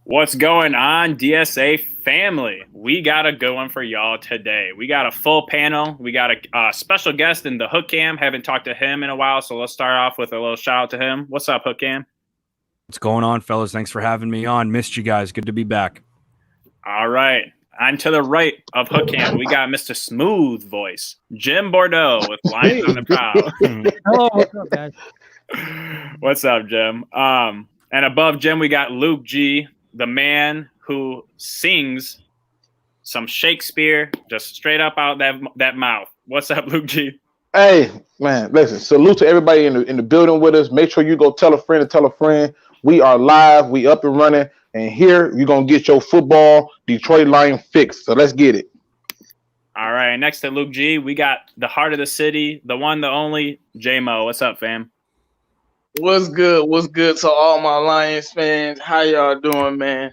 What's going on, DSA family? We got a good one for y'all today. We got a full panel. We got a special guest in the Hook Cam. Haven't talked to him in a while, so let's start off with a little shout out to him. What's up, Hook Cam? What's going on, fellas? Thanks for having me on. Missed you guys. Good to be back. All right. On to the right of Hook Cam, we got Mr. Smooth Voice, Jim Bordeaux with Lions on the Prowl. Hello, what's up, guys? What's up, Jim? And above Jim, we got Luke G, the man who sings some Shakespeare just straight up out that mouth. What's up, Luke G? Hey, man, listen, salute to everybody in the building with us. Make sure you go tell a friend to tell a friend. We are live. We up and running. And here, you're going to get your football Detroit Lion fix. So let's get it. All right. Next to Luke G, we got the heart of the city, the one, the only, J-Mo. What's up, fam? What's good? What's good to all my Lions fans? How y'all doing, man?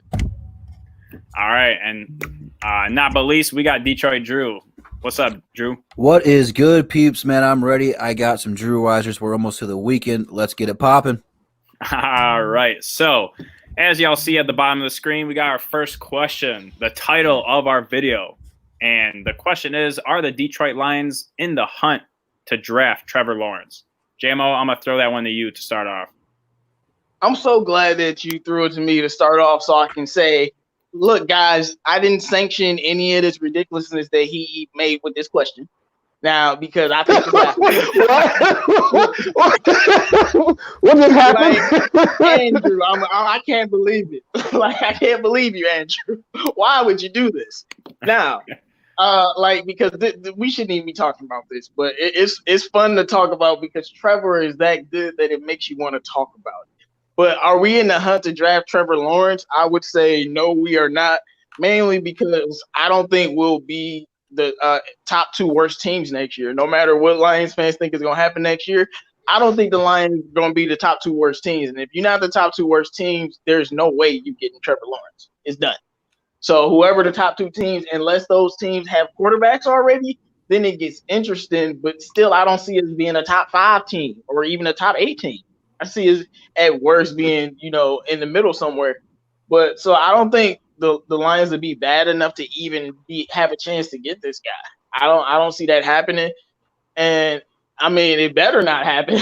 All right. And not but least, we got Detroit Drew. What's up, Drew? What is good, peeps, man? I'm ready. I got some Drew Wisers. We're almost to the weekend. Let's get it popping. All right. So, as y'all see at the bottom of the screen, we got our first question, the title of our video. And the question is, are the Detroit Lions in the hunt to draft Trevor Lawrence? JMO, I'm going to throw that one to you to start off. I'm so glad that you threw it to me to start off so I can say, look, guys, I didn't sanction any of this ridiculousness that he made with this question. Now, because I think what just happened? Like, Andrew, I can't believe it. Like, I can't believe you, Andrew. Why would you do this? Now, because we shouldn't even be talking about this, but it's fun to talk about because Trevor is that good that it makes you want to talk about it. But are we in the hunt to draft Trevor Lawrence? I would say no, we are not, mainly because I don't think we'll be the top two worst teams next year. No matter what Lions fans think is going to happen next year, I don't think the Lions are going to be the top two worst teams. And if you're not the top two worst teams, there's no way you're getting Trevor Lawrence. It's done. So whoever the top two teams, unless those teams have quarterbacks already, then it gets interesting. But still, I don't see us being a top 5 team or even a top 8 team. I see us at worst being, in the middle somewhere. But so I don't think the Lions would be bad enough to even have a chance to get this guy. I don't see that happening. And I mean, it better not happen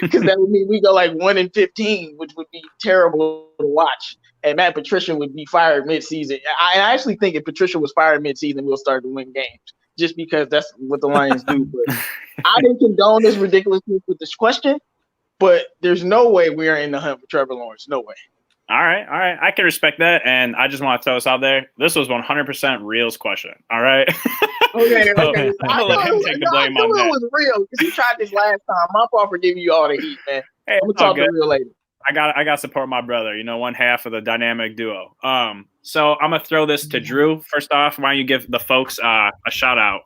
because that would mean we go like 1-15, which would be terrible to watch. And Matt Patricia would be fired midseason. I actually think if Patricia was fired midseason, we'll start to win games just because that's what the Lions do. But I didn't condone this ridiculousness with this question, but there's no way we are in the hunt for Trevor Lawrence. No way. All right. I can respect that. And I just want to throw this out there. This was 100% Real's question. All right. Okay. I'm going to let him take the blame on that. It was real because you tried this last time. My fault for giving you all the heat, man. Hey, I'm going to talk to Real later. I got to support my brother, one half of the dynamic duo. So I'm going to throw this to Drew. First off, why don't you give the folks a shout out?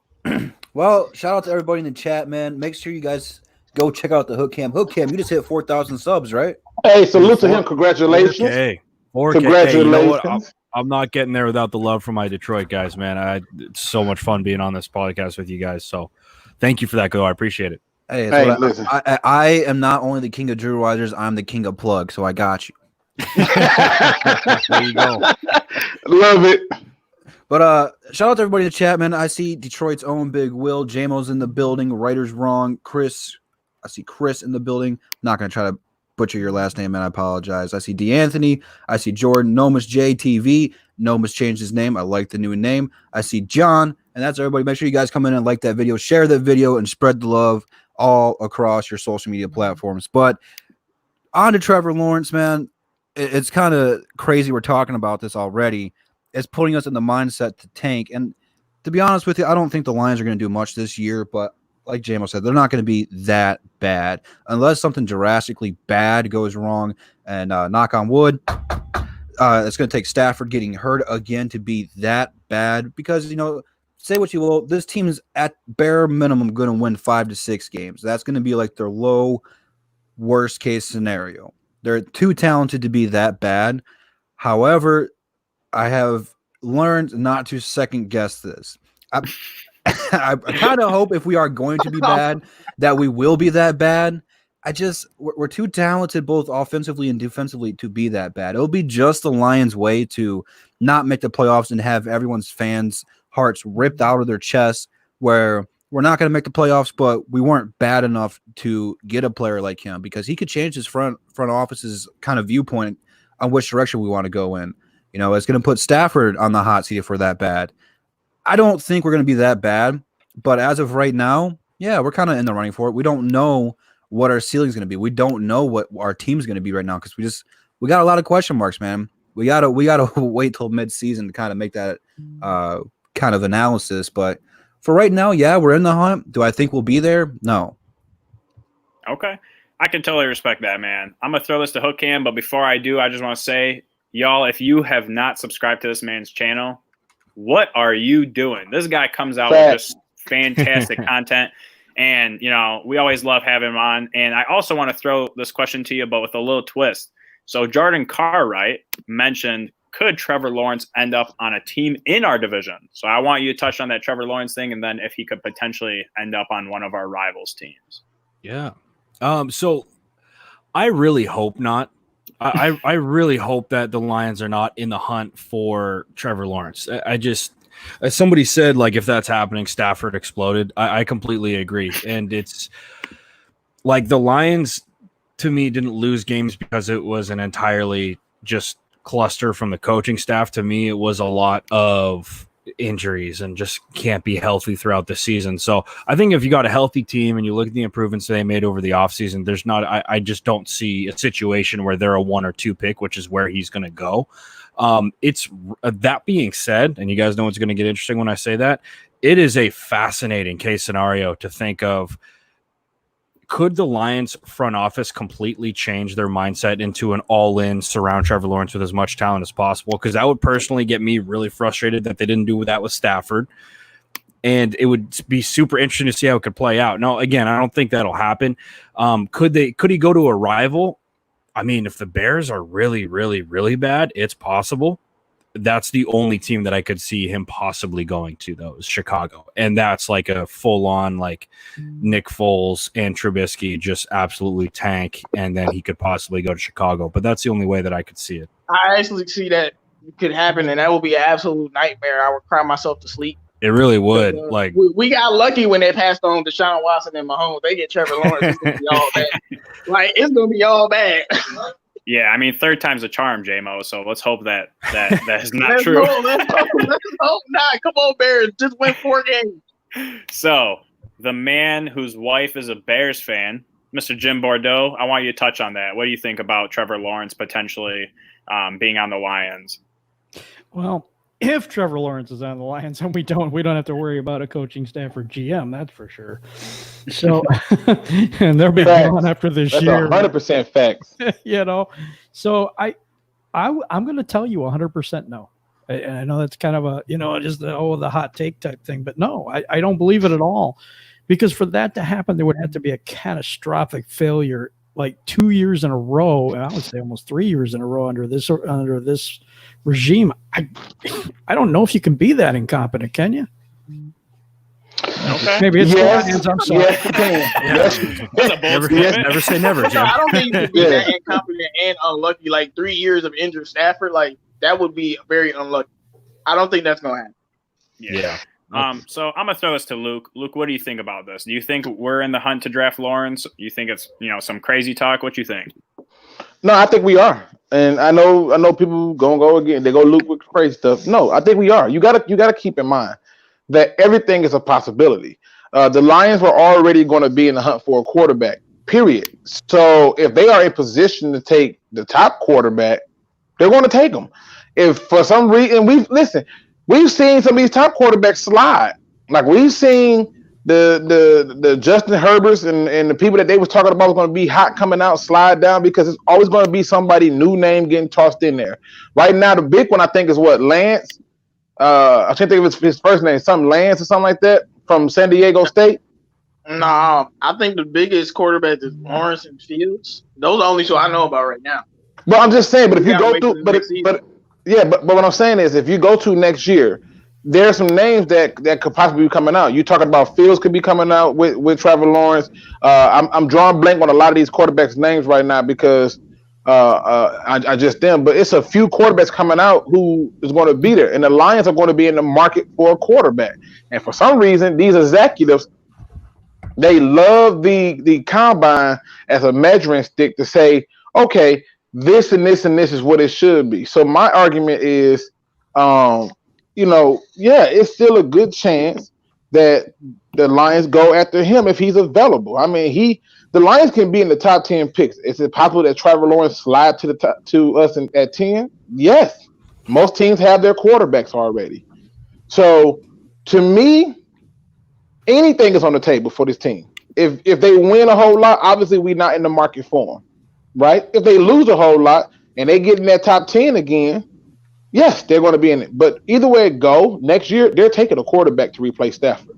Well, shout out to everybody in the chat, man. Make sure you guys go check out the Hook Cam. Hook Cam, you just hit 4,000 subs, right? Hey, salute to him. Congratulations. 4K. Congratulations. You know what? I'm not getting there without the love from my Detroit guys, man. It's so much fun being on this podcast with you guys. So thank you for that, Go. I appreciate it. Hey, listen. I am not only the king of Drew Wisers, I'm the king of plug, so I got you. There you go. Love it. But shout out to everybody in the chat, man. I see Detroit's own Big Will. JMO's in the building. Writer's Wrong. Chris. I see Chris in the building. Not going to try to butcher your last name, man. I apologize. I see DeAnthony. I see Jordan. Nomis J TV. Nomis changed his name. I like the new name. I see John. And that's everybody. Make sure you guys come in and like that video. Share that video and spread the love all across your social media platforms. But on to Trevor Lawrence, man. It's kind of crazy we're talking about this already. It's putting us in the mindset to tank. And to be honest with you, I don't think the Lions are going to do much this year. But like JMO said, they're not going to be that bad unless something drastically bad goes wrong. And knock on wood, it's going to take Stafford getting hurt again to be that bad because, say what you will, this team is at bare minimum going to win 5 to 6 games. That's going to be like their low worst case scenario. They're too talented to be that bad. However, I have learned not to second guess this. I kind of hope if we are going to be bad, that we will be that bad. we're too talented both offensively and defensively to be that bad. It'll be just the Lions' way to not make the playoffs and have everyone's fans' hearts ripped out of their chests, where we're not going to make the playoffs, but we weren't bad enough to get a player like him, because he could change his front office's kind of viewpoint on which direction we want to go in. You know, it's going to put Stafford on the hot seat if we're that bad. I don't think we're going to be that bad, but as of right now, yeah, we're kind of in the running for it. We don't know what our ceiling is going to be. We don't know what our team's going to be right now, because we got a lot of question marks, man. We gotta wait till mid-season to kind of make that kind of analysis. But for right now, yeah, we're in the hunt. Do I think we'll be there? No. Okay. I can totally respect that, man. I'm going to throw this to Hook Cam, but before I do, I just want to say, y'all, if you have not subscribed to this man's channel, what are you doing? This guy comes out with just fantastic content, and, you know, we always love having him on. And I also want to throw this question to you, but with a little twist. So Jordan Cartwright mentioned, could Trevor Lawrence end up on a team in our division? So I want you to touch on that Trevor Lawrence thing, and then if he could potentially end up on one of our rivals' teams. Yeah. So I really hope not. I really hope that the Lions are not in the hunt for Trevor Lawrence. I just, as somebody said, like, if that's happening, Stafford exploded. I completely agree. And it's like the Lions, to me, didn't lose games because it was an entirely just cluster from the coaching staff. To me, it was a lot of injuries and just can't be healthy throughout the season. So I think if you got a healthy team and you look at the improvements they made over the offseason, there's not, I just don't see a situation where they're a 1 or 2 pick, which is where he's going to go. It's that being said, and you guys know it's going to get interesting when I say that, it is a fascinating case scenario to think of. Could the Lions front office completely change their mindset into an all-in, surround Trevor Lawrence with as much talent as possible? Because that would personally get me really frustrated that they didn't do that with Stafford. And it would be super interesting to see how it could play out. Now, again, I don't think that'll happen. Could he go to a rival? I mean, if the Bears are really, really, really bad, it's possible. That's the only team that I could see him possibly going to, though, is Chicago. And that's like a full-on, like, Nick Foles and Trubisky just absolutely tank, and then he could possibly go to Chicago. But that's the only way that I could see it. I actually see that could happen, and that would be an absolute nightmare. I would cry myself to sleep. It really would. We got lucky when they passed on Deshaun Watson and Mahomes. They get Trevor Lawrence. It's gonna be all bad. Like, it's gonna be all bad. Yeah, I mean, third time's a charm, J-Mo, so let's hope that is not true. Let's hope not. Come on, Bears. Just win 4 games. So, the man whose wife is a Bears fan, Mr. Jim Bordeaux, I want you to touch on that. What do you think about Trevor Lawrence potentially being on the Lions? Well, if Trevor Lawrence is on the Lions, and we don't have to worry about a coaching staff or GM, that's for sure. So, and they'll be gone after this year. 100% facts. You know, so I'm going to tell you 100% no. And I know that's kind of a, you know, just the hot take type thing, but no, I don't believe it at all, because for that to happen, there would have to be a catastrophic failure, like 2 years in a row. I would say almost 3 years in a row under this regime. I don't know if you can be that incompetent, can you? Okay. Maybe it's the Lions. I'm sorry. Never say never, Jim. I don't think you can be that incompetent and unlucky. Like 3 years of injured Stafford, like that would be very unlucky. I don't think that's gonna happen. Yeah. So I'm gonna throw this to Luke. Luke, what do you think about this? Do you think we're in the hunt to draft Lawrence? You think it's, you know, some crazy talk? What you think? No, I think we are. And I know people gonna go again. They go Luke with crazy stuff. No, I think we are. You gotta keep in mind that everything is a possibility. The Lions were already going to be in the hunt for a quarterback, period. So if they are in position to take the top quarterback, they're going to take them. If for some reason we've seen some of these top quarterbacks slide. Like we've seen the Justin Herberts and the people that they was talking about was going to be hot coming out slide down, because it's always going to be somebody new name getting tossed in there. Right now, the big one I think is what, Lance. I can't think of his first name, something Lance or something like that, from San Diego State. No, I think the biggest quarterback is Lawrence and Fields. Those are the only two I know about right now. But I'm just saying, but if you go through, but what I'm saying is, if you go to next year, there are some names that could possibly be coming out. You talking about Fields could be coming out with Trevor Lawrence. I'm drawing blank on a lot of these quarterbacks' names right now because I just them. But it's a few quarterbacks coming out who is going to be there, and the Lions are going to be in the market for a quarterback. And for some reason, these executives, they love the combine as a measuring stick to say, okay, this and this and this is what it should be. So my argument is, it's still a good chance that the Lions go after him if he's available. I mean, the Lions can be in the top 10 picks. Is it possible that Trevor Lawrence slide to the top to us at 10? Yes. Most teams have their quarterbacks already. So to me, anything is on the table for this team. If they win a whole lot, obviously we're not in the market for them, right? If they lose a whole lot and they get in that top 10 again, yes, they're going to be in it. But either way it go, next year they're taking a quarterback to replace Stafford.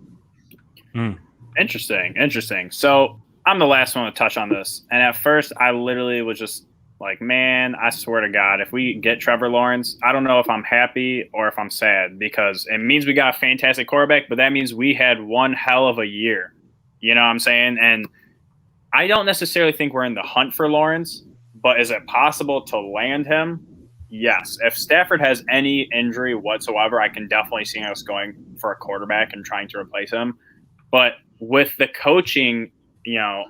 Interesting. So I'm the last one to touch on this. And at first I literally was just like, man, I swear to God, if we get Trevor Lawrence, I don't know if I'm happy or if I'm sad because it means we got a fantastic quarterback, but that means we had one hell of a year. You know what I'm saying? And I don't necessarily think we're in the hunt for Lawrence, but is it possible to land him? Yes. If Stafford has any injury whatsoever, I can definitely see us going for a quarterback and trying to replace him. But with the coaching,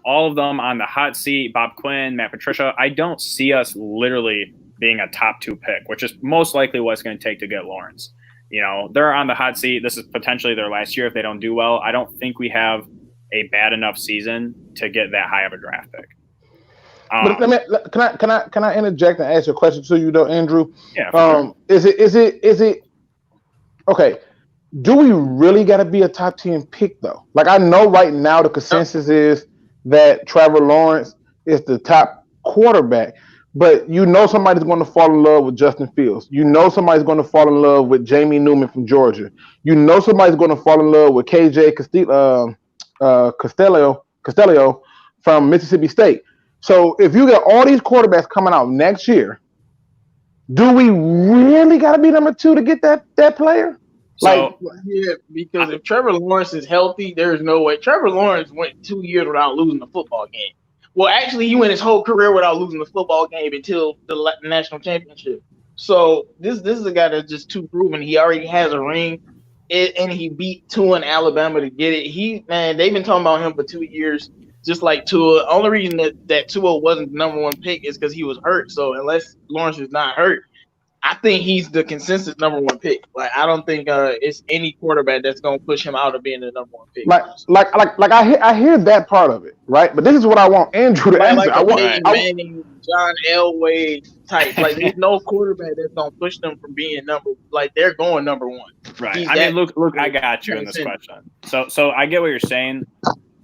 all of them on the hot seat, Bob Quinn, Matt Patricia, I don't see us literally being a top 2 pick, which is most likely what it's going to take to get Lawrence. They're on the hot seat. This is potentially their last year if they don't do well. I don't think we have a bad enough season to get that high of a draft pick. But can I interject and ask you a question to you though, Andrew? Yeah. Sure. Is it okay? Do we really got to be a top 10 pick though? Like I know right now the consensus is that Trevor Lawrence is the top quarterback, but somebody's going to fall in love with Justin Fields. Somebody's going to fall in love with Jamie Newman from Georgia. Somebody's going to fall in love with KJ Costello from Mississippi State. So if you get all these quarterbacks coming out next year, do we really got to be number 2 to get that player? Because if Trevor Lawrence is healthy, there's no way. Trevor Lawrence went 2 years without losing a football game. Well, actually, he went his whole career without losing a football game until the national championship. So this is a guy that's just too proven. He already has a ring, and he beat Tua in Alabama to get it. They've been talking about him for 2 years, just like Tua. Only reason that Tua wasn't the number 1 pick is because he was hurt. So unless Lawrence is not hurt, I think he's the consensus number 1 pick. Like I don't think it's any quarterback that's gonna push him out of being the number 1 pick. I hear that part of it, right? But this is what I want Andrew to answer. I want Manning, John Elway type. Like there's no quarterback that's gonna push them from being they're going number 1. Right. Luke, I got you in this question. So I get what you're saying.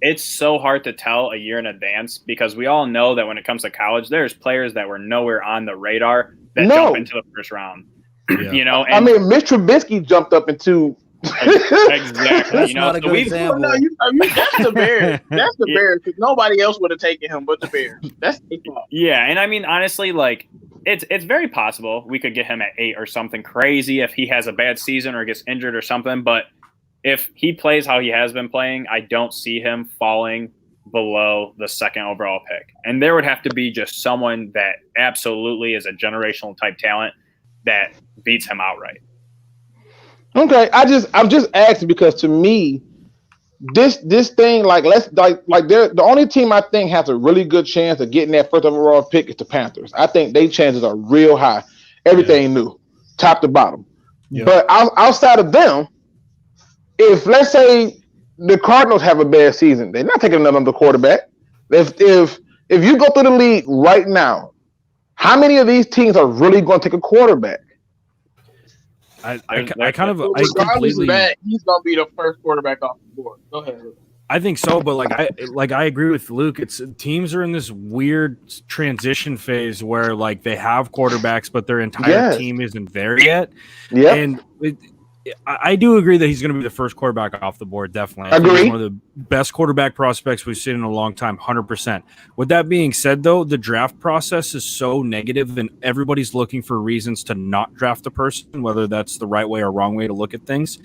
It's so hard to tell a year in advance because we all know that when it comes to college, there's players that were nowhere on the radar that jump into the first round. Yeah. And Mitch Trubisky jumped up into exactly. That's not a good example. That's the Bears. That's the Bears because nobody else would have taken him but the Bears. That's the fault. Yeah, and I mean honestly, it's very possible we could get him at 8 or something crazy if he has a bad season or gets injured or something, but if he plays how he has been playing, I don't see him falling below the 2nd overall pick. And there would have to be just someone that absolutely is a generational type talent that beats him outright. Okay, I'm just asking because to me, this thing the only team I think has a really good chance of getting that 1st overall pick is the Panthers. I think their chances are real high. Everything new, top to bottom. Yeah. But outside of them, if let's say the Cardinals have a bad season, they're not taking another quarterback. If you go through the league right now, how many of these teams are really going to take a quarterback? I completely. He's going to be the first quarterback off the board. Go ahead. I think so, but I agree with Luke. It's teams are in this weird transition phase where they have quarterbacks, but their entire team isn't there yet. Yeah, and I do agree that he's going to be the first quarterback off the board. Definitely, I think Agree. he's one of the best quarterback prospects we've seen in a long time. 100%. With that being said, though, the draft process is so negative, and everybody's looking for reasons to not draft a person, whether that's the right way or wrong way to look at things.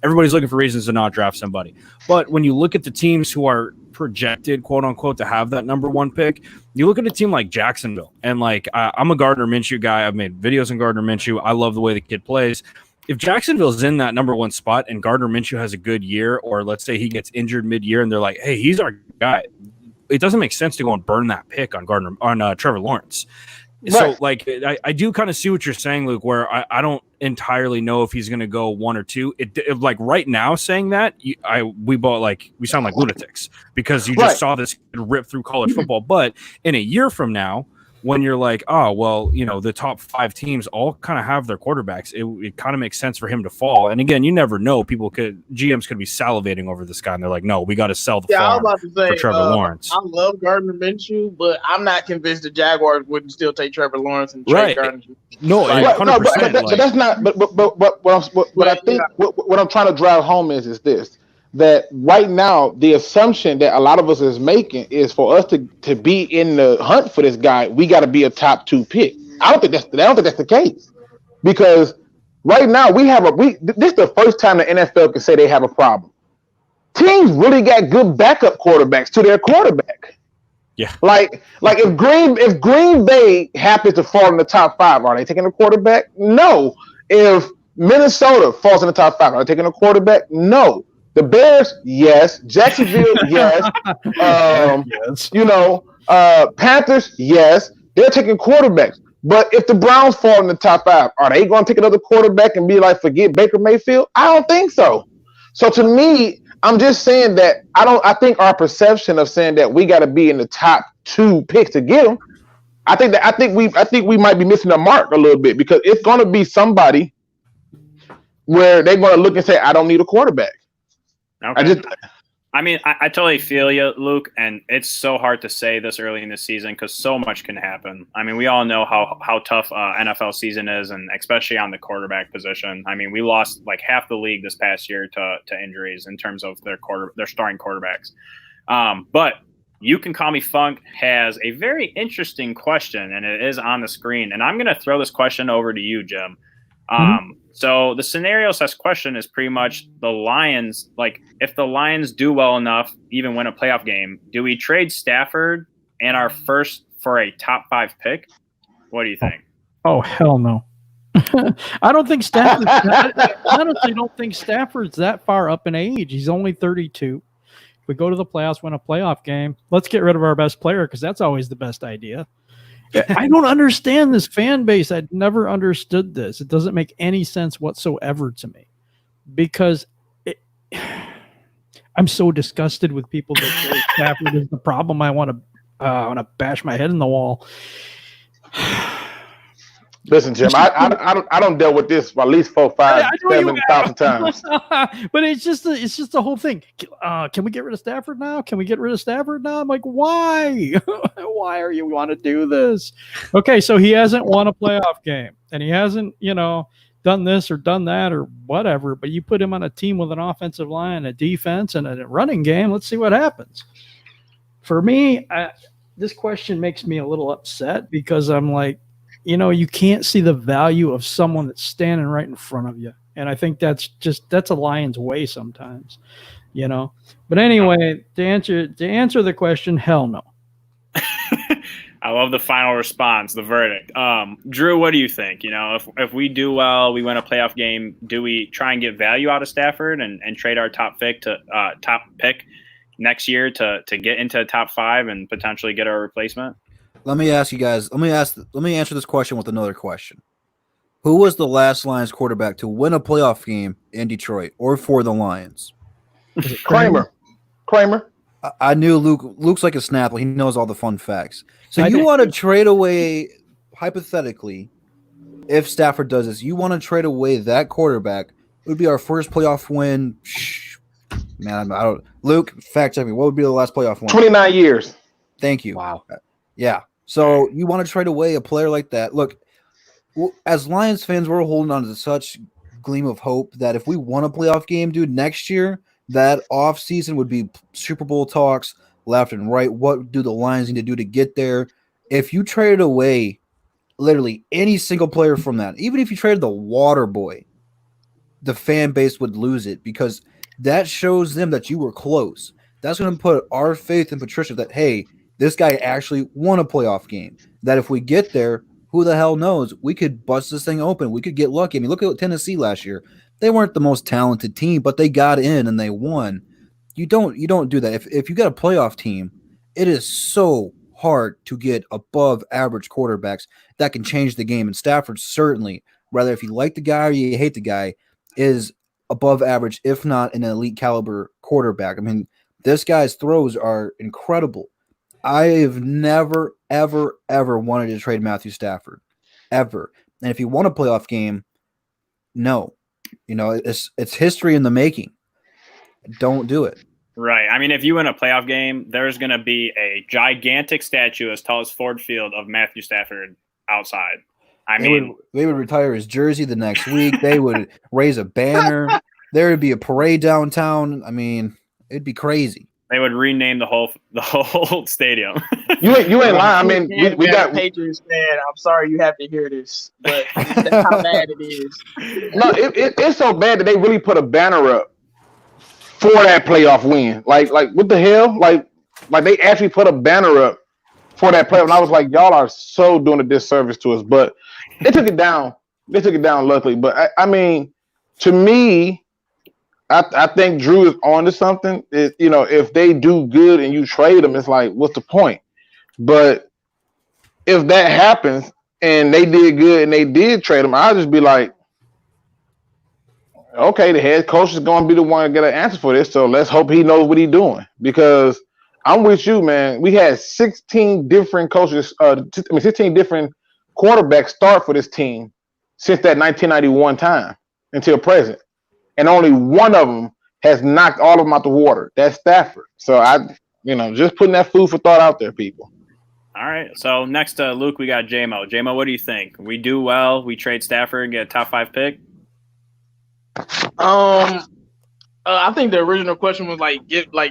Everybody's looking for reasons to not draft somebody. But when you look at the teams who are projected, quote unquote, to have that number one pick, you look at a team like Jacksonville, and like I'm a Gardner Minshew guy. I've made videos on Gardner Minshew. I love the way the kid plays. If Jacksonville's in that number one spot and Gardner Minshew has a good year, or let's say he gets injured mid-year and they're like, hey, he's our guy, it doesn't make sense to go and burn that pick on Trevor Lawrence. Right. So, like, I do kind of see what you're saying, Luke, where I don't entirely know if he's going to go 1 or 2. Like right now saying that, we sound like lunatics because you just saw this kid rip through college football. But in a year from now, when you're like, oh, well, the top 5 teams all kind of have their quarterbacks, it kind of makes sense for him to fall. And again, you never know. GMs could be salivating over this guy, and they're like, no, we got to sell the farm I was about to say, for Trevor Lawrence. I love Gardner Minshew, but I'm not convinced the Jaguars wouldn't still take Trevor Lawrence and trade Gardner. No, Right. 100%. No, but that's not. But what I'm trying to drive home is this: that right now the assumption that a lot of us is making is for us to be in the hunt for this guy, we got to be a top 2 pick. I don't think that's the case, because right now this is the first time the NFL can say they have a problem. Teams really got good backup quarterbacks to their quarterback. Yeah. Like if Green Bay happens to fall in the top 5, are they taking a quarterback? No. If Minnesota falls in the top 5, are they taking a quarterback? No. The Bears, yes. Jacksonville, yes. Panthers, yes. They're taking quarterbacks. But if the Browns fall in the top 5, are they going to take another quarterback and be like, forget Baker Mayfield? I don't think so. So to me, I'm just saying that I think our perception of saying that we got to be in the top 2 picks to get them, I think we might be missing the mark a little bit, because it's going to be somebody where they're going to look and say, I don't need a quarterback. Okay. I totally feel you, Luke, and it's so hard to say this early in the season because so much can happen. I mean, we all know how tough NFL season is, and especially on the quarterback position. I mean, we lost like half the league this past year to injuries in terms of their starting quarterbacks. But You Can Call Me Funk has a very interesting question, and it is on the screen. And I'm going to throw this question over to you, Jim. So the scenario / question is pretty much the Lions. Like, if the Lions do well enough, even win a playoff game, do we trade Stafford and our first for a top 5 pick? What do you think? Oh, hell no. I don't think Stafford. I honestly don't think Stafford's that far up in age. He's only 32. If we go to the playoffs, win a playoff game, let's get rid of our best player, because that's always the best idea. I don't understand this fan base. I'd never understood this. It doesn't make any sense whatsoever to me, because I'm so disgusted with people that say Stafford is the problem. I want to bash my head in the wall. Listen, Jim, I don't deal with this for at least 4, 5, 7,000 times. But it's just the whole thing. Can we get rid of Stafford now? Can we get rid of Stafford now? I'm like, why? Why are you want to do this? Okay, so he hasn't won a playoff game, and he hasn't, done this or done that or whatever. But you put him on a team with an offensive line, a defense, and a running game. Let's see what happens. For me, this question makes me a little upset, because I'm like, you can't see the value of someone that's standing right in front of you. And I think that's a Lions way sometimes, But anyway, to answer the question, hell no. I love the final response, the verdict. Drew, what do you think? If we do well, we win a playoff game, do we try and get value out of Stafford and trade our top pick next year to get into the top 5 and potentially get our replacement? Let me ask you guys. Let me answer this question with another question. Who was the last Lions quarterback to win a playoff game in Detroit or for the Lions? Was it Kramer. I knew Luke's like a Snapple. He knows all the fun facts. So you want to trade away, hypothetically, if Stafford does this, you want to trade away that quarterback. It would be our first playoff win. Man, I don't. Luke, fact check me. What would be the last playoff win? 29 years. Thank you. Wow. Yeah. So you want to trade away a player like that. Look, as Lions fans, we're holding on to such gleam of hope that if we won a playoff game, dude, next year, that off season would be Super Bowl talks left and right. What do the Lions need to do to get there? If you traded away literally any single player from that, even if you traded the water boy, the fan base would lose it because that shows them that you were close. That's going to put our faith in Patricia that, hey, this guy actually won a playoff game. That if we get there, who the hell knows? We could bust this thing open. We could get lucky. I mean, look at Tennessee last year. They weren't the most talented team, but they got in and they won. You don't do that. If you got a playoff team, it is so hard to get above average quarterbacks that can change the game. And Stafford certainly, whether if you like the guy or you hate the guy, is above average, if not an elite caliber quarterback. I mean, this guy's throws are incredible. I have never, ever, ever wanted to trade Matthew Stafford, ever. And if you want a playoff game, no. You know, it's history in the making. Don't do it. Right. I mean, if you win a playoff game, there's going to be a gigantic statue as tall as Ford Field of Matthew Stafford outside. They would retire his jersey the next week. They would raise a banner. There would be a parade downtown. I mean, it'd be crazy. They would rename the whole stadium. You ain't lying. I mean, we got Patriots fan. I'm sorry you have to hear this, but that's how bad it is. No, it's so bad that they really put a banner up for that playoff win. Like what the hell? Like they actually put a banner up for that playoff. And I was like, y'all are so doing a disservice to us. But they took it down. They took it down luckily. But I mean, to me, I think Drew is on to something. You know, if they do good and you trade them, it's like, what's the point? But if that happens and they did good and they did trade them, I'll just be like, okay, the head coach is going to be the one to get an answer for this. So let's hope he knows what he's doing. Because I'm with you, man. We had 16 different coaches, 16 different quarterbacks start for this team since that 1991 time until present. And only one of them has knocked all of them out the water. That's Stafford. So just putting that food for thought out there, people. All right. So next, Luke, we got JMO. JMO, what do you think? We do well. We trade Stafford and get a top 5 pick. I think the original question was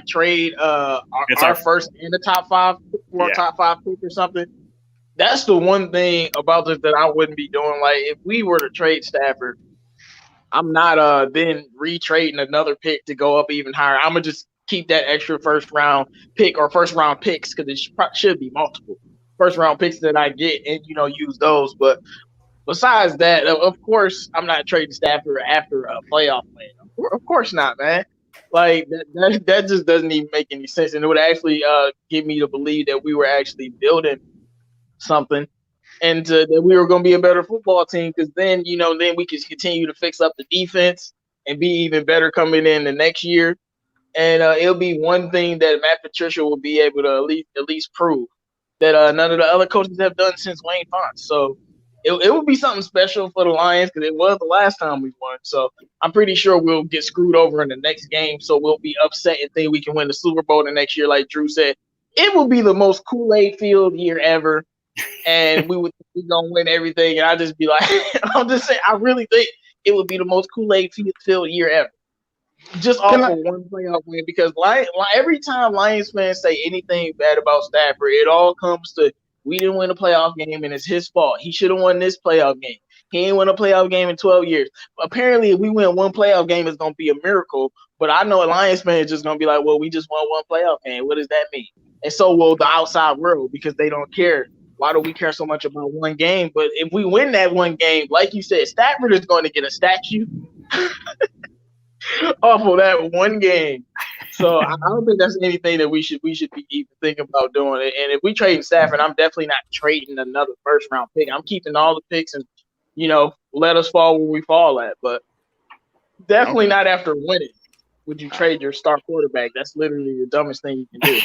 trade our first in the top 5 or top 5 pick or something. That's the one thing about this that I wouldn't be doing. Like if we were to trade Stafford, I'm not then retrading another pick to go up even higher. I'm gonna just keep that extra first round pick or first round picks because it should be multiple first round picks that I get and use those. But besides that, of course, I'm not trading Stafford after a playoff win. Of course not, man. Like that just doesn't even make any sense, and it would actually get me to believe that we were actually building something. And that we were going to be a better football team because then we could continue to fix up the defense and be even better coming in the next year. And it'll be one thing that Matt Patricia will be able to at least prove that none of the other coaches have done since Wayne Fontes. So it would be something special for the Lions because it was the last time we won. So I'm pretty sure we'll get screwed over in the next game. So we'll be upset and think we can win the Super Bowl the next year, like Drew said. It will be the most Kool-Aid filled year ever. And we gonna win everything, and I just be like, I'm just saying, I really think it would be the most Kool-Aid filled year ever, just off of one playoff win. Because every time Lions fans say anything bad about Stafford, it all comes to we didn't win a playoff game, and it's his fault. He should have won this playoff game. He ain't won a playoff game in 12 years. Apparently, if we win one playoff game, it's gonna be a miracle. But I know a Lions fan is just gonna be like, well, we just won one playoff game. What does that mean? And so will the outside world because they don't care. Why do we care so much about one game? But if we win that one game, like you said, Stafford is going to get a statue off of that one game. So I don't think that's anything that we should be even thinking about doing. And if we trade Stafford, I'm definitely not trading another first round pick. I'm keeping all the picks and let us fall where we fall at. But definitely not after winning. Would you trade your star quarterback? That's literally the dumbest thing you can do.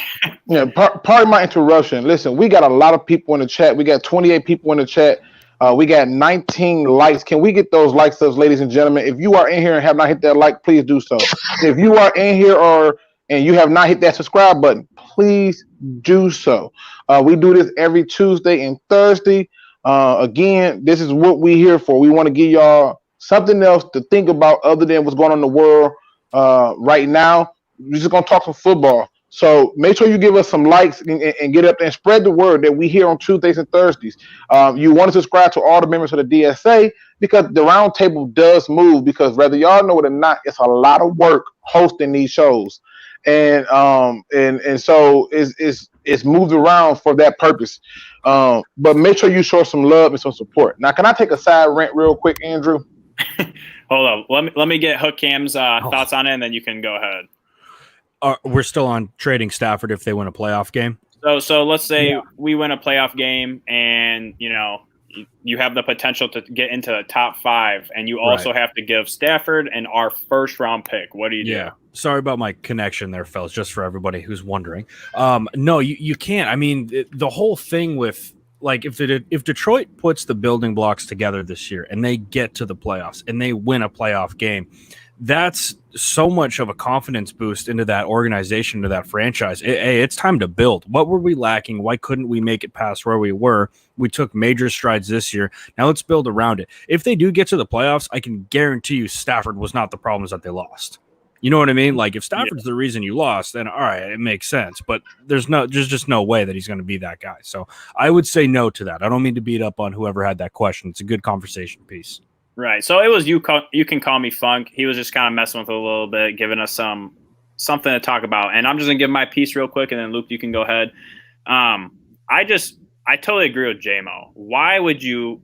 Yeah, pardon my interruption. Listen, we got a lot of people in the chat. We got 28 people in the chat. We got 19 likes. Can we get those likes, ladies and gentlemen? If you are in here and have not hit that like, please do so. If you are in here and you have not hit that subscribe button, please do so. We do this every Tuesday and Thursday. Again, this is what we're here for. We want to give y'all something else to think about other than what's going on in the world right now. We're just gonna talk some football. So make sure you give us some likes and get up there and spread the word that we here on Tuesdays and Thursdays. You want to subscribe to all the members of the DSA because the roundtable does move. Because whether y'all know it or not, it's a lot of work hosting these shows, and so it's moved around for that purpose. But make sure you show some love and some support. Now, can I take a side rant real quick, Andrew? Hold on. Let me get Hook Cam's thoughts on it, and then you can go ahead. We're still on trading Stafford if they win a playoff game. So let's say we win a playoff game, and you have the potential to get into the top 5, and you also have to give Stafford and our first round pick. What do you do? Sorry about my connection there, fellas. Just for everybody who's wondering. No, you can't. I mean, the whole thing with if Detroit puts the building blocks together this year and they get to the playoffs and they win a playoff game, that's so much of a confidence boost into that organization, into that franchise. Hey, it's time to build. What were we lacking? Why couldn't we make it past where we were? We took major strides this year. Now let's build around it. If they do get to the playoffs, I can guarantee you Stafford was not the problems that they lost. You know what I mean? Like if Stafford's the reason you lost, then all right, it makes sense. But there's just no way that he's going to be that guy. So I would say no to that. I don't mean to beat up on whoever had that question. It's a good conversation piece. Right. So it was you can call me Funk. He was just kind of messing with it a little bit, giving us something to talk about. And I'm just gonna give my piece real quick, and then Luke, you can go ahead. I totally agree with JMO. Why would you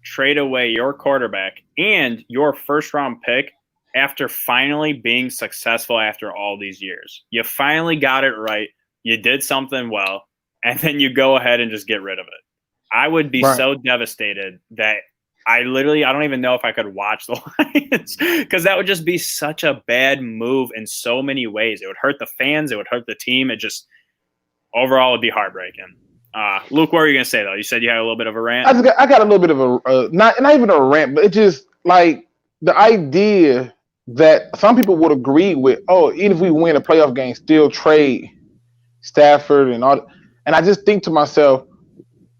trade away your quarterback and your first round pick after finally being successful after all these years? You finally got it right. You did something well, and then you go ahead and just get rid of it. I would be so devastated that I don't even know if I could watch the Lions because that would just be such a bad move in so many ways. It would hurt the fans. It would hurt the team. It just overall would be heartbreaking. Luke, what were you going to say, though? You said you had a little bit of a rant. I got a little bit of a not even a rant, but it just like the idea that some people would agree with, even if we win a playoff game, still trade Stafford and all. And I just think to myself,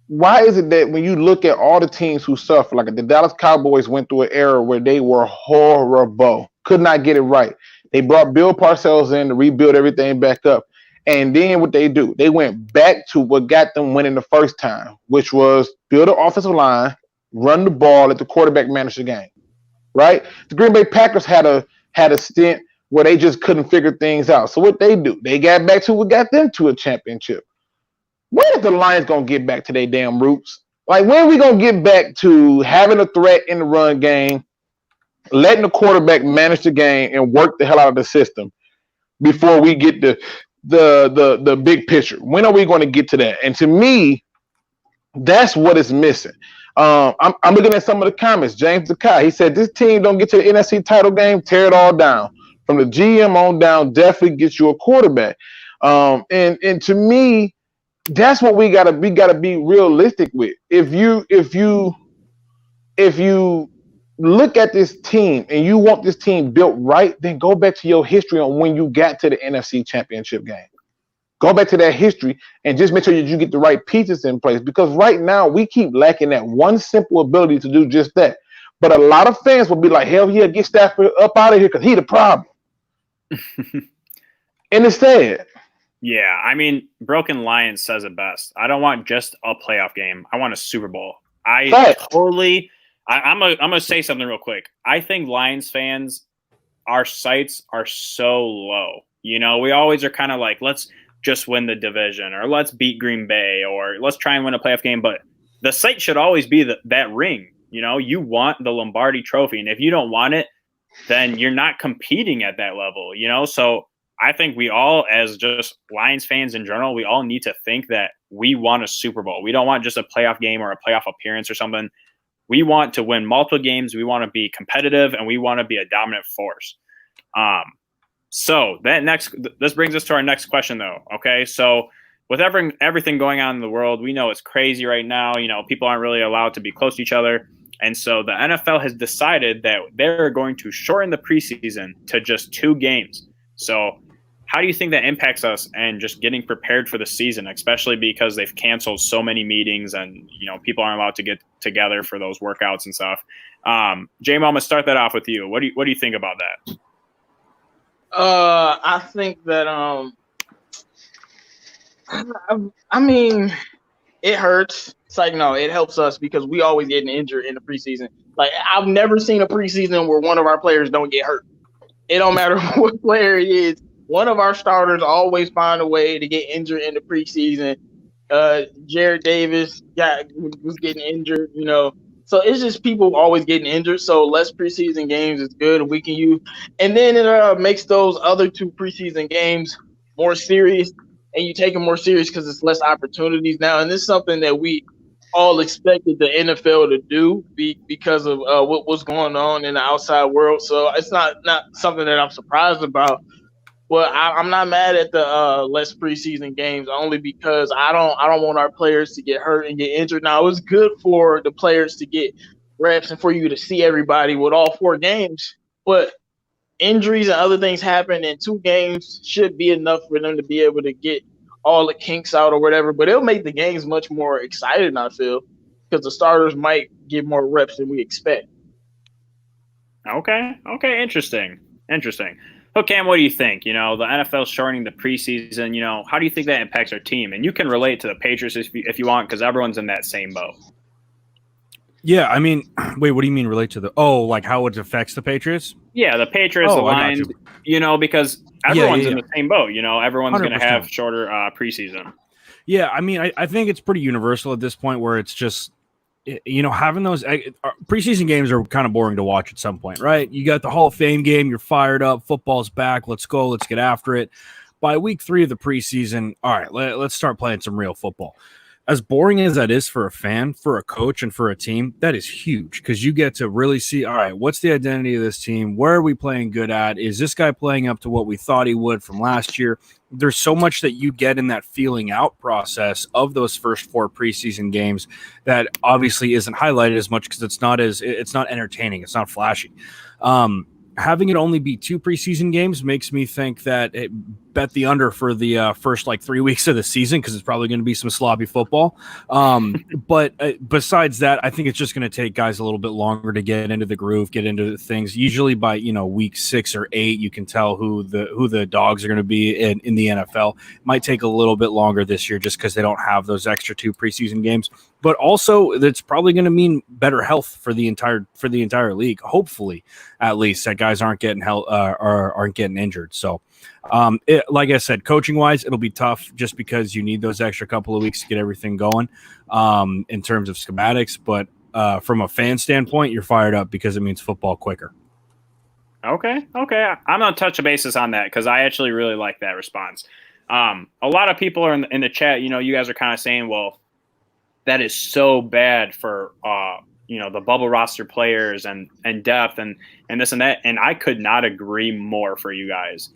why is it that when you look at all the teams who suffer, like the Dallas Cowboys went through an era where they were horrible, could not get it right. They brought Bill Parcells in to rebuild everything back up. And then what they do, they went back to what got them winning the first time, which was build an offensive line, run the ball, let the quarterback manage the game, right? The Green Bay Packers had a stint where they just couldn't figure things out. So what they do, they got back to what got them to a championship. When is the Lions going to get back to their damn roots? Like, when are we going to get back to having a threat in the run game, letting the quarterback manage the game and work the hell out of the system before we get the big picture? When are we going to get to that? And to me, that's what is missing. I'm looking at some of the comments. James Zakai, he said, this team don't get to the NFC title game, tear it all down. From the GM on down, definitely get you a quarterback. And to me, that's what we gotta be realistic with. If you look at this team and you want this team built right, then go back to your history on when you got to the NFC Championship game. Go back to that history and just make sure that you get the right pieces in place. Because right now we keep lacking that one simple ability to do just that. But a lot of fans will be like, hell yeah, get Stafford up out of here because he the problem. And it's sad. Yeah, I mean, Broken Lions says it best. I don't want just a playoff game. I want a Super Bowl. I'm gonna say something real quick. I think Lions fans, our sights are so low. You know, we always are kind of like, let's just win the division, or let's beat Green Bay, or let's try and win a playoff game. But the sight should always be that ring. You know, you want the Lombardi Trophy, and if you don't want it, then you're not competing at that level. You know, so I think we all, as just Lions fans in general, we all need to think that we want a Super Bowl. We don't want just a playoff game or a playoff appearance or something. We want to win multiple games. We want to be competitive, and we want to be a dominant force. So this brings us to our next question, though. Okay, so with everything going on in the world, we know it's crazy right now. You know, people aren't really allowed to be close to each other, and so the NFL has decided that they're going to shorten the preseason to just 2 games. So how do you think that impacts us and just getting prepared for the season, especially because they've canceled so many meetings and, people aren't allowed to get together for those workouts and stuff? J-Mo, I'm going to start that off with you. What do you think about that? I think that I mean, it hurts. It's like, no, it helps us because we always getting injured in the preseason. Like, I've never seen a preseason where one of our players don't get hurt. It don't matter what player it is. One of our starters always find a way to get injured in the preseason. Jared Davis was getting injured, So it's just people always getting injured. So less preseason games is good. We can use, and then it makes those other 2 preseason games more serious, and you take them more serious because it's less opportunities now. And this is something that we all expected the NFL to do because of what was going on in the outside world. So it's not something that I'm surprised about. Well, I'm not mad at the less preseason games only because I don't want our players to get hurt and get injured. Now, it was good for the players to get reps and for you to see everybody with all 4 games, but injuries and other things happen, and 2 games should be enough for them to be able to get all the kinks out or whatever. But it'll make the games much more exciting, I feel, because the starters might get more reps than we expect. Okay, interesting. So, Cam, what do you think? The NFL shortening the preseason, how do you think that impacts our team? And you can relate to the Patriots if you want, because everyone's in that same boat. Yeah, I mean, wait, what do you mean relate to like how it affects the Patriots? Yeah, the Patriots, the Lions, because everyone's in the same boat. Everyone's going to have shorter preseason. Yeah, I mean, I think it's pretty universal at this point where it's just, having those preseason games are kind of boring to watch at some point, right? You got the Hall of Fame game, you're fired up, football's back, let's go, let's get after it. By week 3 of the preseason, all right, let's start playing some real football. As boring as that is for a fan, for a coach, and for a team, that is huge because you get to really see, all right, what's the identity of this team? Where are we playing good at? Is this guy playing up to what we thought he would from last year? There's so much that you get in that feeling out process of those first 4 preseason games that obviously isn't highlighted as much because it's not entertaining. It's not flashy. Having it only be 2 preseason games makes me think that bet the under for the first 3 weeks of the season because it's probably going to be some sloppy football. But besides that, I think it's just going to take guys a little bit longer to get into the groove, get into things. Usually by week 6 or 8, you can tell who the dogs are going to be in the NFL. It might take a little bit longer this year just because they don't have those extra 2 preseason games. But also, it's probably going to mean better health for the entire league. Hopefully, at least that guys aren't getting aren't getting injured. So, like I said, coaching wise, it'll be tough just because you need those extra couple of weeks to get everything going in terms of schematics. But from a fan standpoint, you're fired up because it means football quicker. Okay. I'm gonna touch a basis on that because I actually really like that response. A lot of people are in the chat. You guys are kind of saying, well, that is so bad for the bubble roster players and depth and this and that. And I could not agree more for you guys,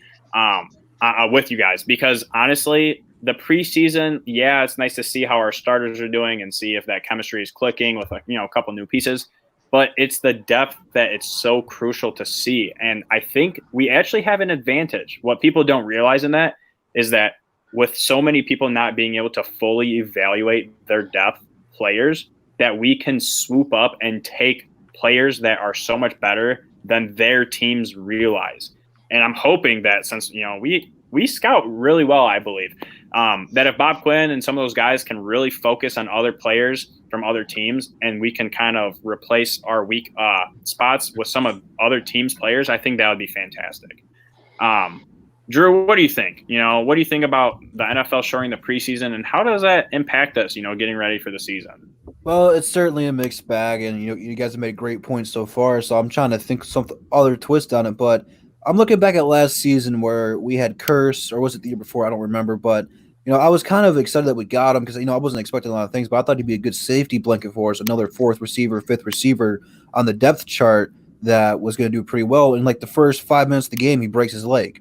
with you guys, because honestly, the preseason, yeah, it's nice to see how our starters are doing and see if that chemistry is clicking with a couple new pieces. But it's the depth that it's so crucial to see. And I think we actually have an advantage. What people don't realize in that is that with so many people not being able to fully evaluate their depth players, that we can swoop up and take players that are so much better than their teams realize. And I'm hoping that since, we scout really well, I believe, that if Bob Quinn and some of those guys can really focus on other players from other teams and we can kind of replace our weak spots with some of other teams' players, I think that would be fantastic. Drew, what do you think? What do you think about the NFL shortening the preseason, and how does that impact us, getting ready for the season? Well, it's certainly a mixed bag, and you guys have made great points so far. So I'm trying to think some other twist on it, but I'm looking back at last season where we had Curse, or was it the year before? I don't remember, but I was kind of excited that we got him because I wasn't expecting a lot of things, but I thought he'd be a good safety blanket for us, another 4th receiver, 5th receiver on the depth chart that was going to do pretty well. In the first 5 minutes of the game, he breaks his leg.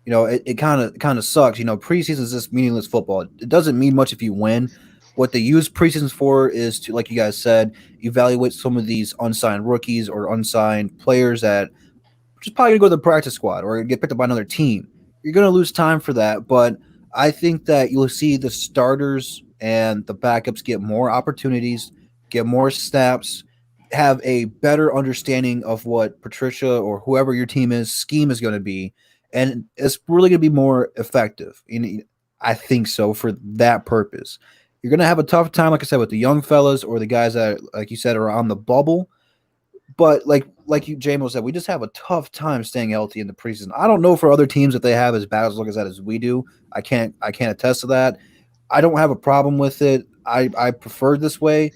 It kind of sucks. Preseason is just meaningless football. It doesn't mean much if you win. What they use preseasons for is to, like you guys said, evaluate some of these unsigned rookies or unsigned players that just probably going to go to the practice squad or get picked up by another team. you're going to lose time for that. But I think that you'll see the starters and the backups get more opportunities, get more snaps, have a better understanding of what Patricia or whoever your team is scheme is going to be, and it's really going to be more effective. I think so for that purpose. You're going to have a tough time, like I said, with the young fellas or the guys that, like you said, are on the bubble. But like you, JMO said, we just have a tough time staying healthy in the preseason. I don't know for other teams if they have as bad as look as that as we do. I can't attest to that. I don't have a problem with it. I prefer this way.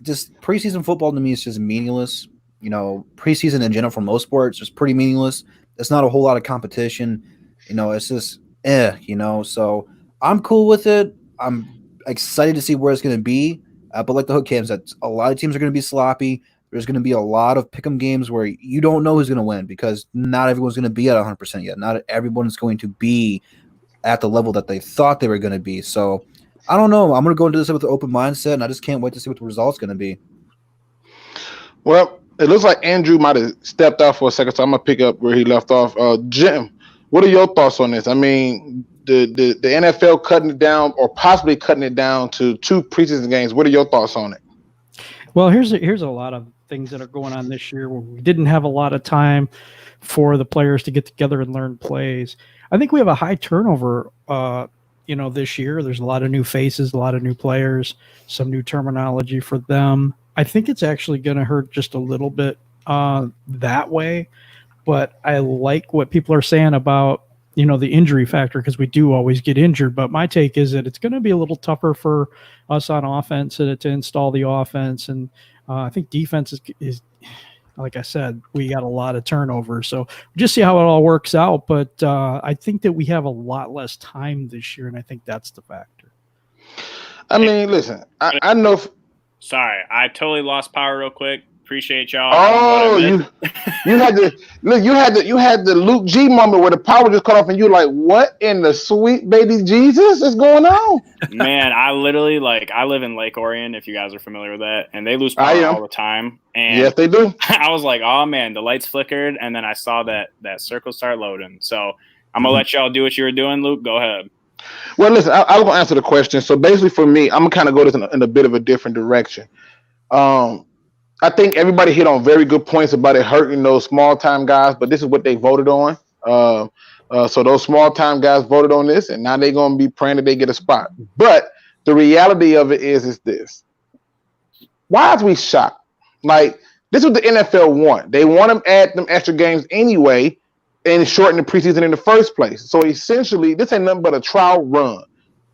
Just preseason football to me is just meaningless. Preseason in general for most sports is pretty meaningless. It's not a whole lot of competition. It's just So I'm cool with it. I'm excited to see where it's going to be. But like the Hook Cam said, a lot of teams are going to be sloppy. There's going to be a lot of pick'em games where you don't know who's going to win because not everyone's going to be at 100% yet. Not everyone's going to be at the level that they thought they were going to be. So I don't know. I'm going to go into this with an open mindset, and I just can't wait to see what the result's going to be. Well, it looks like Andrew might have stepped out for a second, so I'm going to pick up where he left off. Jim, what are your thoughts on this? I mean, the NFL cutting it down or possibly cutting it down to 2 preseason games. What are your thoughts on it? Well, here's a lot of things that are going on this year where we didn't have a lot of time for the players to get together and learn plays. I think we have a high turnover, this year. There's a lot of new faces, a lot of new players, some new terminology for them. I think it's actually going to hurt just a little bit that way. But I like what people are saying about, the injury factor because we do always get injured. But my take is that it's going to be a little tougher for us on offense to install the offense. And I think defense is, like I said, we got a lot of turnover. So just see how it all works out. But I think that we have a lot less time this year, and I think that's the factor. I mean, listen, I know. Sorry, I totally lost power real quick. Appreciate y'all. Oh, you had to look. You had the Luke G moment where the power just cut off, and you're like, "What in the sweet baby Jesus is going on?" Man, I literally I live in Lake Orion, if you guys are familiar with that, and they lose power all the time. And yes, they do. I was like, "Oh man," the lights flickered, and then I saw that circle start loading. So I'm gonna let y'all do what you were doing, Luke. Go ahead. Well, listen, I was gonna answer the question. So basically, for me, I'm gonna kind of go this in a bit of a different direction. I think everybody hit on very good points about it hurting those small time guys, but this is what they voted on. So those small time guys voted on this, and now they're gonna be praying that they get a spot. But the reality of it is this: why is we shocked? Like, this is what the NFL want. They want them add them extra games anyway, and shorten the preseason in the first place. So essentially, this ain't nothing but a trial run.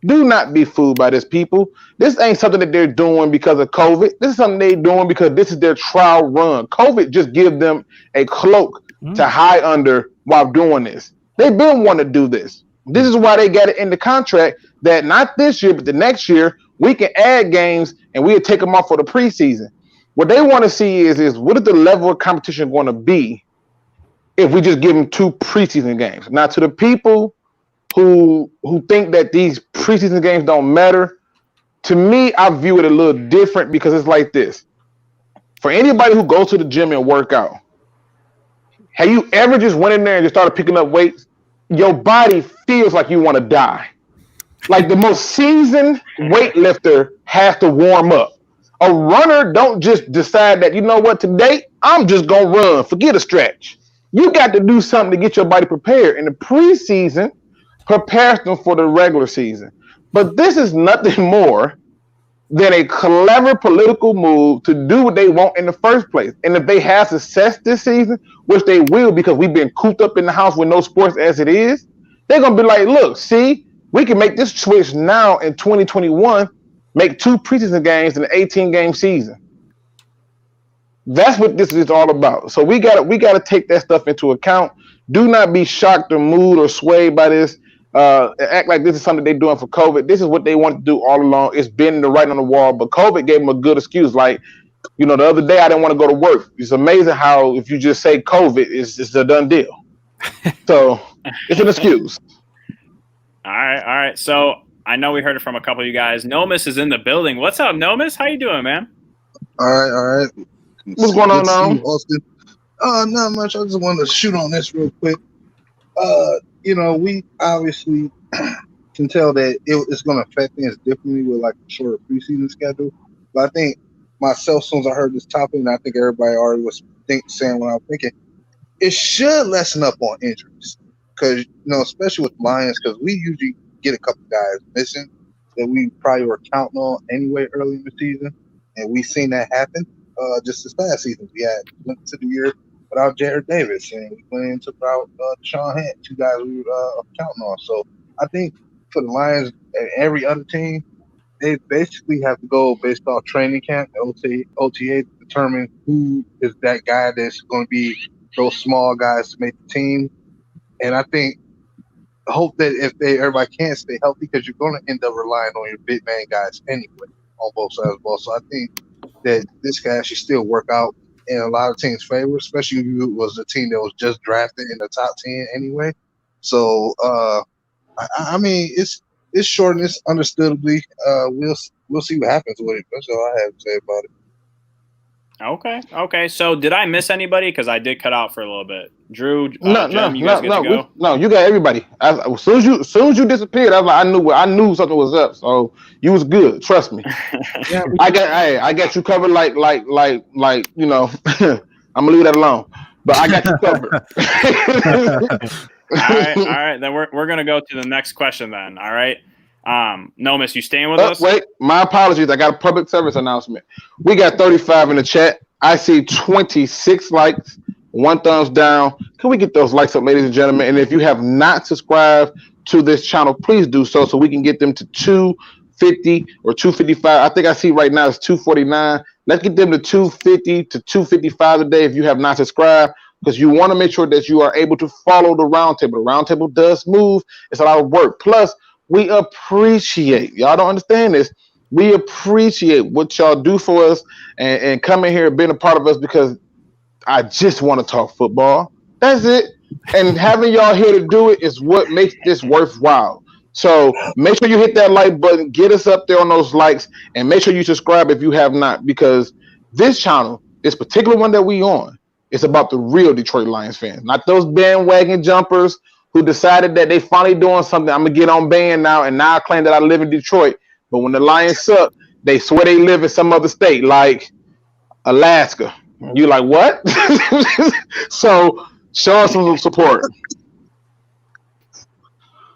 Do not be fooled by this, people. This ain't something that they're doing because of COVID. This is something they're doing because this is their trial run. COVID just gives them a cloak to hide under while doing this. They've been wanting to do this. This is why they got it in the contract that not this year, but the next year, we can add games and we'll take them off for the preseason. What they want to see is what is the level of competition going to be if we just give them 2 preseason games? Now, to the people who think that these preseason games don't matter, to me, I view it a little different because it's like this. For anybody who goes to the gym and work out, have you ever just went in there and just started picking up weights? Your body feels like you want to die. Like the most seasoned weightlifter has to warm up. A runner don't just decide that, you know what, today I'm just going to run. Forget a stretch. You got to do something to get your body prepared. In the preseason, prepares them for the regular season. But this is nothing more than a clever political move to do what they want in the first place. And if they have success this season, which they will because we've been cooped up in the house with no sports as it is, they're going to be like, look, see, we can make this switch now in 2021, make 2 preseason games in an 18-game season. That's what this is all about. So we got to take that stuff into account. Do not be shocked or moved or swayed by this. Act like this is something they're doing for COVID. This is what they want to do all along. It's been the writing on the wall, but COVID gave them a good excuse. Like, the other day I didn't want to go to work. It's amazing how if you just say COVID, it's a done deal. So it's an excuse. All right. So I know we heard it from a couple of you guys. Nomis is in the building. What's up, Nomis? How you doing, man? All right. What's going on now? Austin? Not much. I just wanted to shoot on this real quick. we obviously can tell that it's going to affect things differently with like a shorter preseason schedule. But I think myself, as soon as I heard this topic, and I think everybody already was saying what I'm thinking, it should lessen up on injuries because especially with Lions, because we usually get a couple guys missing that we probably were counting on anyway early in the season, and we seen that happen. Just this past season, we went to the year without Jared Davis, and we went into without Sean Hunt, two guys we were counting on. So I think for the Lions and every other team, they basically have to go based off training camp and OTA to determine who is that guy that's going to be those small guys to make the team. And I think hope that if everybody can stay healthy, because you're going to end up relying on your big man guys anyway on both sides of the ball. So I think that this guy should still work out in a lot of teams' favor, especially if it was a team that was just drafted in the top 10 anyway. So I mean, it's short and it's understandably. We'll see what happens with it. That's all I have to say about it. Okay. So did I miss anybody? Because I did cut out for a little bit. Drew, Jim, you guys good to go? No, you got everybody. As soon as you disappeared, I was like, I knew something was up. So you was good. Trust me. Yeah, I got you covered. Like I'm gonna leave that alone. But I got you covered. All right. Then we're gonna go to the next question. Then, all right. Nomis, you staying with us? Wait, my apologies. I got a public service announcement. We got 35 in the chat. I see 26 likes, 1 thumbs down. Can we get those likes up, ladies and gentlemen? And if you have not subscribed to this channel, please do so we can get them to 250 or 255. I think I see right now it's 249. Let's get them to 250 to 255 today if you have not subscribed, because you want to make sure that you are able to follow the roundtable. The roundtable does move. It's a lot of work. Plus, we appreciate, y'all don't understand this, we appreciate what y'all do for us and coming here and being a part of us, because I just want to talk football. That's it. And having y'all here to do it is what makes this worthwhile. So make sure you hit that like button, get us up there on those likes, and make sure you subscribe if you have not, because this channel, this particular one that we on, it's about the real Detroit Lions fans, not those bandwagon jumpers who decided that they finally doing something. I'm going to get on band now, and now I claim that I live in Detroit. But when the Lions suck, they swear they live in some other state, like Alaska. You're like, what? So show us some support.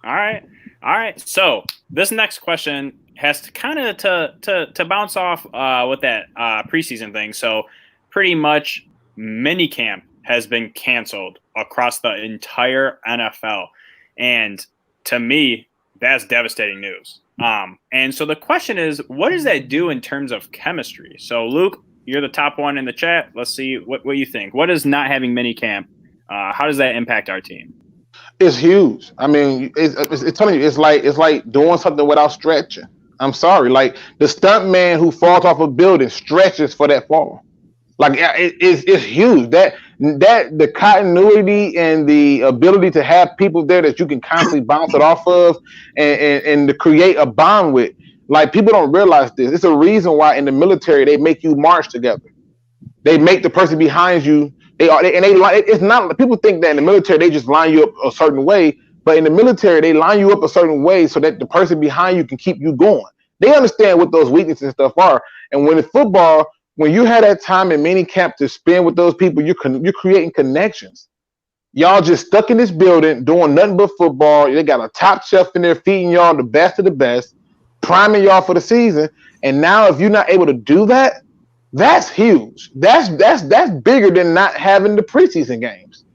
All right. So this next question has to kind of to bounce off with that preseason thing. So pretty much minicamp has been canceled across the entire NFL. And to me, that's devastating news. And so the question is, what does that do in terms of chemistry? So Luke, you're the top one in the chat. Let's see what you think. What is not having minicamp? How does that impact our team? It's huge. I mean, it's telling you, it's like doing something without stretching. I'm sorry. Like the stunt man who falls off a building stretches for that fall. Like it's huge. That the continuity and the ability to have people there that you can constantly bounce it off of and to create a bond with. Like people don't realize this. It's a reason why in the military they make you march together. They make the person behind you. It's not, people think that in the military they just line you up a certain way, but in the military they line you up a certain way so that the person behind you can keep you going. They understand what those weaknesses and stuff are. And when in football, when you had that time in minicamp to spend with those people, you're creating connections. Y'all just stuck in this building doing nothing but football. They got a top chef in there feeding y'all the best of the best, priming y'all for the season. And now if you're not able to do that, that's huge. That's bigger than not having the preseason games,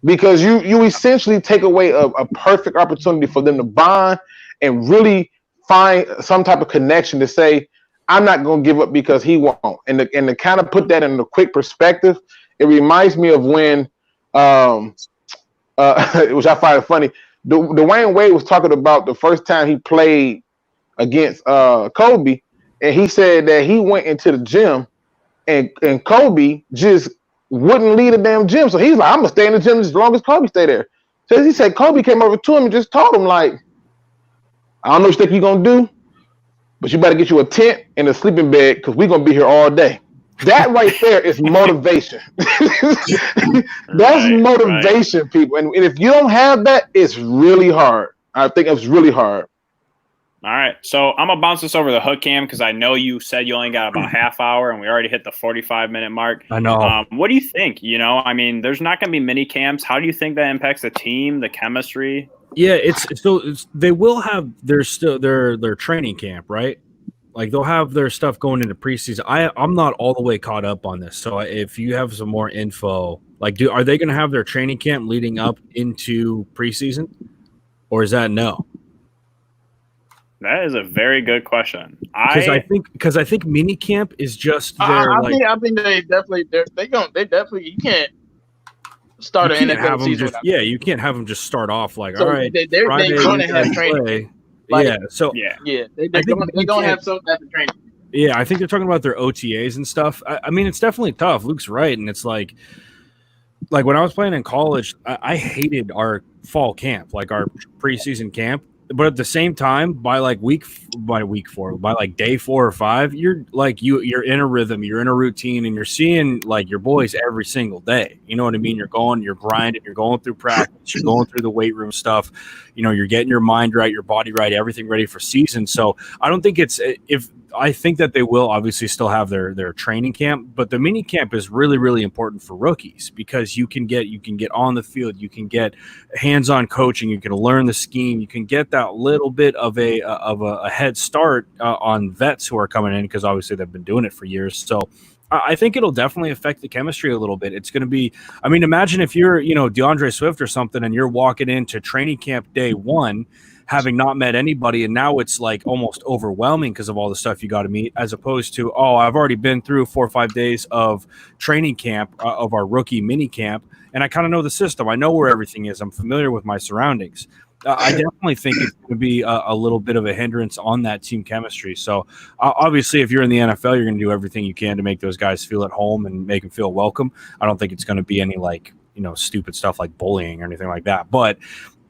because you essentially take away a perfect opportunity for them to bond and really find some type of connection to say, I'm not going to give up because he won't. And to kind of put that in a quick perspective, it reminds me of when, which I find funny, Dwayne Wade was talking about the first time he played against Kobe, and he said that he went into the gym and Kobe just wouldn't leave the damn gym. So he's like, I'm going to stay in the gym as long as Kobe stay there. So he said Kobe came over to him and just told him, like, I don't know what you think you're going to do, but you better get you a tent and a sleeping bag because we're going to be here all day. That right there is motivation. That's motivation, people. And if you don't have that, it's really hard. I think it's really hard. All right, so I'm gonna bounce this over the hook cam because I know you said you only got about half hour, and we already hit the 45-minute mark. I know. What do you think? You know, I mean, there's not gonna be mini camps. How do you think that impacts the team, the chemistry? Yeah, they will have their training camp, right? Like they'll have their stuff going into preseason. I'm not all the way caught up on this, so if you have some more info, like are they going to have their training camp leading up into preseason, or is that no? That is a very good question. Because I think minicamp is just their. I think they definitely you can't start an NFL season. You can't have them just start off like, so all right, they're going to have training. They're going to have some type of training. Yeah, I think they're talking about their OTAs and stuff. I mean, it's definitely tough. Luke's right, and it's like when I was playing in college, I hated our fall camp, like our preseason camp. But at the same time, by day 4 or 5, you're like you're in a rhythm, you're in a routine, and you're seeing like your boys every single day. You know what I mean? You're grinding, you're going through practice, you're going through the weight room stuff. You know, you're getting your mind right, your body right, everything ready for season. So I don't think I think that they will obviously still have their training camp, but the mini camp is really, really important for rookies because you can get on the field, you can get hands-on coaching, you can learn the scheme, you can get that little bit of a head start on vets who are coming in because obviously they've been doing it for years. So I think it'll definitely affect the chemistry a little bit. It's going to be, I mean, imagine if you're, DeAndre Swift or something and you're walking into training camp day 1 having not met anybody, and now it's like almost overwhelming because of all the stuff you got to meet, as opposed to, I've already been through 4 or 5 days of training camp of our rookie mini camp, and I kind of know the system. I know where everything is. I'm familiar with my surroundings. I definitely think it's going to be a little bit of a hindrance on that team chemistry. So obviously, if you're in the NFL, you're going to do everything you can to make those guys feel at home and make them feel welcome. I don't think it's going to be any stupid stuff like bullying or anything like that, but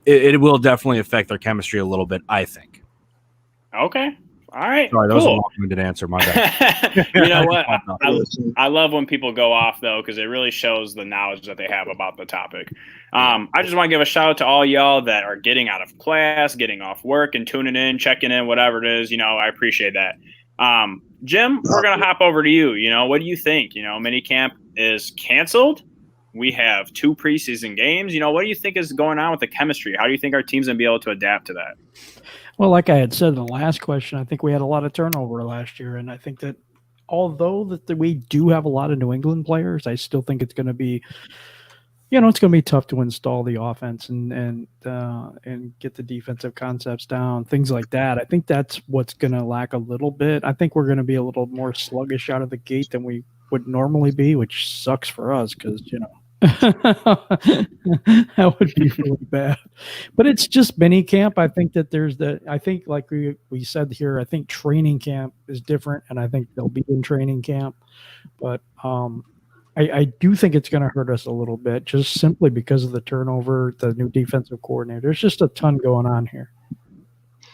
it will definitely affect their chemistry a little bit, I think. Okay. All right. Sorry, that was a long-winded answer. My bad. You know what? I love when people go off, though, because it really shows the knowledge that they have about the topic. I just want to give a shout-out to all y'all that are getting out of class, getting off work, and tuning in, checking in, whatever it is. I appreciate that. Jim, we're going to hop over to you. What do you think? Minicamp is canceled. We have 2 preseason games. What do you think is going on with the chemistry? How do you think our team's going to be able to adapt to that? Well, like I had said in the last question, I think we had a lot of turnover last year. And I think that although we do have a lot of New England players, I still think it's going to be, it's going to be tough to install the offense and get the defensive concepts down, things like that. I think that's what's going to lack a little bit. I think we're going to be a little more sluggish out of the gate than we would normally be, which sucks for us because, that would be really bad. But it's just mini camp. I think that I think like we said here, I think training camp is different, and I think they'll be in training camp. But I do think it's going to hurt us a little bit, just simply because of the turnover, the new defensive coordinator. There's just a ton going on here.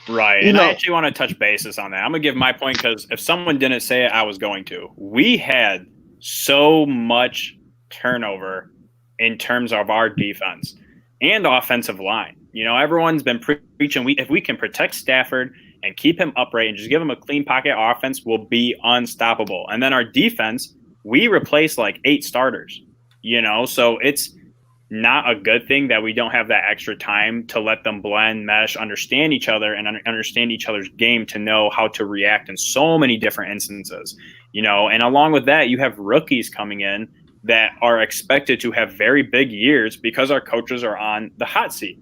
Right. And I actually want to touch bases on that. I'm going to give my point because if someone didn't say it, I was going to. We had so much turnover in terms of our defense and offensive line. Everyone's been preaching, if we can protect Stafford and keep him upright and just give him a clean pocket offense, we'll be unstoppable. And then our defense, we replaced like 8 starters, so it's not a good thing that we don't have that extra time to let them blend, mesh, understand each other and understand each other's game to know how to react in so many different instances, and along with that, you have rookies coming in that are expected to have very big years because our coaches are on the hot seat,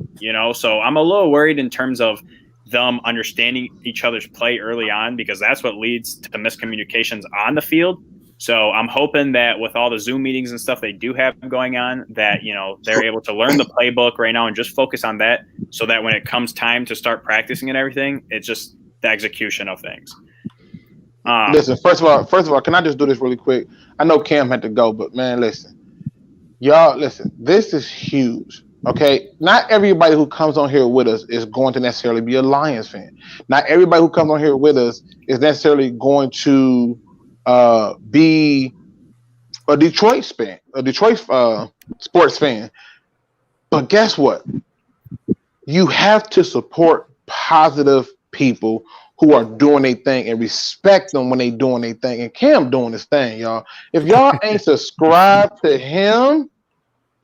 so I'm a little worried in terms of them understanding each other's play early on, because that's what leads to miscommunications on the field. So I'm hoping that with all the Zoom meetings and stuff they do have going on, that, they're able to learn the playbook right now and just focus on that, so that when it comes time to start practicing and everything, it's just the execution of things. Listen, first of all, can I just do this really quick? I know Cam had to go, but man, listen, this is huge. Okay, not everybody who comes on here with us is going to necessarily be a Lions fan. Not everybody who comes on here with us is necessarily going to be a Detroit sports fan. But guess what? You have to support positive people who are doing their thing and respect them when they doing their thing. And Cam doing his thing, y'all. If y'all ain't subscribed to him,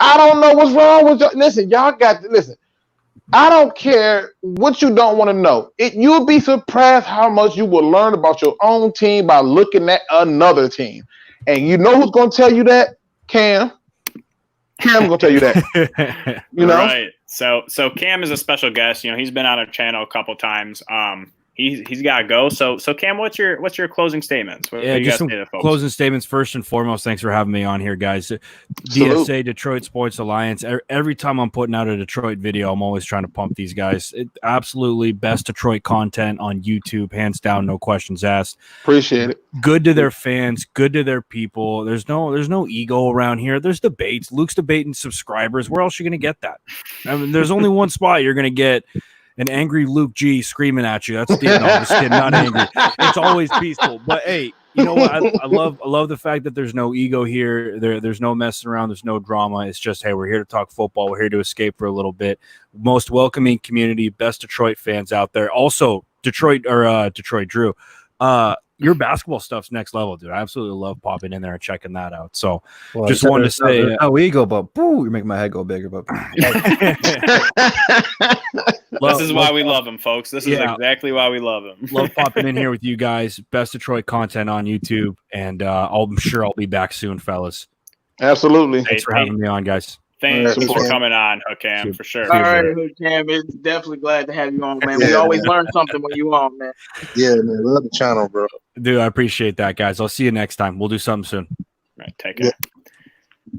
I don't know what's wrong with y'all. Listen, y'all got to listen. I don't care what you don't want to know. You'll be surprised how much you will learn about your own team by looking at another team. And you know who's going to tell you that? Cam. Cam's going to tell you that. You know? Right. So Cam is a special guest. He's been on our channel a couple times. He's got to go. So Cam, what's your closing statements? Just some closing statements. First and foremost, thanks for having me on here, guys. DSA Detroit Sports Alliance. Every time I'm putting out a Detroit video, I'm always trying to pump these guys. Absolutely best Detroit content on YouTube, hands down, no questions asked. Appreciate it. Good to their fans, good to their people. There's no ego around here. There's debates. Luke's debating subscribers. Where else are you going to get that? I mean, there's only one spot you're going to get an angry Luke G screaming at you. That's no, I'm just kidding, not angry. It's always peaceful. But hey, you know what? I love the fact that there's no ego here. There's no messing around. There's no drama. It's just, hey, we're here to talk football. We're here to escape for a little bit. Most welcoming community, best Detroit fans out there. Also, Detroit Drew. Your basketball stuff's next level, dude. I absolutely love popping in there and checking that out. So just wanted to say how we go, but boo, you make my head go bigger. But this is why we love him, folks. This is exactly why we love him. Love popping in here with you guys. Best Detroit content on YouTube, and I'm sure I'll be back soon, fellas. Absolutely. Thanks for having me on, guys. Thanks for coming on, Hookam, for sure. All right, Hookam, it's definitely glad to have you on, man. We always learn something when you on, man. Yeah, man. Love the channel, bro. Dude, I appreciate that, guys. I'll see you next time. We'll do something soon. All right, take care.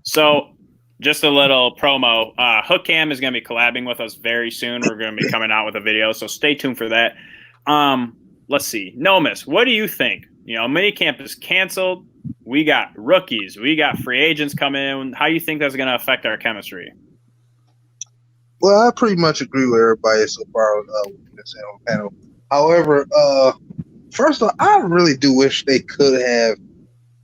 So, just a little promo. Hookam is going to be collabing with us very soon. We're going to be coming out with a video, so stay tuned for that. Let's see. Nomis, what do you think? Minicamp is canceled. We got rookies. We got free agents coming in. How do you think that's going to affect our chemistry? Well, I pretty much agree with everybody so far on this panel. However, first of all, I really do wish they could have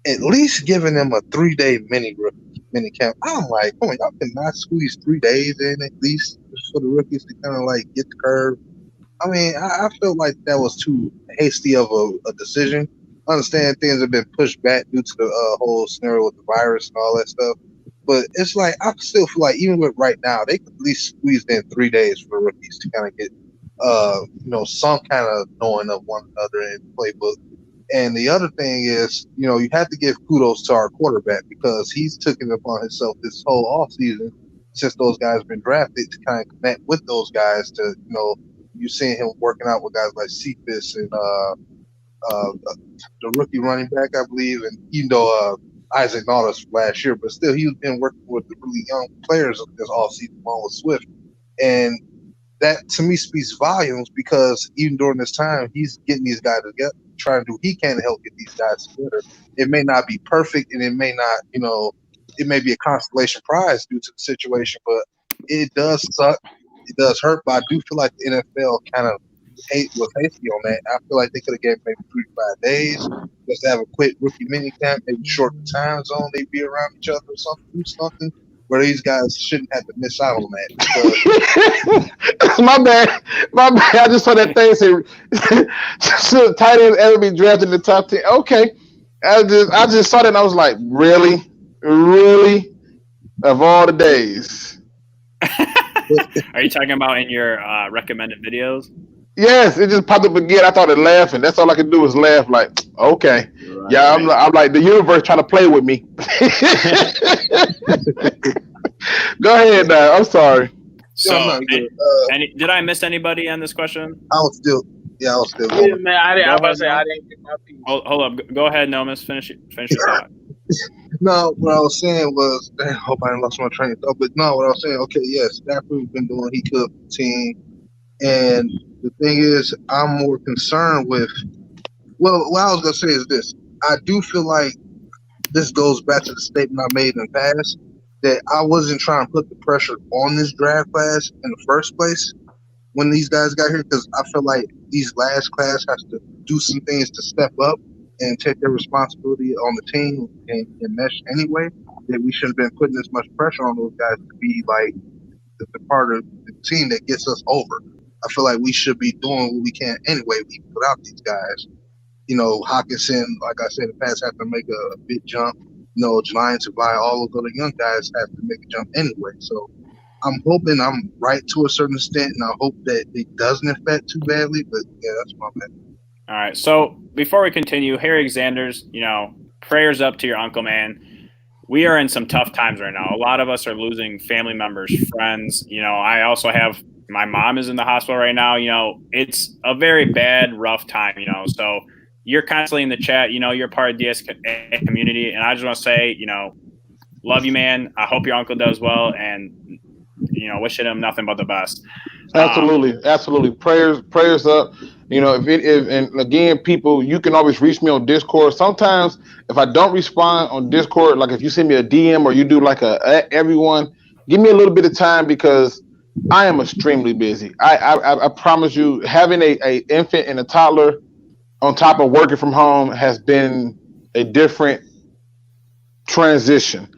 at least given them a 3-day minicamp. I'm like, oh, y'all cannot squeeze 3 days in at least for the rookies to kind of like get the curve. I mean, I felt like that was too hasty of a decision. I understand things have been pushed back due to the whole scenario with the virus and all that stuff. But it's like, I still feel like even with right now, they could at least squeeze in 3 days for the rookies to kind of get, some kind of knowing of one another in the playbook. And the other thing is, you have to give kudos to our quarterback because he's taken it upon himself this whole offseason since those guys have been drafted to kind of connect with those guys to, you're seeing him working out with guys like Cephas and the rookie running back, I believe, and even though Isaac Nautis last year, but still he's been working with the really young players this offseason along with Swift. And that to me speaks volumes because even during this time, he's getting these guys together, trying to do what he can to help get these guys together. It may not be perfect and it may not, it may be a consolation prize due to the situation, but it does suck. It does hurt, but I do feel like the NFL kind of was hasty on that. I feel like they could have given maybe 3 to 5 days just to have a quick rookie minicamp, maybe shorten the time zone, they'd be around each other or something where these guys shouldn't have to miss out on that. My bad. I just saw that thing say should tight ends ever be drafted in the top 10? Okay. I just saw that and I was like, really? Of all the days. Are you talking about in your recommended videos? Yes, it just popped up again. I started laughing. That's all I could do was laugh. Like, okay, right. Yeah, I'm like the universe trying to play with me. Go ahead, I'm sorry. So, did I miss anybody on this question? I was still. Yeah, man, I didn't get my piece. Hold up. Go ahead, Nomis. Finish your thought. No, what I was saying was, I hope I didn't lost my train of thought. But no, what I was saying, okay, yes, Stafford's been doing he could for the team. And the thing is, I'm more concerned with, well, what I was going to say is this. I do feel like this goes back to the statement I made in the past, that I wasn't trying to put the pressure on this draft class in the first place when these guys got here, because I feel like these last class has to do some things to step up and take their responsibility on the team and mesh anyway, that we shouldn't have been putting this much pressure on those guys to be like the part of the team that gets us over. I feel like we should be doing what we can anyway, even without these guys. Hawkinson, like I said, the past have to make a big jump. Giants and all of the other young guys have to make a jump anyway. So I'm hoping I'm right to a certain extent, and I hope that it doesn't affect too badly. But yeah, that's my man. All right. So before we continue, Harry Xanders, prayers up to your uncle, man. We are in some tough times right now. A lot of us are losing family members, friends. I also have my mom is in the hospital right now. It's a very bad, rough time. So you're constantly in the chat. You're part of the DSA community, and I just want to say, love you, man. I hope your uncle does well, and wishing him nothing but the best. Absolutely. Prayers up. And again, people, you can always reach me on Discord. Sometimes if I don't respond on Discord, like if you send me a DM or you do like everyone, give me a little bit of time because I am extremely busy. I promise you, having a infant and a toddler on top of working from home has been a different transition.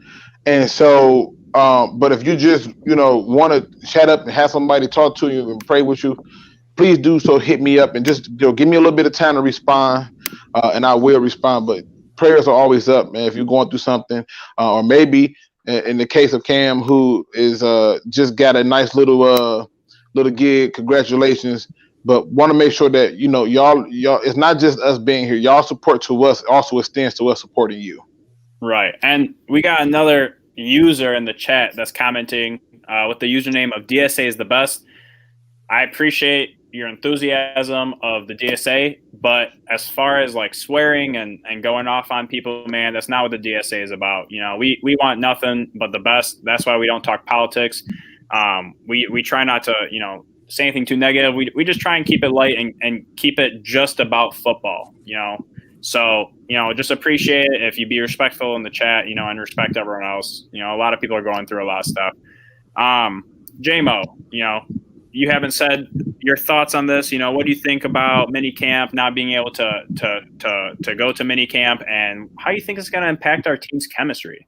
And so, but if you just, want to chat up and have somebody talk to you and pray with you, please do so. Hit me up and just give me a little bit of time to respond, and I will respond. But prayers are always up, man. If you're going through something, or maybe in the case of Cam, who is just got a nice little gig, congratulations. But want to make sure that y'all, it's not just us being here. Y'all support to us also extends to us supporting you. Right, and we got another user in the chat that's commenting with the username of DSA is the best. I appreciate your enthusiasm of the DSA, but as far as like swearing and going off on people, man, that's not what the DSA is about. We want nothing but the best. That's why we don't talk politics. We try not to, say anything too negative. We just try and keep it light and keep it just about football, So, just appreciate it if you be respectful in the chat, and respect everyone else. A lot of people are going through a lot of stuff. J-Mo, you haven't said your thoughts on this. What do you think about minicamp, not being able to go to minicamp, and how you think it's going to impact our team's chemistry?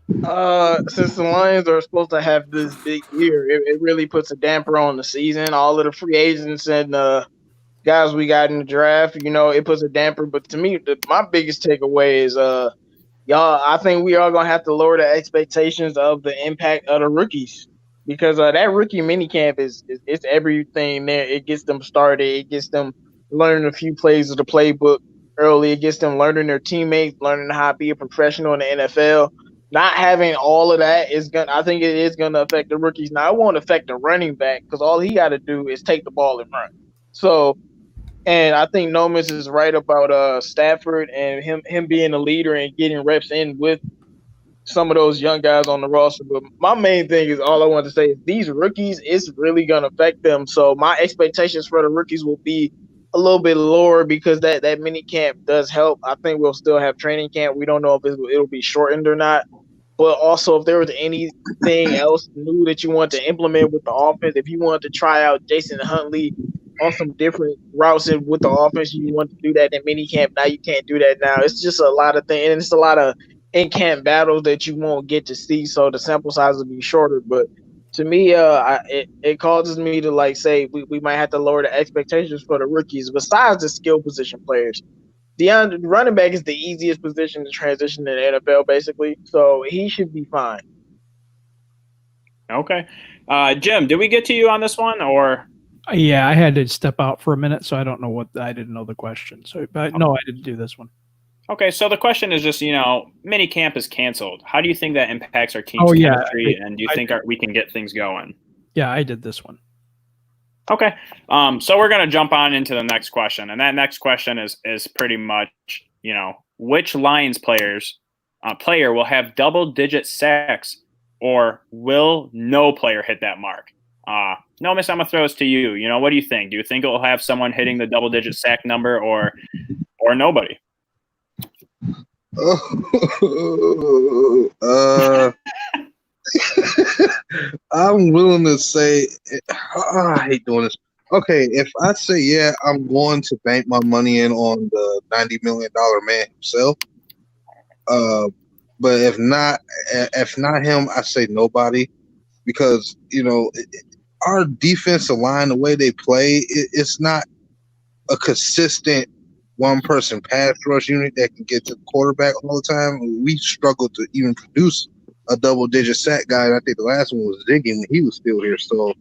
Since the Lions are supposed to have this big year, it really puts a damper on the season. All of the free agents and guys we got in the draft, it puts a damper. But to me, my biggest takeaway is y'all, I think we are going to have to lower the expectations of the impact of the rookies. Because that rookie minicamp it's everything there. It gets them started. It gets them learning a few plays of the playbook early. It gets them learning their teammates, learning how to be a professional in the NFL. Not having all of that I think it is gonna affect the rookies. Now it won't affect the running back because all he got to do is take the ball and run. So, and I think Nomis is right about Stafford and him being a leader and getting reps in with some of those young guys on the roster. But my main thing is all I want to say is these rookies, it's really going to affect them. So my expectations for the rookies will be a little bit lower because that mini camp does help. I think we'll still have training camp. We don't know if it'll be shortened or not. But also if there was anything else new that you want to implement with the offense, if you wanted to try out Jason Huntley on some different routes with the offense, you want to do that in mini camp. Now you can't do that now. It's just a lot of things. And it's a lot of in-camp battles that you won't get to see, so the sample size will be shorter. But to me, it causes me to say we might have to lower the expectations for the rookies besides the skill position players. The running back is the easiest position to transition in the NFL, basically, so he should be fine. Okay. Jim, did we get to you on this one, or? Yeah, I had to step out for a minute, so I don't know I didn't know the question. So, but no, I didn't do this one. Okay, so the question is just, minicamp is canceled. How do you think that impacts our team's chemistry, and do you think we can get things going? Yeah, I did this one. Okay, so we're going to jump on into the next question, and that next question is pretty much, which Lions player will have double-digit sacks, or will no player hit that mark? Nomis, I'm going to throw this to you. What do you think? Do you think it will have someone hitting the double-digit sack number, or nobody? I'm willing to say I hate doing this. Okay, if I say yeah, I'm going to bank my money in on the $90 million man himself. But if not him, I say nobody, because our defensive line, the way they play, it's not a consistent one person pass rush unit that can get to the quarterback all the time. We struggled to even produce a double digit sack guy. And I think the last one was Ziggy when he was still here. So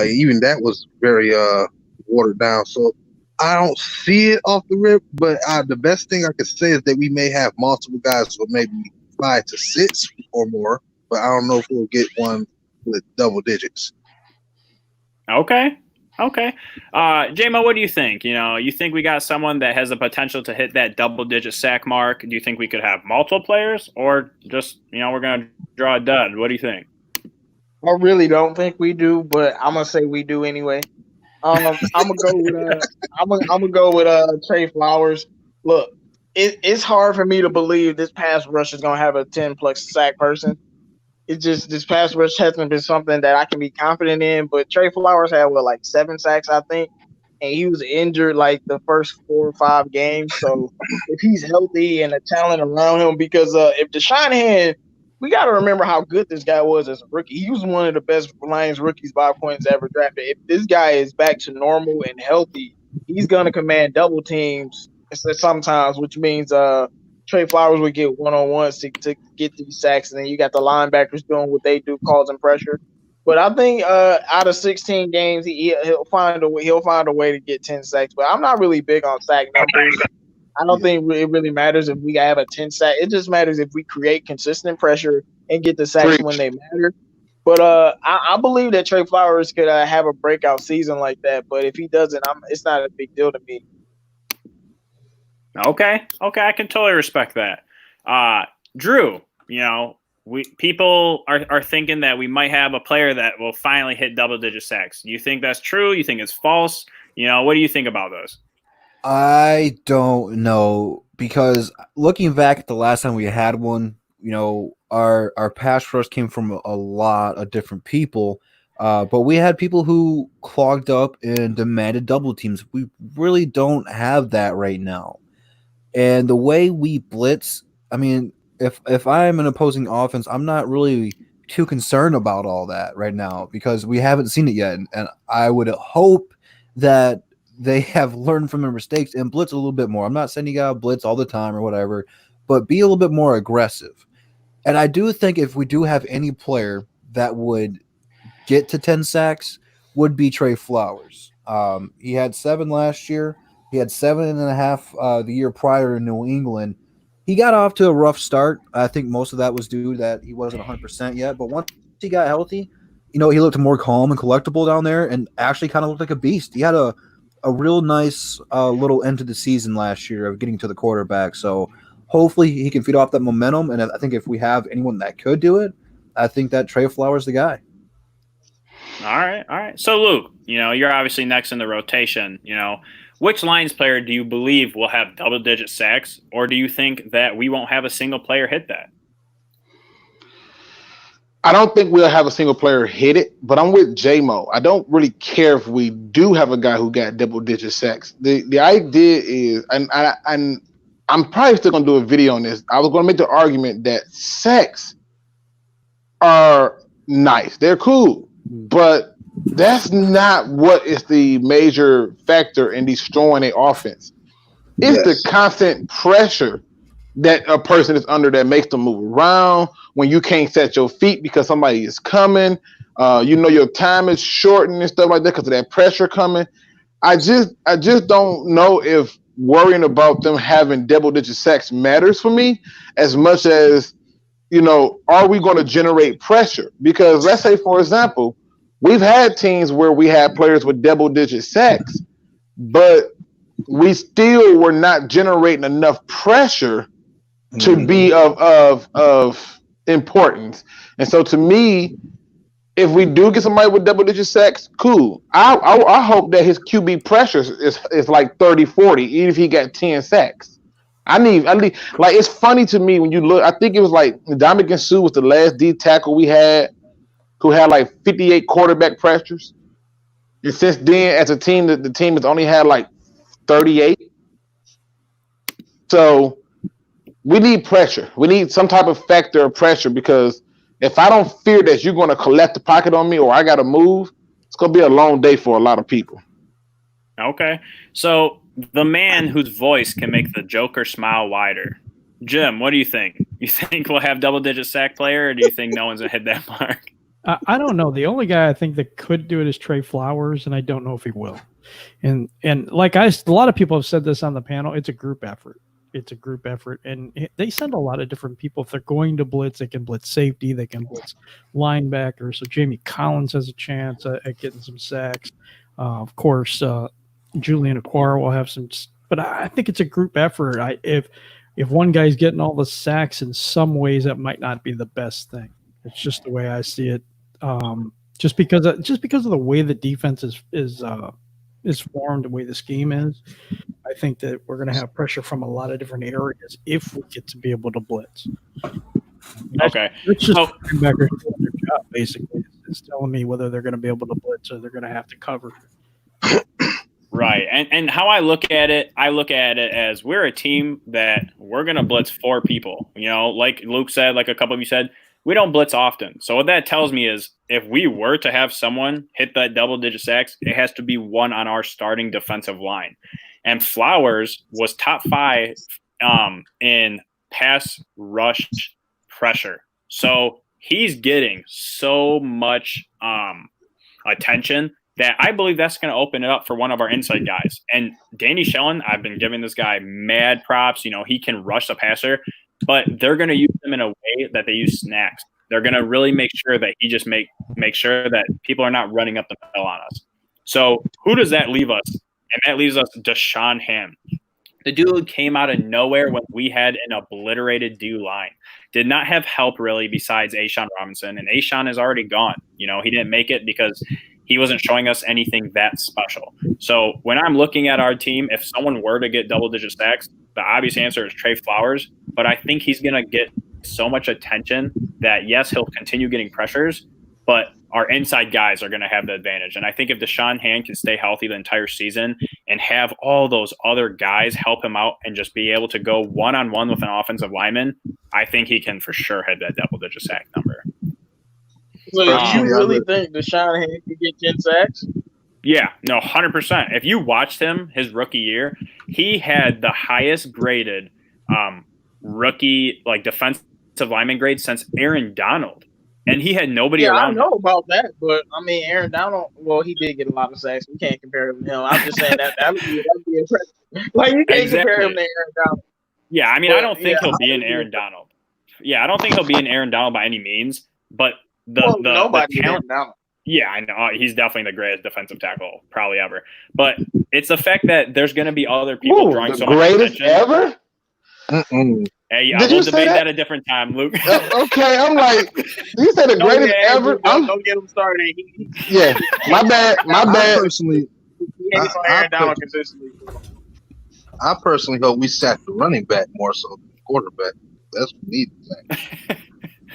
even that was very watered down. So I don't see it off the rip, but the best thing I could say is that we may have multiple guys with maybe 5 to 6 or more, but I don't know if we'll get one with double digits. Okay. J-Mo, what do you think? You think we got someone that has the potential to hit that double-digit sack mark? Do you think we could have multiple players, or just, we're going to draw a dud? What do you think? I really don't think we do, but I'm gonna say we do anyway. I'm gonna go with Trey Flowers. Look, it's hard for me to believe this pass rush is gonna have a 10+ sack person. It's just this pass rush hasn't been something that I can be confident in. But Trey Flowers had 7 sacks, I think, and he was injured like the first 4 or 5 games. So if he's healthy and the talent around him, because if Shanahan, we got to remember how good this guy was as a rookie. He was one of the best Lions rookies by points ever drafted. If this guy is back to normal and healthy, he's gonna command double teams sometimes, which means Trey Flowers would get one-on-ones to get these sacks, and then you got the linebackers doing what they do, causing pressure. But I think out of 16 games, he'll find a way to get 10 sacks. But I'm not really big on sack numbers. I don't think it really matters if we have a 10 sack. It just matters if we create consistent pressure and get the sacks when they matter. But I believe that Trey Flowers could have a breakout season like that. But if he doesn't, it's not a big deal to me. Okay, I can totally respect that. Drew, people are thinking that we might have a player that will finally hit double-digit sacks. Do you think that's true? You think it's false? What do you think about those? I don't know, because looking back at the last time we had one, our pass rush came from a lot of different people, but we had people who clogged up and demanded double teams. We really don't have that right now. And the way we blitz, I mean, if I am an opposing offense, I'm not really too concerned about all that right now, because we haven't seen it yet. And I would hope that they have learned from their mistakes and blitz a little bit more. I'm not saying you got to blitz all the time or whatever, but be a little bit more aggressive. And I do think if we do have any player that would get to 10 sacks, would be Trey Flowers. He had 7 last year. He had 7.5 the year prior in New England. He got off to a rough start. I think most of that was due to that he wasn't 100% yet. But once he got healthy, he looked more calm and collectible down there, and actually kind of looked like a beast. He had a real nice little end to the season last year of getting to the quarterback. So hopefully he can feed off that momentum. And I think if we have anyone that could do it, I think that Trey Flowers is the guy. All right. So Luke, you're obviously next in the rotation. Which Lions player do you believe will have double-digit sacks, or do you think that we won't have a single player hit that? I don't think we'll have a single player hit it, but I'm with J-Mo. I don't really care if we do have a guy who got double-digit sacks. The idea is, and I'm probably still going to do a video on this. I was going to make the argument that sacks are nice. They're cool, but that's not what is the major factor in destroying an offense. It's the constant pressure that a person is under that makes them move around, when you can't set your feet because somebody is coming. Your time is shortened and stuff like that because of that pressure coming. I just don't know if worrying about them having double-digit sacks matters for me as much as, are we going to generate pressure? Because let's say, for example, we've had teams where we had players with double-digit sacks, but we still were not generating enough pressure to be of importance. And so to me, if we do get somebody with double-digit sacks, cool. I hope that his QB pressure is like 30-40, even if he got 10 sacks. I need like, it's funny to me when you look. I think it was like Ndamukong Suh was the last D tackle we had who had like 58 quarterback pressures. And since then, as a team, the team has only had like 38. So we need pressure. We need some type of factor of pressure because if I don't fear that you're going to collect the pocket on me or I got to move, it's going to be a long day for a lot of people. Okay. So the man whose voice can make the Joker smile wider. Jim, what do you think? You think we'll have double-digit sack player, or do you think no one's going to hit that mark? I don't know. The only guy I think that could do it is Trey Flowers, and I don't know if he will. And like a lot of people have said this on the panel, it's a group effort. It's a group effort, and they send a lot of different people. If they're going to blitz, they can blitz safety, they can blitz linebacker. So Jamie Collins has a chance at getting some sacks. Of course, Julian Aquara will have some, but I think it's a group effort. If one guy's getting all the sacks, in some ways that might not be the best thing. It's just the way I see it. Just because of the way the defense is formed, the way the scheme is, I think that we're going to have pressure from a lot of different areas if we get to be able to blitz. Okay. It's just linebackers doing their job, basically. It's telling me whether they're going to be able to blitz or they're going to have to cover. Right. And how I look at it as we're a team that we're going to blitz 4 people. You know, like Luke said, like a couple of you said, we don't blitz often. So what that tells me is if we were to have someone hit that double-digit sacks, it has to be one on our starting defensive line. And Flowers was top 5 in pass rush pressure. So he's getting so much attention that I believe that's going to open it up for one of our inside guys. And Danny Shellen, I've been giving this guy mad props. You know, he can rush the passer, but they're going to use him in a way that they use snacks. They're going to really make sure that he just make sure that people are not running up the middle on us. So who does that leave us? And that leaves us Deshaun Ham. The dude came out of nowhere when we had an obliterated D line. Did not have help really besides Ashawn Robinson, and Ashawn is already gone. You know, he didn't make it because he wasn't showing us anything that special. So when I'm looking at our team, if someone were to get double-digit sacks, the obvious answer is Trey Flowers, but I think he's going to get so much attention that, yes, he'll continue getting pressures, but our inside guys are going to have the advantage. And I think if Deshaun Hand can stay healthy the entire season and have all those other guys help him out and just be able to go one-on-one with an offensive lineman, I think he can for sure hit that double-digit sack number. So you really think Deshaun Hand can get 10 sacks? Yeah, no, 100%. If you watched him his rookie year, he had the highest graded rookie defensive lineman grade since Aaron Donald, and he had nobody around. I know about that, but I mean, Aaron Donald. Well, he did get a lot of sacks. We can't compare him to him. I'm just saying that'd be impressive. Like you can't compare him to Aaron Donald. Yeah, I mean, I don't think he'll be an Aaron Donald. Yeah, I don't think he'll be an Aaron Donald by any means, but the talent. Yeah, I know. He's definitely the greatest defensive tackle probably ever. But it's the fact that there's going to be other people drawing so much greatest attention. Ever? Hey, I will debate that a different time, Luke. Okay, I'm like, you said the greatest ever? Don't get him started. Yeah, my bad. I personally, Aaron Donald consistently. I personally hope we sack the running back more so than the quarterback. That's what we need to say.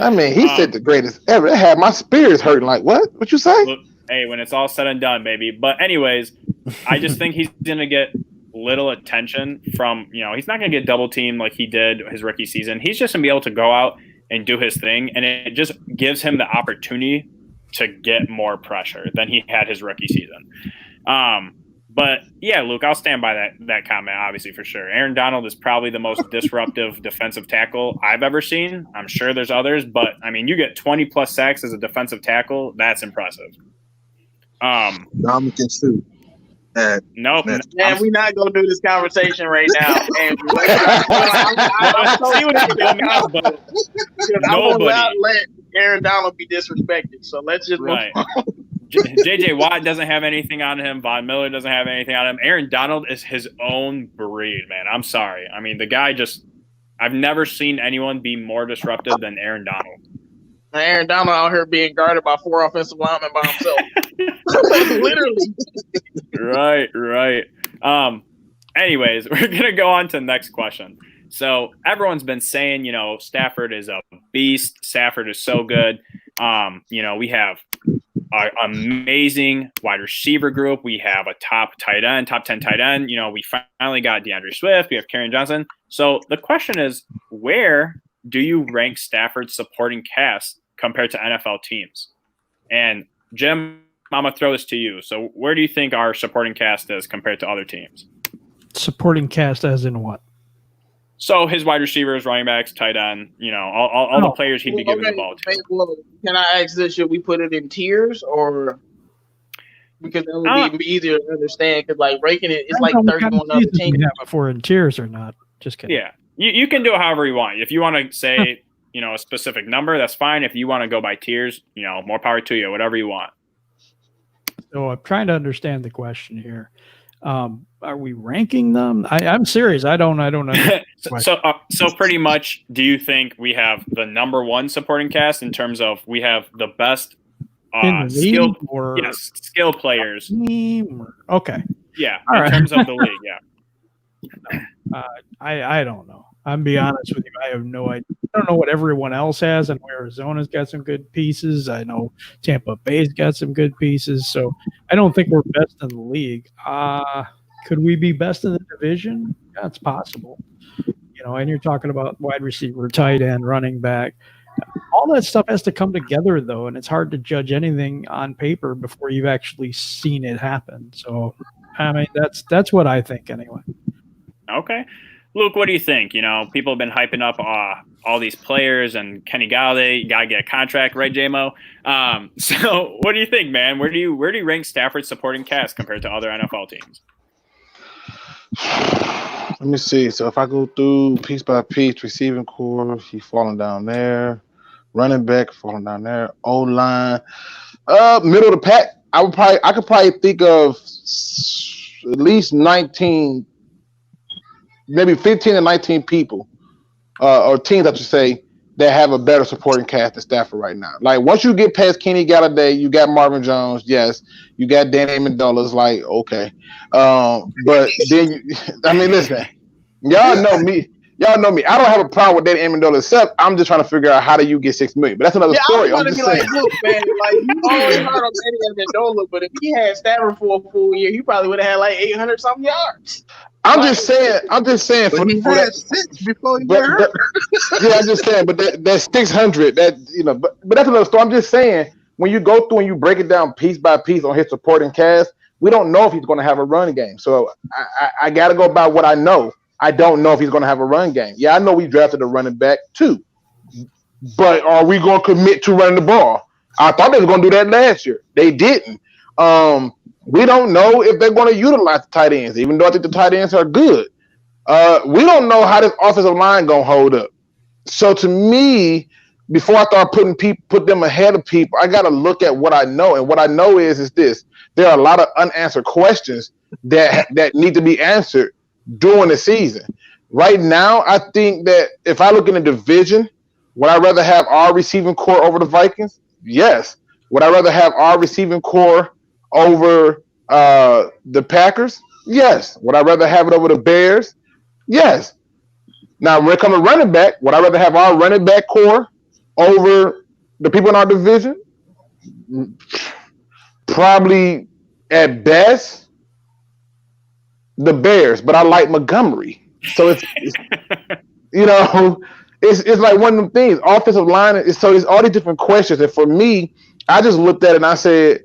I mean, he said the greatest ever. It had my spirits hurting. Like, what? What you say? Look, hey, when it's all said and done, baby. But anyways, I just think he's going to get little attention from, he's not going to get double teamed like he did his rookie season. He's just going to be able to go out and do his thing, and it just gives him the opportunity to get more pressure than he had his rookie season. But yeah, Luke, I'll stand by that comment, obviously, for sure. Aaron Donald is probably the most disruptive defensive tackle I've ever seen. I'm sure there's others, but I mean, you get 20 plus sacks as a defensive tackle. That's impressive. Dominican Sue. Nope. Man, we're not gonna do this conversation right now, Andrew. I see what you're doing, but I will not let Aaron Donald be disrespected. So let's just move on. J.J. Watt doesn't have anything on him. Von Miller doesn't have anything on him. Aaron Donald is his own breed, man. I'm sorry. I mean, the guy I've never seen anyone be more disruptive than Aaron Donald. Aaron Donald out here being guarded by 4 offensive linemen by himself. Literally. Right. Anyways, we're going to go on to the next question. So everyone's been saying, Stafford is a beast. Stafford is so good. We have an amazing wide receiver group. We have a top 10 tight end. We finally got DeAndre Swift. We have Kerryon Johnson. So the question is, where do you rank Stafford's supporting cast compared to NFL teams? And Jim, I'm going to throw this to you. So where do you think our supporting cast is compared to other teams? Supporting cast as in what? So his wide receivers, running backs, tight end, all the players he'd be giving the ball to. Well, can I ask this? Should we put it in tiers or because that would be easier to understand? Because like ranking it, it's like 31 other teams. Yeah, if we're in tiers or not. Just kidding. Yeah, you can do it however you want. If you want to say a specific number, that's fine. If you want to go by tiers, more power to you. Whatever you want. So I'm trying to understand the question here. Are we ranking them? I'm serious. I don't know. So pretty much, do you think we have the number one supporting cast in terms of we have the best skilled players? Okay. Yeah, in terms of the league, yeah. I don't know. I'm be honest with you. I have no idea. I don't know what everyone else has. And Arizona's got some good pieces. I know Tampa Bay's got some good pieces. So I don't think we're best in the league. Could we be best in the division? Yeah, it's possible. And you're talking about wide receiver, tight end, running back. All that stuff has to come together, though, and it's hard to judge anything on paper before you've actually seen it happen. So, I mean, that's what I think anyway. Okay. Luke, what do you think? People have been hyping up all these players and Kenny Galladay. You got to get a contract, right, JMO? So what do you think, man? Where do you rank Stafford's supporting cast compared to other NFL teams? Let me see. So if I go through piece by piece, receiving core, he's falling down there. Running back falling down there. O-line, middle of the pack. I could probably think of at least 19, maybe 15 to 19 people, or teams, I should say, that have a better supporting cast than Stafford right now. Like once you get past Kenny Galladay, you got Marvin Jones, yes, you got Danny Amendola. It's like okay, but then listen, y'all know me. I don't have a problem with Danny Amendola, except I'm just trying to figure out how do you get $6 million. But that's another story. I'm just saying. Like, look, man, like you always heard of Danny Amendola, but if he had Stafford for a full year, he probably would have had like 800 something yards. I'm just saying. But he had 6 before he got hurt. Yeah, I'm just saying. But that's 600. But that's another story. I'm just saying when you go through and you break it down piece by piece on his supporting cast, we don't know if he's going to have a run game. So I got to go by what I know. I don't know if he's going to have a run game. Yeah, I know we drafted a running back too, but are we going to commit to running the ball? I thought they were going to do that last year. They didn't. We don't know if they're going to utilize the tight ends, even though I think the tight ends are good. We don't know how this offensive line going to hold up. So to me, before I start put them ahead of people, I got to look at what I know. And what I know is this. There are a lot of unanswered questions that need to be answered during the season. Right now, I think that if I look in the division, would I rather have our receiving core over the Vikings? Yes. Would I rather have our receiving core over the Packers? Yes. Would I rather have it over the Bears? Yes. Now, when it comes to running back, would I rather have our running back core over the people in our division? Probably at best the Bears, but I like Montgomery. So it's like one of them things. Offensive line it's all these different questions. And for me, I just looked at it and I said,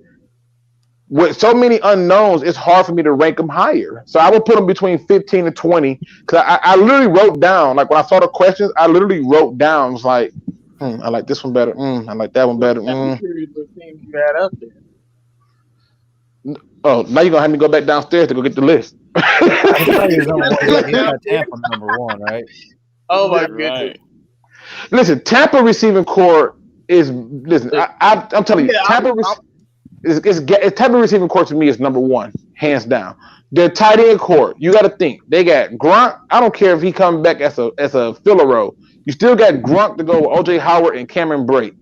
with so many unknowns, it's hard for me to rank them higher. So I would put them between 15 and 20. Because I literally wrote down, like when I saw the questions, I literally wrote down, it was like, I like this one better. I like that one better. I'm curious what teams you had up there. Oh, now you're going to have me go back downstairs to go get the list. He's got Tampa number 1, right? Oh, my goodness. Listen, Tampa receiving core is, I'm telling you, Tampa receiving core to me is number 1, hands down. Their tight end core, you got to think. They got Gronk. I don't care if he comes back as a filler role. You still got Gronk to go with O.J. Howard and Cameron Brate.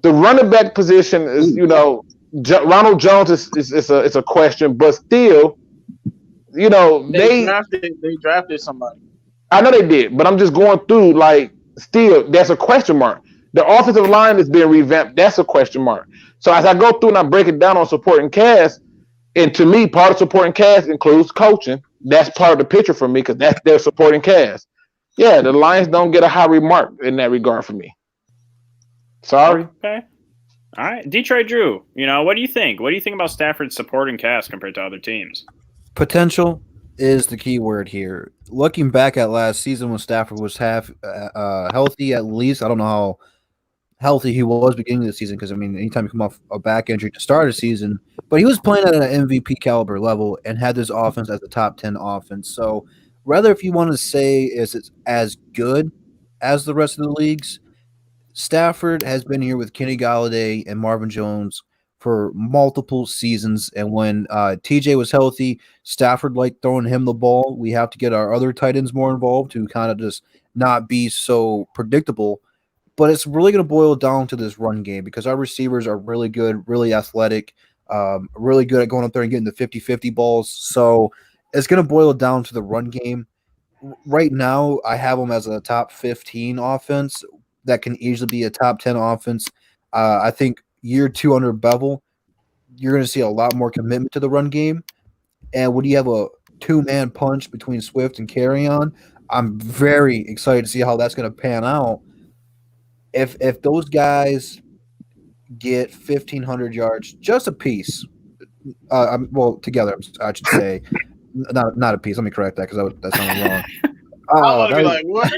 The running back position is, Ronald Jones is a question, but still, they drafted somebody. I know they did, but I'm just going through, like, still, that's a question mark. The offensive line has been revamped. That's a question mark. So as I go through and I break it down on supporting cast, and to me, part of supporting cast includes coaching. That's part of the picture for me because that's their supporting cast. Yeah, the Lions don't get a high remark in that regard for me. Sorry. Okay. All right. Detroit Drew, what do you think? What do you think about Stafford's supporting cast compared to other teams? Potential is the key word here. Looking back at last season when Stafford was half healthy, at least, I don't know how healthy he was beginning of the season because, anytime you come off a back injury to start a season, but he was playing at an MVP caliber level and had this offense as a top 10 offense. So rather if you want to say it's as good as the rest of the leagues, Stafford has been here with Kenny Galladay and Marvin Jones for multiple seasons. And when TJ was healthy, Stafford liked throwing him the ball. We have to get our other tight ends more involved to kind of just not be so predictable. But it's really going to boil down to this run game because our receivers are really good, really athletic, really good at going up there and getting the 50-50 balls. So it's going to boil down to the run game. Right now, I have them as a top 15 offense that can easily be a top 10 offense. I think year 2 under Bevel, you're going to see a lot more commitment to the run game. And when you have a two-man punch between Swift and Carrion, I'm very excited to see how that's going to pan out. If those guys get 1,500 yards just a piece, together, I should say, not a piece. Let me correct that because that sounded wrong. I was like, what?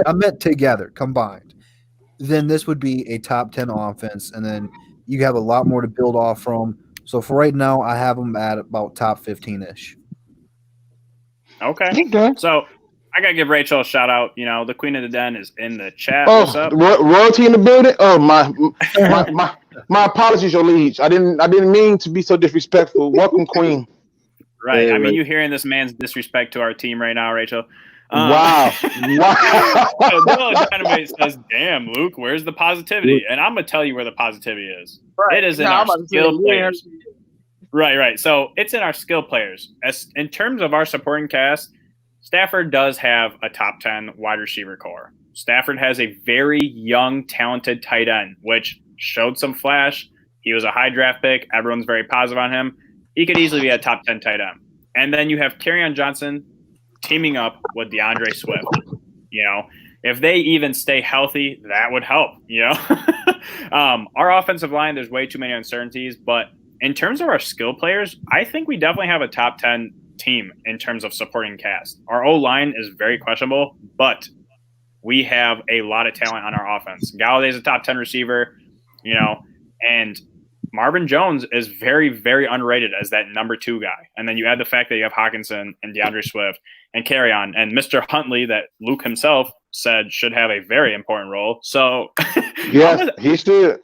I meant together, combined. Then this would be a top 10 offense, and then you have a lot more to build off from. So for right now, I have them at about top 15-ish. Okay. So I gotta give Rachel a shout out. The Queen of the Den is in the chat. Oh, What's up? royalty in the building. Oh my apologies, your liege. I didn't mean to be so disrespectful. Welcome, Queen. Right. You hearing this man's disrespect to our team right now, Rachel? Wow. So Dylan Dynamite says, "Damn, Luke, where's the positivity?" And I'm gonna tell you where the positivity is. Right. It is in our skill players. Right. So it's in our skill players. As in terms of our supporting cast, Stafford does have a top 10 wide receiver core. Stafford has a very young, talented tight end, which showed some flash. He was a high draft pick. Everyone's very positive on him. He could easily be a top 10 tight end. And then you have Kerryon Johnson teaming up with DeAndre Swift. If they even stay healthy, that would help. Our offensive line, there's way too many uncertainties. But in terms of our skill players, I think we definitely have a top 10 team in terms of supporting cast. Our O-line is very questionable, but we have a lot of talent on our offense. Galladay's a top 10 receiver, and Marvin Jones is very, very underrated as that number 2 guy. And then you add the fact that you have Hawkinson and DeAndre Swift and Carrion and Mr. Huntley that Luke himself said should have a very important role. So yes, he should.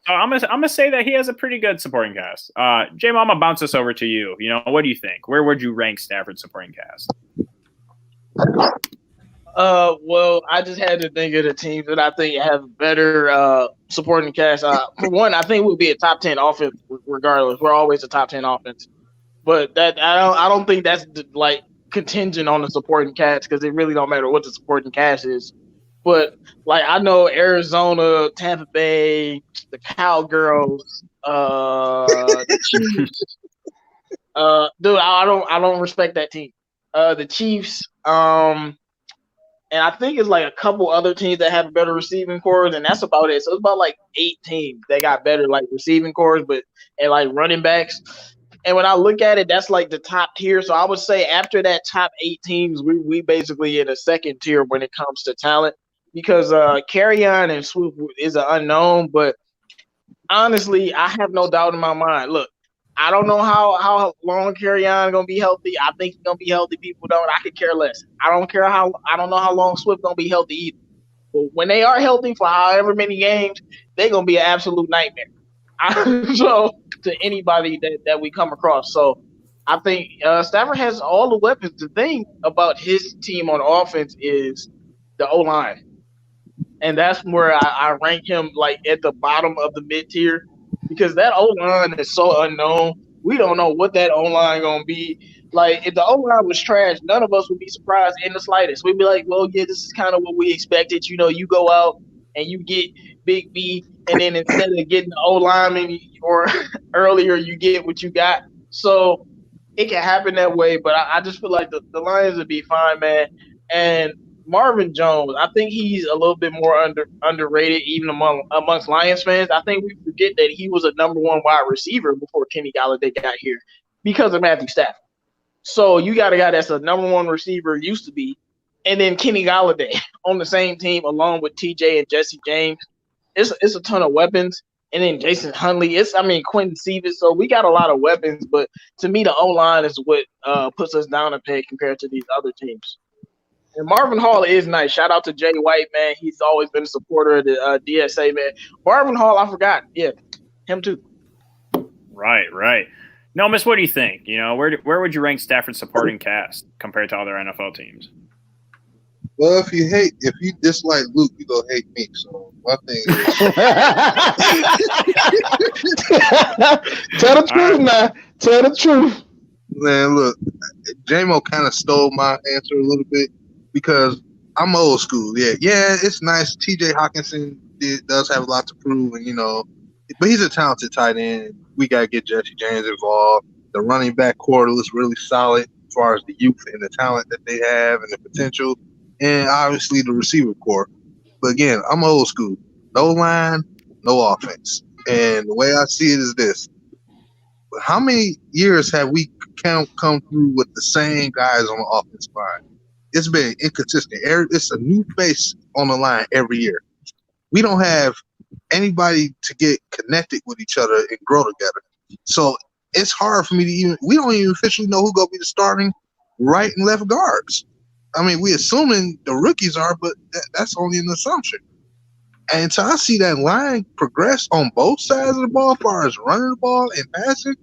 So I'm gonna say that he has a pretty good supporting cast. J-Mo, I'm gonna bounce this over to you. What do you think? Where would you rank Stafford's supporting cast? Well, I just had to think of the teams that I think have better supporting cast. For one, I think we'll be a top 10 offense regardless. We're always a top 10 offense, but that I don't think that's like contingent on the supporting cast because it really don't matter what the supporting cast is. But like I know Arizona, Tampa Bay, the Cowgirls, the Chiefs. Dude, I don't respect that team. The Chiefs, and I think it's like a couple other teams that have better receiving cores, and that's about it. So it's about like 8 teams that got better like receiving cores, and like running backs. And when I look at it, that's like the top tier. So I would say after that top 8 teams, we basically in a second tier when it comes to talent. Because Carrion and Swoop is an unknown, but honestly, I have no doubt in my mind. Look, I don't know how long Carrion gonna be healthy. I think he's gonna be healthy. People don't. I could care less. I don't know how long Swift gonna be healthy either. But when they are healthy for however many games, they're gonna be an absolute nightmare. So to anybody that we come across. So I think Stafford has all the weapons. The thing about his team on offense is the O-line. And that's where I rank him like at the bottom of the mid tier because that O-line is so unknown. We don't know what that O-line gonna be. Like if the O-line was trash, none of us would be surprised in the slightest. We'd be like, well, yeah, this is kind of what we expected. You go out and you get Big B, and then instead of getting the O lineman or earlier, you get what you got. So it can happen that way, but I just feel like the Lions would be fine, man. And Marvin Jones, I think he's a little bit more underrated even amongst Lions fans. I think we forget that he was a number one wide receiver before Kenny Galladay got here because of Matthew Stafford. So you got a guy that's a number one receiver, used to be, and then Kenny Galladay on the same team along with TJ and Jesse James. It's a ton of weapons. And then Jason Huntley. Quentin Stevens. So we got a lot of weapons, but to me, the O-line is what puts us down a peg compared to these other teams. And Marvin Hall is nice. Shout out to Jay White, man. He's always been a supporter of the DSA, man. Marvin Hall, I forgot. Yeah, him too. Right. Nomis, what do you think? Where would you rank Stafford's supporting cast compared to other NFL teams? Well, if you dislike Luke, you go hate me. So my thing is, tell the truth now. Tell the truth. Man, look, J-Mo kind of stole my answer a little bit because I'm old school. Yeah, it's nice. T.J. Hawkinson does have a lot to prove, and but he's a talented tight end. We gotta get Jesse James involved. The running back core looks really solid as far as the youth and the talent that they have and the potential. And obviously the receiver core. But again, I'm old school. No line, no offense. And the way I see it is this. How many years have we come through with the same guys on the offensive line? It's been inconsistent. It's a new face on the line every year. We don't have anybody to get connected with each other and grow together. So it's hard for me to we don't even officially know who's going to be the starting right and left guards. We assuming the rookies are, but that's only an assumption. And until I see that line progress on both sides of the ball, as far as running the ball and passing,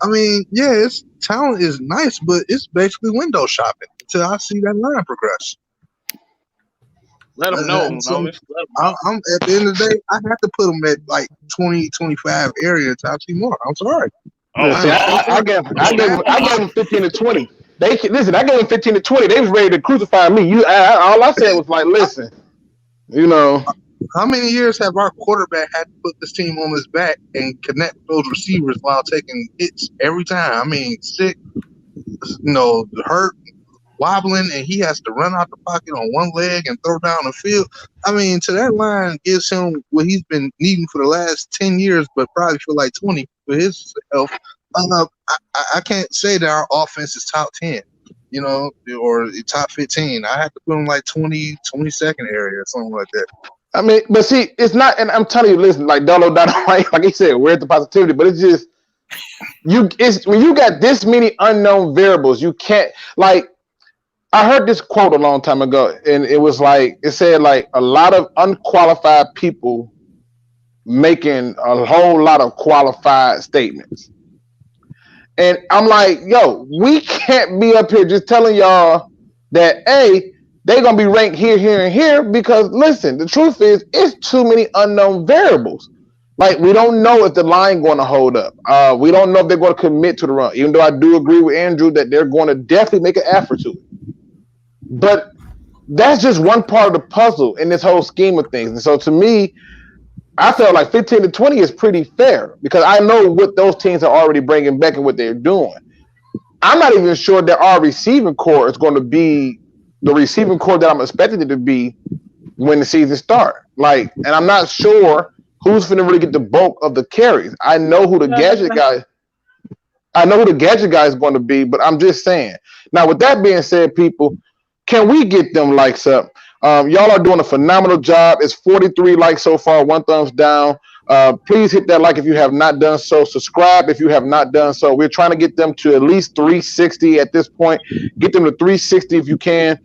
its talent is nice, but it's basically window shopping until I see that line progress. Let them know. So I'm at the end of the day, I have to put them at like 20, 25 area until I see more. I'm sorry. I gave them 15 to 20. I gave them 15 to 20. They was ready to crucify me. All I said was like, listen, How many years have our quarterback had to put this team on his back and connect those receivers while taking hits every time? Sick, hurt, wobbling, and he has to run out the pocket on one leg and throw down the field. To that line gives him what he's been needing for the last 10 years, but probably for like 20 for his health. I can't say that our offense is top 10, or top 15. I have to put them like 20, 22nd area or something like that. But see, it's not, and I'm telling you, listen, like Dolo, like he said, we're at the positivity, but it's just, when you got this many unknown variables, you can't, like, I heard this quote a long time ago, and it said a lot of unqualified people making a whole lot of qualified statements. And I'm like, yo, we can't be up here just telling y'all that, they're going to be ranked here, here, and here because, listen, the truth is it's too many unknown variables. Like, we don't know if the line going to hold up. We don't know if they're going to commit to the run, even though I do agree with Andrew that they're going to definitely make an effort to it. But that's just one part of the puzzle in this whole scheme of things. And so to me, I felt like 15 to 20 is pretty fair because I know what those teams are already bringing back and what they're doing. I'm not even sure that our receiving core is going to be the receiving core that I'm expecting it to be when the season starts. And I'm not sure who's going to really get the bulk of the carries. I know who the gadget guy is going to be, but I'm just saying. Now, with that being said, people, can we get them likes up? Y'all are doing a phenomenal job. It's 43 likes so far, 1 thumbs down. Please hit that like if you have not done so. Subscribe if you have not done so. We're trying to get them to at least 360 at this point. Get them to 360 if you can.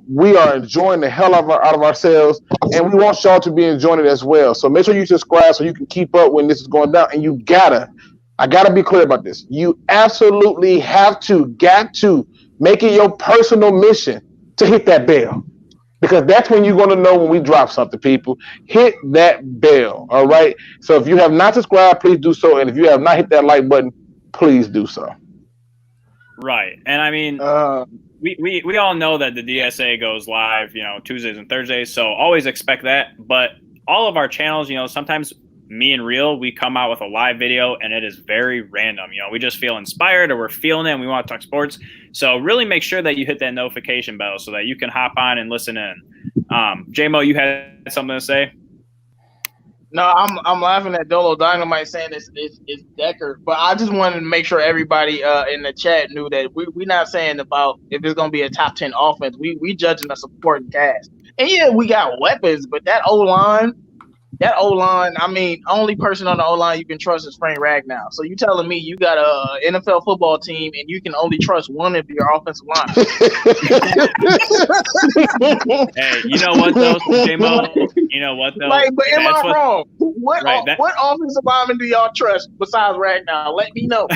We are enjoying the hell out of ourselves, and we want y'all to be enjoying it as well. So make sure you subscribe so you can keep up when this is going down. And I gotta be clear about this. You absolutely got to make it your personal mission to hit that bell. Because that's when you're going to know when we drop something, people. Hit that bell, all right? So if you have not subscribed, please do so. And if you have not hit that like button, please do so. Right. And we all know that the DSA goes live, Tuesdays and Thursdays. So always expect that. But all of our channels, sometimes me and Real, we come out with a live video and it is very random. We just feel inspired or we're feeling it and we want to talk sports. So really make sure that you hit that notification bell so that you can hop on and listen in. J-Mo, you had something to say? No, I'm laughing at Dolo Dynamite saying it's Decker, but I just wanted to make sure everybody in the chat knew that we're not saying about if it's gonna be a top 10 offense. We judging a supporting cast, and yeah, we got weapons, but that O line. I mean, only person on the O line you can trust is Frank Ragnow. So you telling me you got a NFL football team and you can only trust one of your offensive line? Hey, you know what though, J-Mo? You know what though? But am I wrong? What offensive lineman do y'all trust besides Ragnow? Let me know.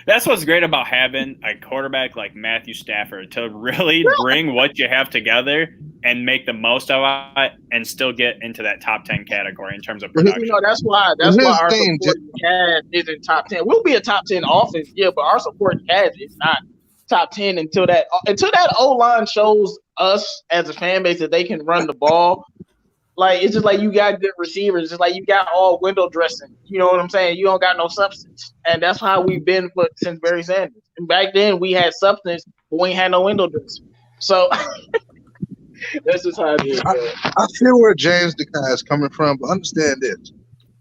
That's what's great about having a quarterback like Matthew Stafford to really bring what you have together and make the most of it and still get into that top 10 category in terms of production. That's why our supporting cast isn't top 10. We'll be a top 10 offense, yeah, but our supporting cast is not top 10 until that O-line shows us as a fan base that they can run the ball. Like, it's just like you got good receivers. It's like you got all window dressing. You know what I'm saying? You don't got no substance. And that's how we've been since Barry Sanders. And back then, we had substance, but we ain't had no window dressing. So that's just how it is. I feel where James DeKai is coming from, but understand this.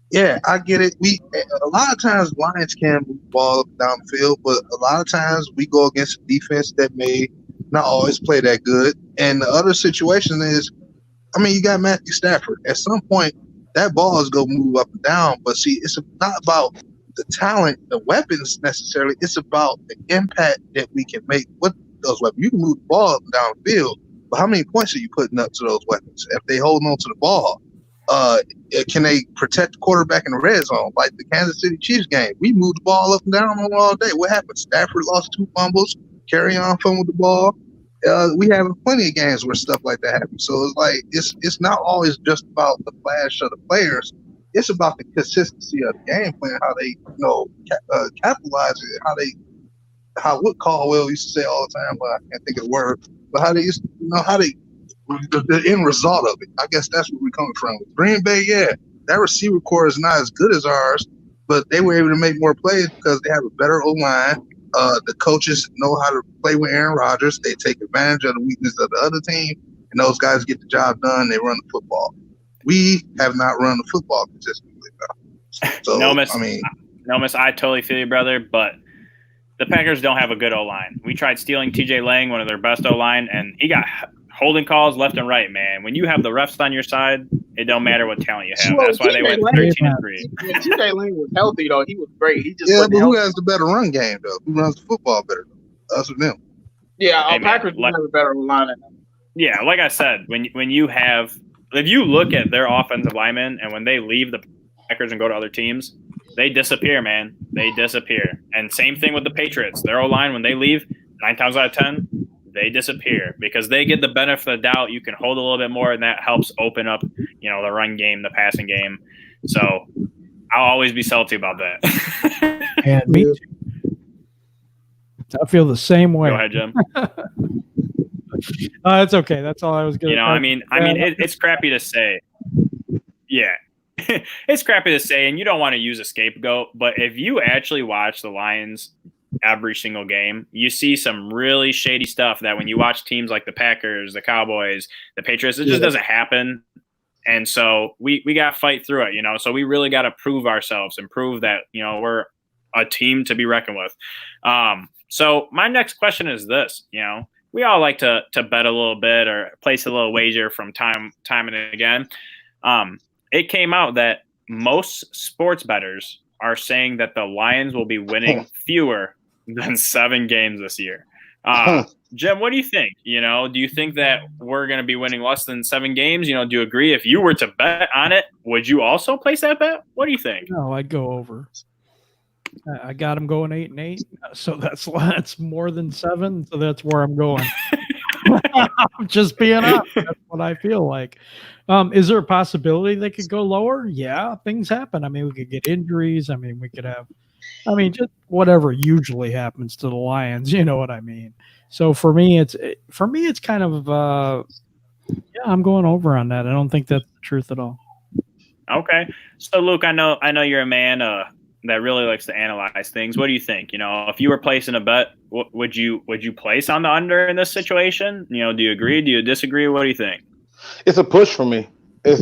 Yeah, I get it. A lot of times Lions can move the ball up and down the field, but a lot of times we go against a defense that may not always play that good. And the other situation is, you got Matthew Stafford. At some point, that ball is going to move up and down. But see, it's not about the talent, the weapons necessarily. It's about the impact that we can make with those weapons. You can move the ball up and down the field, but how many points are you putting up to those weapons? If they hold on to the ball, can they protect the quarterback in the red zone? Like the Kansas City Chiefs game, we moved the ball up and down all day. What happened? Stafford lost 2 fumbles, carry on fumbled the ball. We have plenty of games where stuff like that happens. So it's like it's not always just about the flash of the players. It's about the consistency of the game plan, how they capitalize it, how what Caldwell used to say all the time, but I can't think of the word. But how they used to, the end result of it. I guess that's where we're coming from. With Green Bay, yeah, that receiver core is not as good as ours, but they were able to make more plays because they have a better O-line. The coaches know how to play with Aaron Rodgers. They take advantage of the weakness of the other team, and those guys get the job done. They run the football. We have not run the football consistently, though. So, Nomis, I totally feel you, brother, but the Packers don't have a good O-line. We tried stealing TJ Lang, one of their best O-line, and he got holding calls left and right, man. When you have the refs on your side, it don't matter what talent you have. That's why they went 13-3. TJ Lang was healthy, though. He was great. He just but who has the better run game, though? Who runs the football better? Us or them? Yeah, Packers have a better line than them. Yeah, like I said, when you have – if you look at their offensive linemen and when they leave the Packers and go to other teams, they disappear, man. They disappear. And same thing with the Patriots. Their O-line, when they leave, 9 times out of 10 – they disappear because they get the benefit of the doubt. You can hold a little bit more, and that helps open up, the run game, the passing game. So I'll always be salty about that. And me too. I feel the same way. Go ahead, Jim. It's okay. That's all I was going to it's crappy to say. Yeah. It's crappy to say, and you don't want to use a scapegoat, but if you actually watch the Lions every single game, you see some really shady stuff that when you watch teams like the Packers, the Cowboys, the Patriots, it just doesn't happen. And so we got to fight through it, so we really got to prove ourselves and prove that, we're a team to be reckoned with. So my next question is this, we all like to bet a little bit or place a little wager from time and again. It came out that most sports bettors are saying that the Lions will be winning fewer than 7 games this year. Jim, what do you think? Do you think that we're going to be winning less than 7 games? Do you agree? If you were to bet on it, would you also place that bet? What do you think? No, I'd go over. I got them going 8-8, so that's more than 7. So that's where I'm going. I'm just being up. That's what I feel like. Is there a possibility they could go lower? Yeah, things happen. We could get injuries. We could have I mean, just whatever usually happens to the Lions, you know what I mean. So for me, it's kind of yeah, I'm going over on that. I don't think that's the truth at all. Okay. So Luke, I know you're a man that really likes to analyze things. What do you think? If you were placing a bet, would you place on the under in this situation? Do you agree? Do you disagree? What do you think? It's a push for me. It's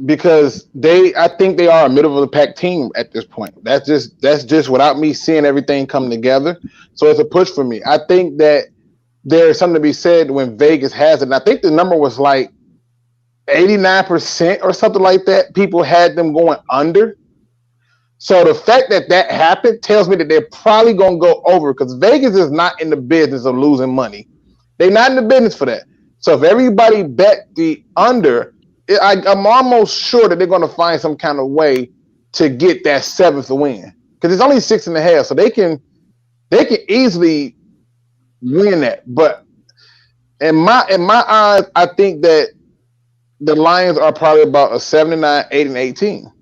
because I think they are a middle of the pack team at this point. That's just without me seeing everything come together. So it's a push for me. I think that there's something to be said when Vegas has it. And I think the number was like 89% or something like that. People had them going under. So the fact that happened tells me that they're probably going to go over because Vegas is not in the business of losing money. They're not in the business for that. So if everybody bet the under, I'm almost sure that they're going to find some kind of way to get that 7th win because it's only 6.5, so they can easily win that. But in my eyes, I think that the Lions are probably about a 79, 8, and 18.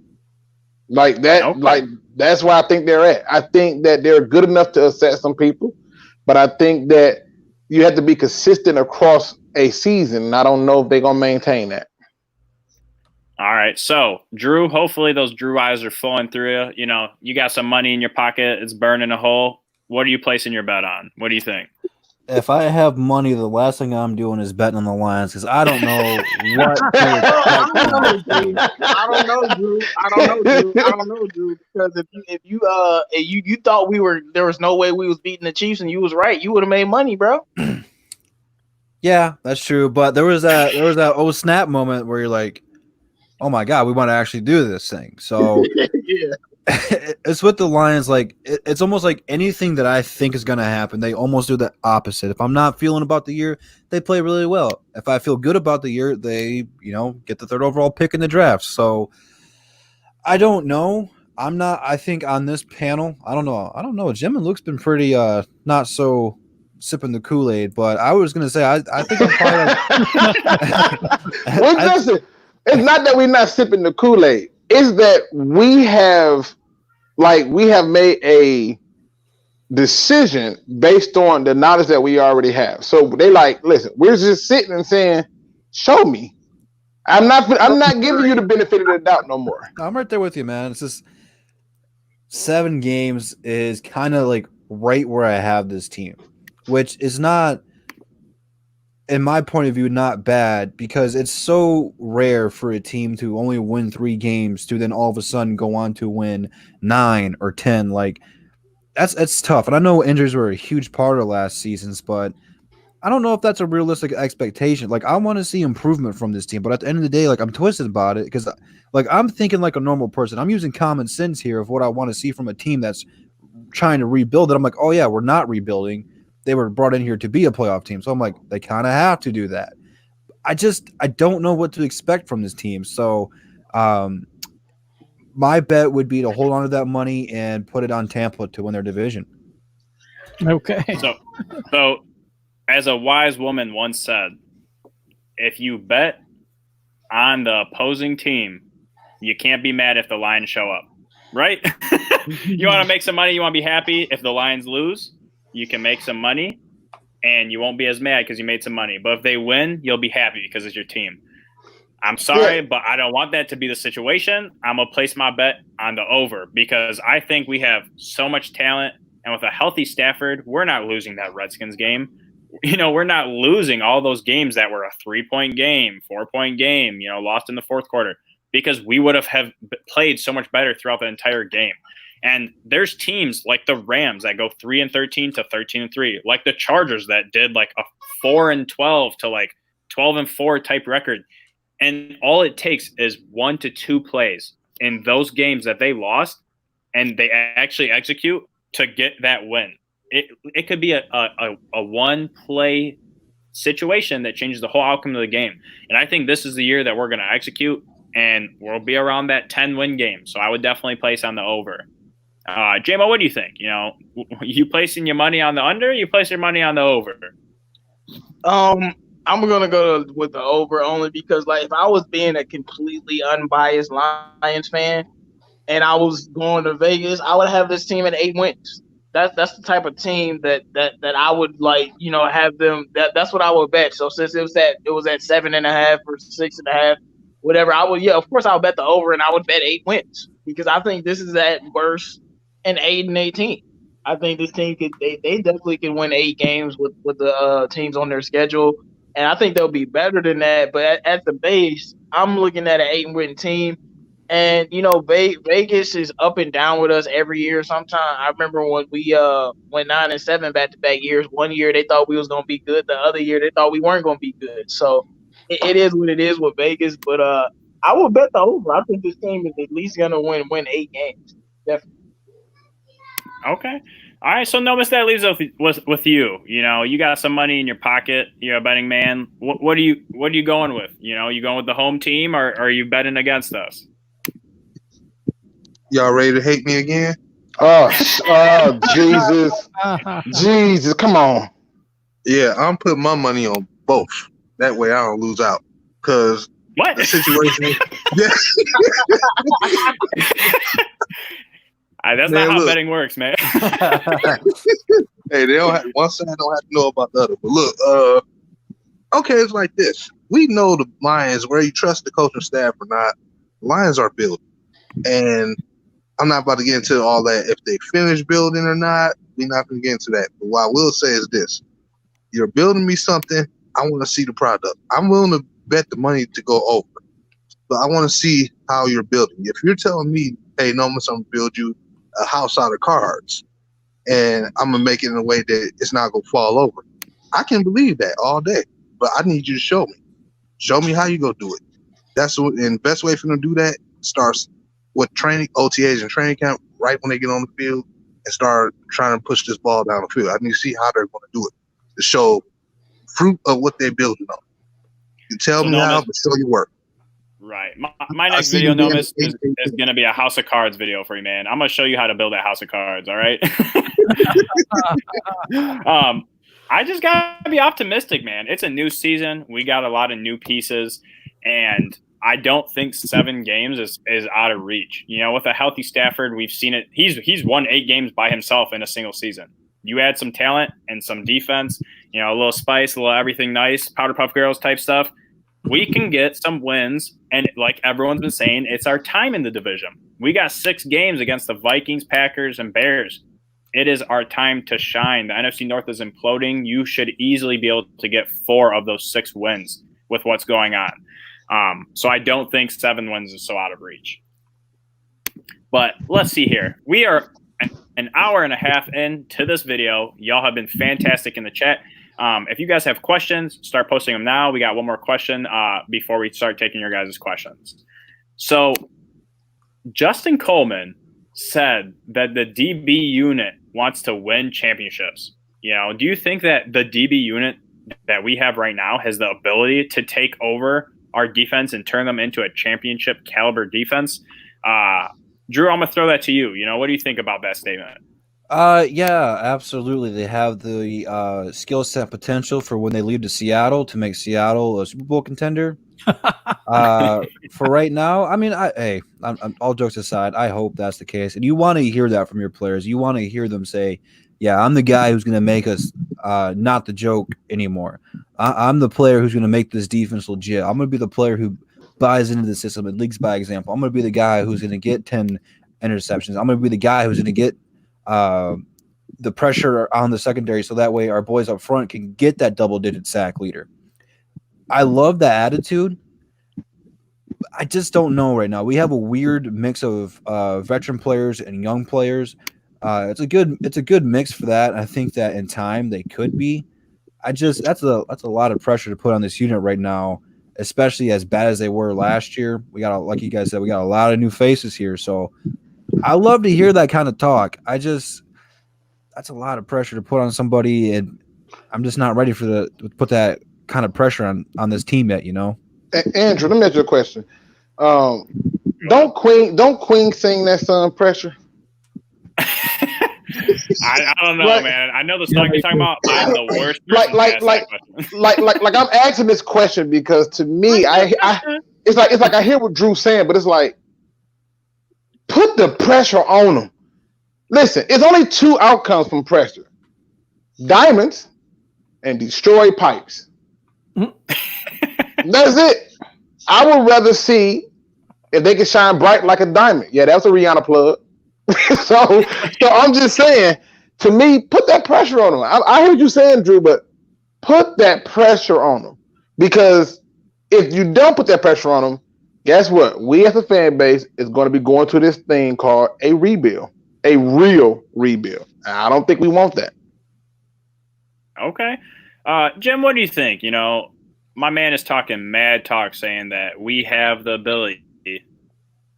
Like that, okay. Like that's where I think they're at. I think that they're good enough to upset some people, but I think that you have to be consistent across a season. And I don't know if they're gonna maintain that. All right. So Drew, hopefully those Drew eyes are flowing through. You got some money in your pocket, it's burning a hole. What are you placing your bet on? What do you think? If I have money, the last thing I'm doing is betting on the Lions because I don't know what to I don't know, Drew. Because if you thought there was no way we was beating the Chiefs and you was right, you would have made money, bro. Yeah, that's true. But there was that oh snap moment where you're like, oh my God, we want to actually do this thing. So yeah. It's with the Lions. Like it's almost like anything that I think is going to happen, they almost do the opposite. If I'm not feeling about the year, they play really well. If I feel good about the year, they get the 3rd overall pick in the draft. So I don't know. I think on this panel, I don't know. Jim and Luke's been pretty not so sipping the Kool-Aid, but I was going to say I think I'm probably it's not that we're not sipping the Kool-Aid. It's that we have made a decision based on the knowledge that we already have. So they listen, we're just sitting and saying, show me. I'm not giving you the benefit of the doubt no more. I'm right there with you, man. It's just 7 games is kind of like right where I have this team, which is not, in my point of view, not bad because it's so rare for a team to only win 3 games to then all of a sudden go on to win 9 or 10. Like that's tough. And I know injuries were a huge part of last season's, but I don't know if that's a realistic expectation. Like I want to see improvement from this team, but at the end of the day, like I'm twisted about it because like I'm thinking like a normal person. I'm using common sense here of what I want to see from a team that's trying to rebuild it. I'm like, oh yeah, we're not rebuilding. They were brought in here to be a playoff team. So I'm like, they kind of have to do that. I don't know what to expect from this team. So my bet would be to hold on to that money and put it on Tampa to win their division. Okay. So as a wise woman once said, if you bet on the opposing team, you can't be mad if the Lions show up, right? You want to make some money, you want to be happy. If the Lions lose, you can make some money and you won't be as mad because you made some money. But if they win, you'll be happy because it's your team. I'm sorry, but I don't want that to be the situation. I'm going to place my bet on the over because I think we have so much talent. And with a healthy Stafford, we're not losing that Redskins game. We're not losing all those games that were a 3-point game, 4-point game, lost in the 4th quarter because we would have played so much better throughout the entire game. And there's teams like the Rams that go 3-13 to 13-3, like the Chargers that did like a 4-12 to like 12-4 type record. And all it takes is 1 to 2 plays in those games that they lost and they actually execute to get that win. It could be a 1-play situation that changes the whole outcome of the game. And I think this is the year that we're going to execute and we'll be around that 10-win game. So I would definitely place on the over. JMO, what do you think? You placing your money on the under? Or you place your money on the over? I'm gonna go with the over only because, like, if I was being a completely unbiased Lions fan, and I was going to Vegas, I would have this team at 8 wins. That's the type of team that I would like, have them. That's what I would bet. So since it was at 7.5 or 6.5, whatever, of course I would bet the over, and I would bet 8 wins because I think this is at worst an 8-18. I think this team they definitely can win 8 games with the teams on their schedule, and I think they'll be better than that. But at the base, I'm looking at an 8-win team. And Vegas is up and down with us every year. Sometimes I remember when we went 9-7 back-to-back years. One year they thought we was gonna be good. The other year they thought we weren't gonna be good. So it is what it is with Vegas. But I will bet the over. I think this team is at least gonna win 8 games. Definitely. Okay. All right. So Nomis, that leaves us with you. You got some money in your pocket. You're a betting man. What are you going with? You going with the home team, or are you betting against us? Y'all ready to hate me again? Oh, Jesus. Jesus, come on. Yeah, I'm putting my money on both. That way I don't lose out. Because what the situation that's not how betting works, man. Hey, one side don't have to know about the other. But look, okay, it's like this. We know the Lions, where you trust the coaching staff or not, Lions are built. And I'm not about to get into all that. If they finish building or not, we're not going to get into that. But what I will say is this. You're building me something. I want to see the product. I'm willing to bet the money to go over. But I want to see how you're building. If you're telling me, hey, Nomis, I'm going to build you a house out of cards, and I'm going to make it in a way that it's not going to fall over, I can believe that all day. But I need you to show me. Show me how you go do it. And the best way for them to do that starts with training, OTAs and training camp, right when they get on the field and start trying to push this ball down the field. I need to see how they're going to do it to show fruit of what they're building on. You tell me how, but show your work. Right. My next video, Nomis, is going to be a House of Cards video for you, man. I'm going to show you how to build a House of Cards, all right? I just got to be optimistic, man. It's a new season. We got a lot of new pieces, and I don't think 7 games is out of reach. With a healthy Stafford, we've seen it. He's won 8 games by himself in a single season. You add some talent and some defense, a little spice, a little everything nice, Powder Puff Girls type stuff. We can get some wins, and like everyone's been saying, it's our time in the division. We got 6 games against the Vikings, Packers, and Bears. It is our time to shine. The NFC North is imploding. You should easily be able to get 4 of those 6 wins with what's going on. So I don't think 7 wins is so out of reach. But let's see here. We are an hour and a half into this video. Y'all have been fantastic in the chat. If you guys have questions, start posting them now. We got one more question before we start taking your guys' questions. So Justin Coleman said that the DB unit wants to win championships. Do you think that the DB unit that we have right now has the ability to take over our defense and turn them into a championship caliber defense? Drew, I'm going to throw that to you. What do you think about that statement? Yeah, absolutely. They have the skill set potential for when they leave to Seattle to make Seattle a Super Bowl contender. For right now, I mean, I'm all jokes aside, I hope that's the case. And you want to hear that from your players. You want to hear them say, yeah, I'm the guy who's going to make us not the joke anymore. I'm the player who's going to make this defense legit. I'm going to be the player who buys into the system and leagues by example. I'm going to be the guy who's going to get 10 interceptions. I'm going to be the guy who's going to get the pressure on the secondary so that way our boys up front can get that double-digit sack leader. I love that attitude. I just don't know right now. We have a weird mix of veteran players and young players. It's a good mix for that. I think that in time they could be. That's a lot of pressure to put on this unit right now, especially as bad as they were last year. We got, like you guys said, we got a lot of new faces here. So I love to hear that kind of talk. That's a lot of pressure to put on somebody, and I'm just not ready to put that kind of pressure on this team yet. Andrew, let me ask you a question. Don't Queen sing that song Pressure? I don't know, right. Man. I know the song you're talking about. I'm the worst. Like I'm asking this question because to me, it's like I hear what Drew's saying, but it's like Put the pressure on them. Listen, it's only two outcomes from pressure: diamonds and destroy pipes. That's it. I would rather see if they can shine bright like a diamond. Yeah, that's a Rihanna plug. so I'm just saying, to me, put that pressure on them. I heard you saying, Drew, but put that pressure on them. Because if you don't put that pressure on them, guess what? We as a fan base is going to be going to this thing called a rebuild, a real rebuild. I don't think we want that. Okay. Jim, what do you think? You know, my man is talking mad talk saying that we have the ability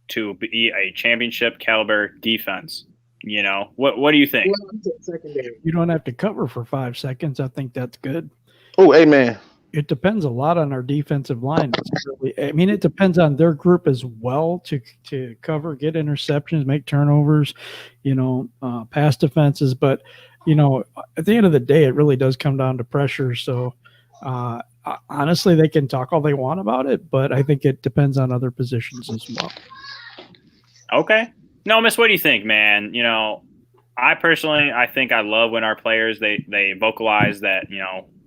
to be a championship caliber defense. You know, what do you think? You don't have to cover for 5 seconds. I think that's good. Oh, amen. It depends a lot on our defensive line. It depends on their group as well to cover, get interceptions, make turnovers, pass defenses. But, at the end of the day, it really does come down to pressure. So, honestly, they can talk all they want about it, but I think it depends on other positions as well. Okay. Nomis, what do you think, man? I think I love when our players, they vocalize that,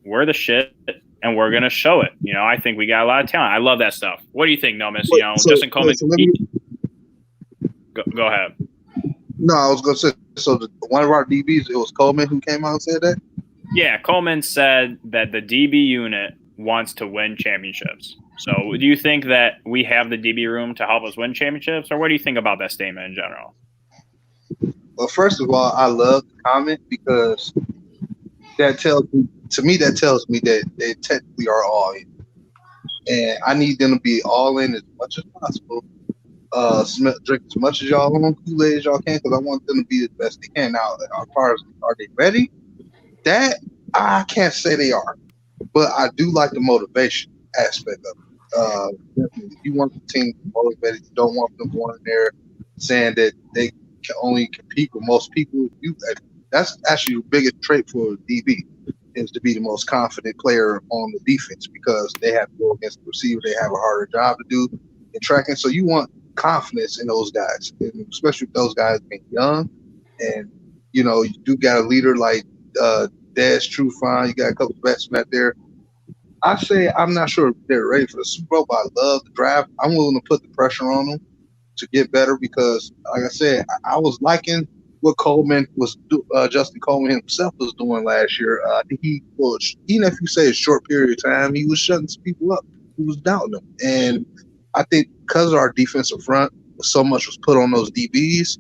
we're the shit and we're going to show it. I think we got a lot of talent. I love that stuff. What do you think, Nomis? Justin Coleman. Go ahead. No, I was going to say, so one of our DBs, it was Coleman who came out and said that? Yeah, Coleman said that the DB unit wants to win championships. So do you think that we have the DB room to help us win championships, or what do you think about that statement in general? Well, first of all, I love the comment because that tells me that they technically are all in. And I need them to be all in as much as possible. Drink as much as y'all on Kool-Aid as y'all can, because I want them to be the best they can. Now, as far as are they ready? That I can't say they are, but I do like the motivation aspect of it. Definitely, you want the team motivated. You don't want them going in there saying that they can only compete with most people. That's actually your biggest trait for a DB, is to be the most confident player on the defense, because they have to go against the receiver. They have a harder job to do in tracking. So you want confidence in those guys, and especially with those guys being young. And you do got a leader like Dez Trufant. You got a couple of vets back there. I say I'm not sure if they're ready for the Super Bowl, but I love the draft. I'm willing to put the pressure on them to get better because, like I said, I was liking what Justin Coleman himself was doing last year. I think even if you say a short period of time, he was shutting some people up who was doubting them. And I think because our defensive front, so much was put on those DBs,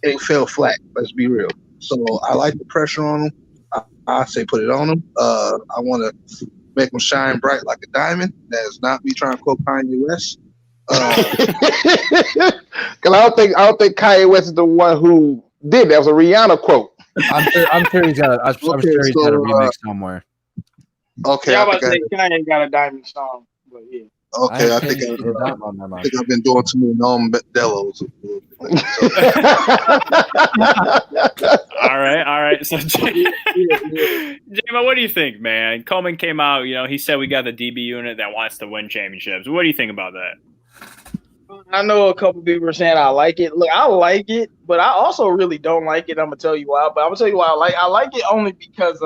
it fell flat. Let's be real. So I like the pressure on them. I say put it on them. I want to make them shine bright like a diamond. That is not me trying to quote Kanye West. Because I don't think Kanye West is the one who did that. It was a Rihanna quote. I'm sure he's got a remix somewhere. Okay, I was about to say Kanye got a diamond song, but yeah. Okay, I think I've been doing too many Delos. All right. So, J-Mo, what do you think, man? Coleman came out, he said we got the DB unit that wants to win championships. What do you think about that? I know a couple people are saying I like it. Look, I like it, but I also really don't like it. I'm gonna tell you why. But I'm gonna tell you why I like it only because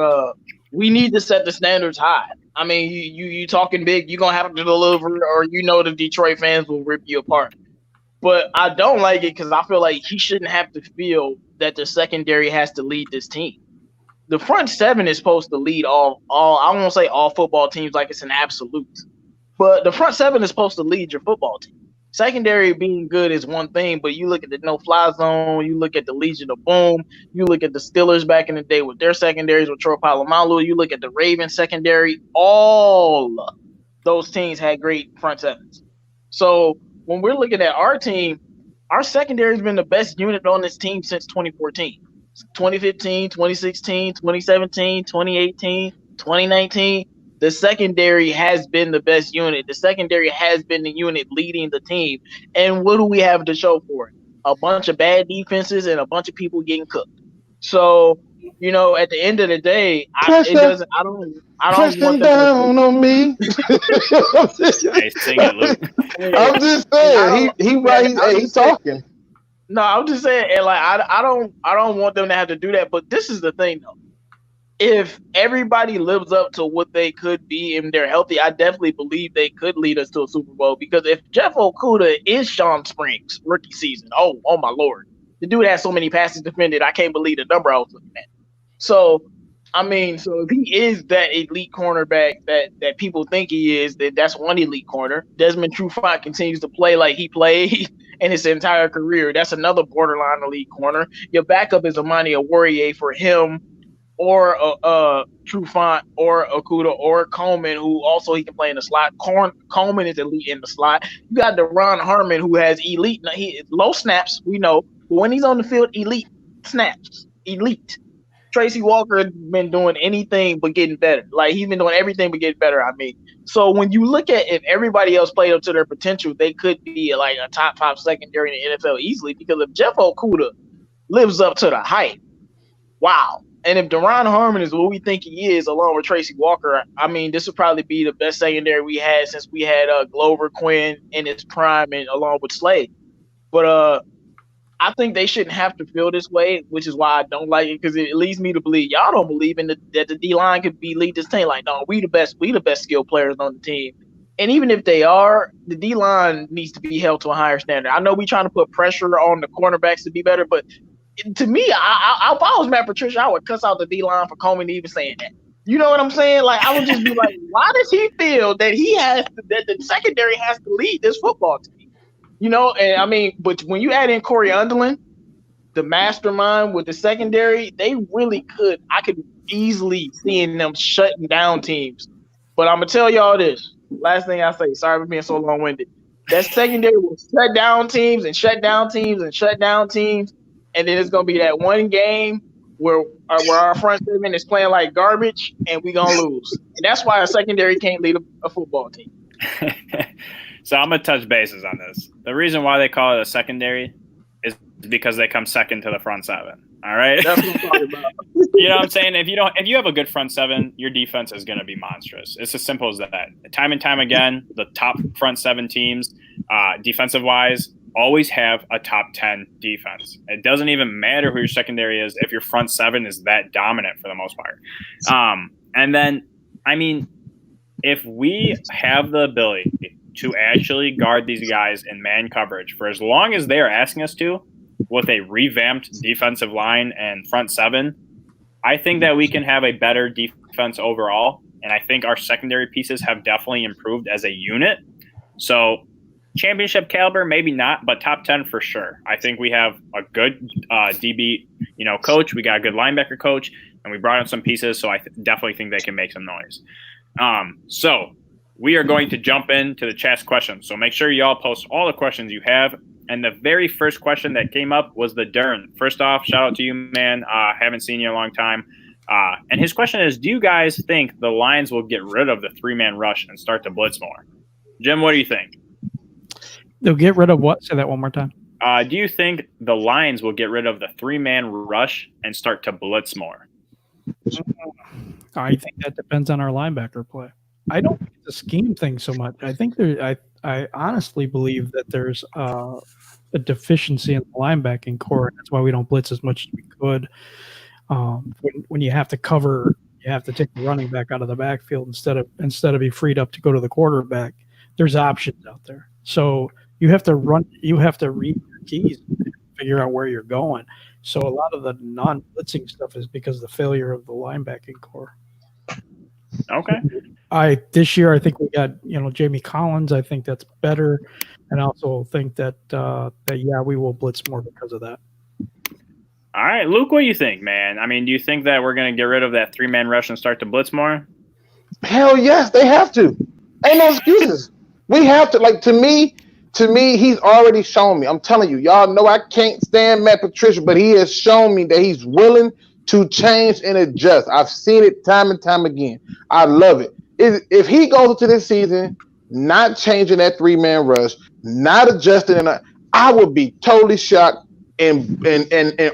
we need to set the standards high. I mean, you talking big, you're gonna have to deliver, or the Detroit fans will rip you apart. But I don't like it because I feel like he shouldn't have to feel that the secondary has to lead this team. The front seven is supposed to lead all I won't say all football teams like it's an absolute, but the front seven is supposed to lead your football team. Secondary being good is one thing, but you look at the no-fly zone, you look at the Legion of Boom, you look at the Steelers back in the day with their secondaries with Troy Polamalu, you look at the Ravens secondary, all those teams had great front sevens. So when we're looking at our team, our secondary has been the best unit on this team since 2014. 2015, 2016, 2017, 2018, 2019. The secondary has been the best unit. The secondary has been the unit leading the team. And what do we have to show for it? A bunch of bad defenses and a bunch of people getting cooked. So, at the end of the day, I don't want down on me. Hey, sing it, Luke. I'm just saying, he's talking. No, I'm just saying, and like I don't want them to have to do that. But this is the thing, though. If everybody lives up to what they could be and they're healthy, I definitely believe they could lead us to a Super Bowl. Because if Jeff Okudah is Sean Springs rookie season, oh my lord, the dude has so many passes defended. I can't believe the number I was looking at. So, I mean, so if he is that elite cornerback that people think he is, then that's one elite corner. Desmond Trufant continues to play like he played in his entire career. That's another borderline elite corner. Your backup is Amani Oruwariye for him, or Trufant, or Okudah, or Coleman, who also he can play in the slot. Coleman is elite in the slot. You got Deron Harmon, who has elite, low snaps, we know, but when he's on the field, elite snaps, elite. Tracy Walker been doing anything but getting better. Like, he's been doing everything but getting better, I mean. So when you look at if everybody else played up to their potential, they could be like a top 5 secondary in the NFL easily, because if Jeff Okudah lives up to the hype, wow. And if Deron Harmon is what we think he is, along with Tracy Walker, I mean, this would probably be the best secondary we had since we had Glover Quinn in his prime, and along with Slade. But I think they shouldn't have to feel this way, which is why I don't like it, because it leads me to believe y'all don't believe in that the D-line could lead this team. Like, no, we the best skilled players on the team. And even if they are, the D-line needs to be held to a higher standard. I know we trying to put pressure on the cornerbacks to be better, but to me, if I was Matt Patricia, I would cuss out the D-line for Coleman even saying that. You know what I'm saying? Like, I would just be like, why does he feel that that the secondary has to lead this football team? You know, and I mean, but when you add in Corey Underlin, the mastermind with the secondary, they really could. I could easily seeing them shutting down teams. But I'm gonna tell y'all this. Last thing I say. Sorry for being so long-winded. That secondary will shut down teams and shut down teams and shut down teams. And then it's gonna be that one game where our front seven is playing like garbage, and we gonna lose. And that's why a secondary can't lead a football team. So I'm gonna touch bases on this. The reason why they call it a secondary is because they come second to the front seven. All right. That's what I'm talking about. You know what I'm saying? If you have a good front seven, your defense is gonna be monstrous. It's as simple as that. Time and time again, the top front seven teams, defensive wise, always have a top 10 defense. It doesn't even matter who your secondary is if your front seven is that dominant for the most part. And then, I mean, if we have the ability to actually guard these guys in man coverage for as long as they are asking us to, with a revamped defensive line and front seven, I think that we can have a better defense overall. And I think our secondary pieces have definitely improved as a unit. So championship caliber, maybe not, but top 10 for sure. I think we have a good DB, coach. We got a good linebacker coach, and we brought in some pieces. So I definitely think they can make some noise. So we are going to jump into the chat's questions. So make sure you all post all the questions you have. And the very first question that came up was the Dern. First off, shout out to you, man. Haven't seen you in a long time. And his question is, do you guys think the Lions will get rid of the 3-man rush and start to blitz more? Jim, what do you think? They'll get rid of what? Say that one more time. Do you think the Lions will get rid of the 3-man rush and start to blitz more? I think that depends on our linebacker play. I don't think it's a scheme thing so much. I think I honestly believe that there's a deficiency in the linebacking core, and that's why we don't blitz as much as we could. When you have to cover, you have to take the running back out of the backfield instead of be freed up to go to the quarterback. There's options out there, so you have to read your keys and figure out where you're going. So a lot of the non-blitzing stuff is because of the failure of the linebacking core. Okay. This year I think we got Jamie Collins. I think that's better, and I also think that we will blitz more because of that. All right, Luke, what do you think, man? I mean, do you think that we're going to get rid of that 3-man rush and start to blitz more? Hell yes, they have to. Ain't no excuses. We have to. Like, to me, he's already shown me. I'm telling you, y'all know I can't stand Matt Patricia, but he has shown me that he's willing to change and adjust. I've seen it time and time again. I love it. If he goes into this season not changing that 3-man rush, not adjusting, and I would be totally shocked and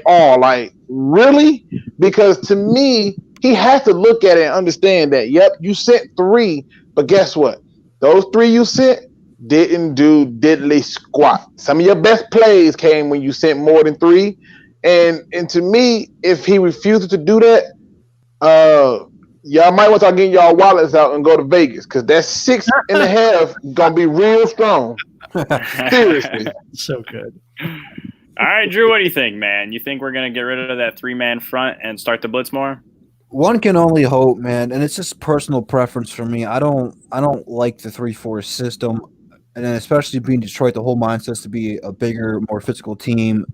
all. Like, really? Because to me, he has to look at it and understand that, yep, you sent 3, but guess what? Those 3 you sent, didn't do diddly squat. Some of your best plays came when you sent more than 3. And to me, if he refuses to do that, y'all might want to start getting y'all wallets out and go to Vegas, because that 6.5 gonna be real strong. Seriously. So good. All right, Drew, what do you think, man? You think we're going to get rid of that 3-man front and start the blitz more? One can only hope, man, and it's just personal preference for me. I don't like the 3-4 system, and then especially being Detroit, the whole mindset is to be a bigger, more physical team.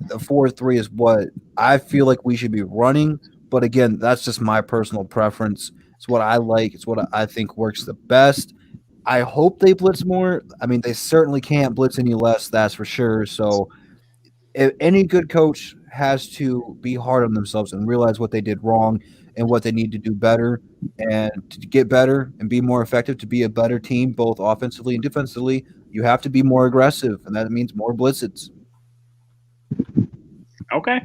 The 4-3 is what I feel like we should be running, but again, that's just my personal preference. It's what I like. It's what I think works the best. I hope they blitz more. I mean, they certainly can't blitz any less, that's for sure. So if any good coach has to be hard on themselves and realize what they did wrong and what they need to do better, and to get better and be more effective, to be a better team, both offensively and defensively, you have to be more aggressive, and that means more blitzes. Okay.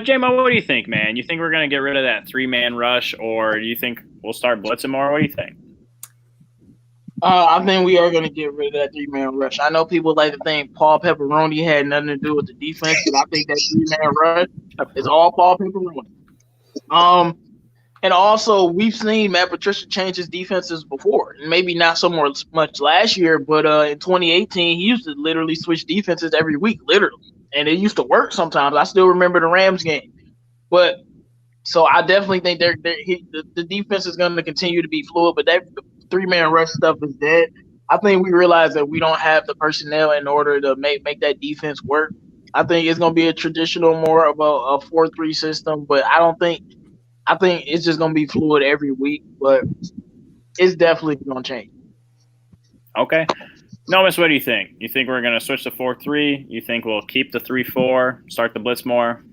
J-Mo, what do you think, man? You think we're going to get rid of that 3-man rush, or do you think we'll start blitzing more? What do you think? I think we are going to get rid of that 3-man rush. I know people like to think Paul Pepperoni had nothing to do with the defense, but I think that 3-man rush is all Paul Pepperoni. And also, we've seen Matt Patricia change his defenses before. Maybe not so much last year, but in 2018, he used to literally switch defenses every week, literally. And it used to work sometimes. I still remember the Rams game. But so I definitely think the defense is going to continue to be fluid, but that 3-man rush stuff is dead. I think we realize that we don't have the personnel in order to make that defense work. I think it's going to be a traditional, more of a 4-3 system, but I think it's just going to be fluid every week, but it's definitely going to change. Okay. Nomis, what do you think? You think we're going to switch to 4-3? You think we'll keep the 3-4, start the blitz more?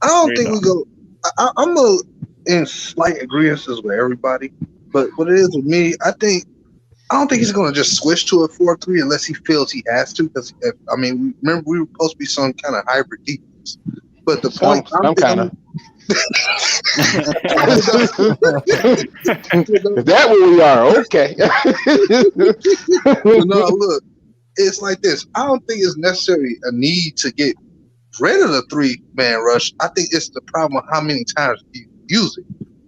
I don't think we go. I'm in slight agreement with everybody, but what it is with me, I don't think he's going to just switch to a 4-3 unless he feels he has to. Because remember we were supposed to be some kind of hybrid defense, but the point I'm kind of. Is that what we are? Okay. No, look, it's like this. I don't think it's necessarily a need to get rid of the 3-man rush. I think it's the problem of how many times you use it.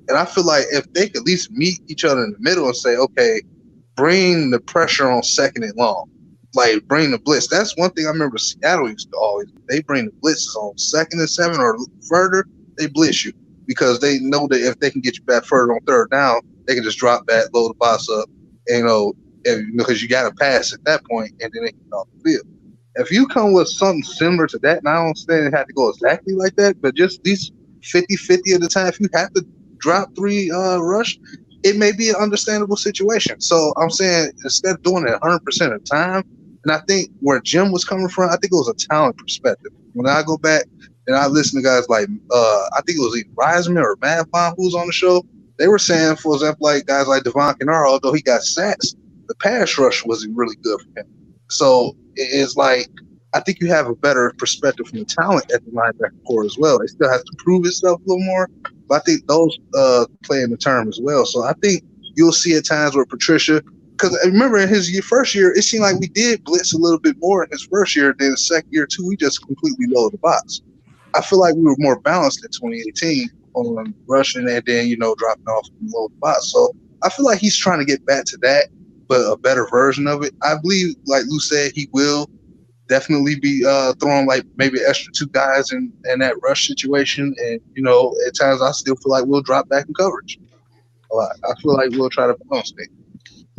And I feel like if they could at least meet each other in the middle and say, okay, bring the pressure on 2nd and long, like bring the blitz. That's one thing I remember Seattle used to always do. They bring the blitzes on 2nd and 7 or further. They blitz you because they know that if they can get you back further on 3rd down, they can just drop back, load the box up, and, because you got to pass at that point, and then they can get off the field. If you come with something similar to that, and I don't say it had to go exactly like that, but just these 50-50 at the time, if you have to drop 3 rush, it may be an understandable situation. So I'm saying instead of doing it 100% of the time, and I think where Jim was coming from, I think it was a talent perspective. When I go back and I listen to guys like, I think it was either Reisman or Matt Vaughn who was on the show, they were saying, for example, like guys like Devon Kennard, although he got sacks, the pass rush wasn't really good for him. So it's like, I think you have a better perspective from the talent at the linebacker core as well. It still has to prove itself a little more, but I think those play in the term as well. So I think you'll see at times where Patricia, because I remember in his first year, it seemed like we did blitz a little bit more in his first year. Then the second year, too, we just completely loaded the box. I feel like we were more balanced in 2018 on rushing and then, dropping off and load the box. So I feel like he's trying to get back to that, but a better version of it. I believe, like Lou said, he will definitely be throwing like maybe extra 2 guys in that rush situation. And, at times I still feel like we'll drop back in coverage a lot. I feel like we'll try to balance it.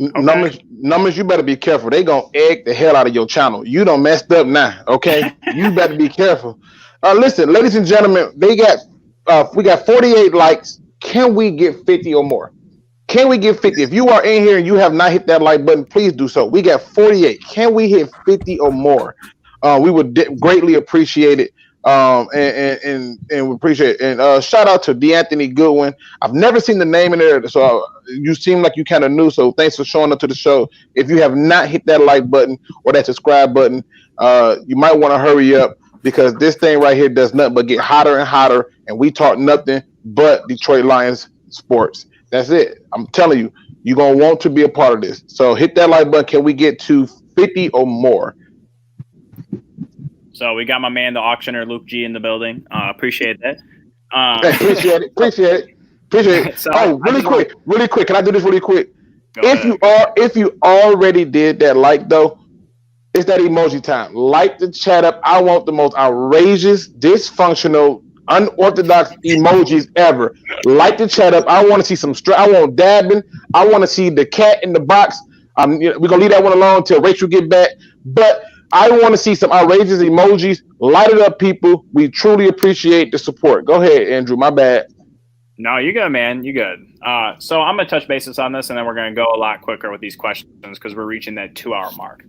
Okay. Numbers, you better be careful. They gonna egg the hell out of your channel. You done messed up now, okay? You better be careful. Listen, ladies and gentlemen, we got 48 likes. Can we get 50 or more? Can we get 50? If you are in here and you have not hit that like button, please do so. We got 48. Can we hit 50 or more? We would greatly appreciate it. And we appreciate it. And shout out to DeAnthony Goodwin. I've never seen the name in there, so you seem like you kind of knew. So thanks for showing up to the show. If you have not hit that like button or that subscribe button, you might want to hurry up, because this thing right here does nothing but get hotter and hotter, and we talk nothing but Detroit Lions sports. That's it. I'm telling you, you're going to want to be a part of this. So hit that like button. Can we get to 50 or more. So we got my man, the auctioneer Luke G, in the building. Appreciate that. Appreciate it. So Oh, really quick. Can I do this really quick? Go If you already did that like though, it's that emoji time. Light the chat up. I want the most outrageous, dysfunctional, unorthodox emojis ever. Light the chat up. I want to see some I want dabbing. I want to see the cat in the box. We're gonna leave that one alone until Rachel get back. But I want to see some outrageous emojis. Light it up, people. We truly appreciate the support. Go ahead, Andrew. My bad. No, you good, man. You good. So I'm gonna touch bases on this, and then we're gonna go a lot quicker with these questions because we're reaching that 2-hour mark.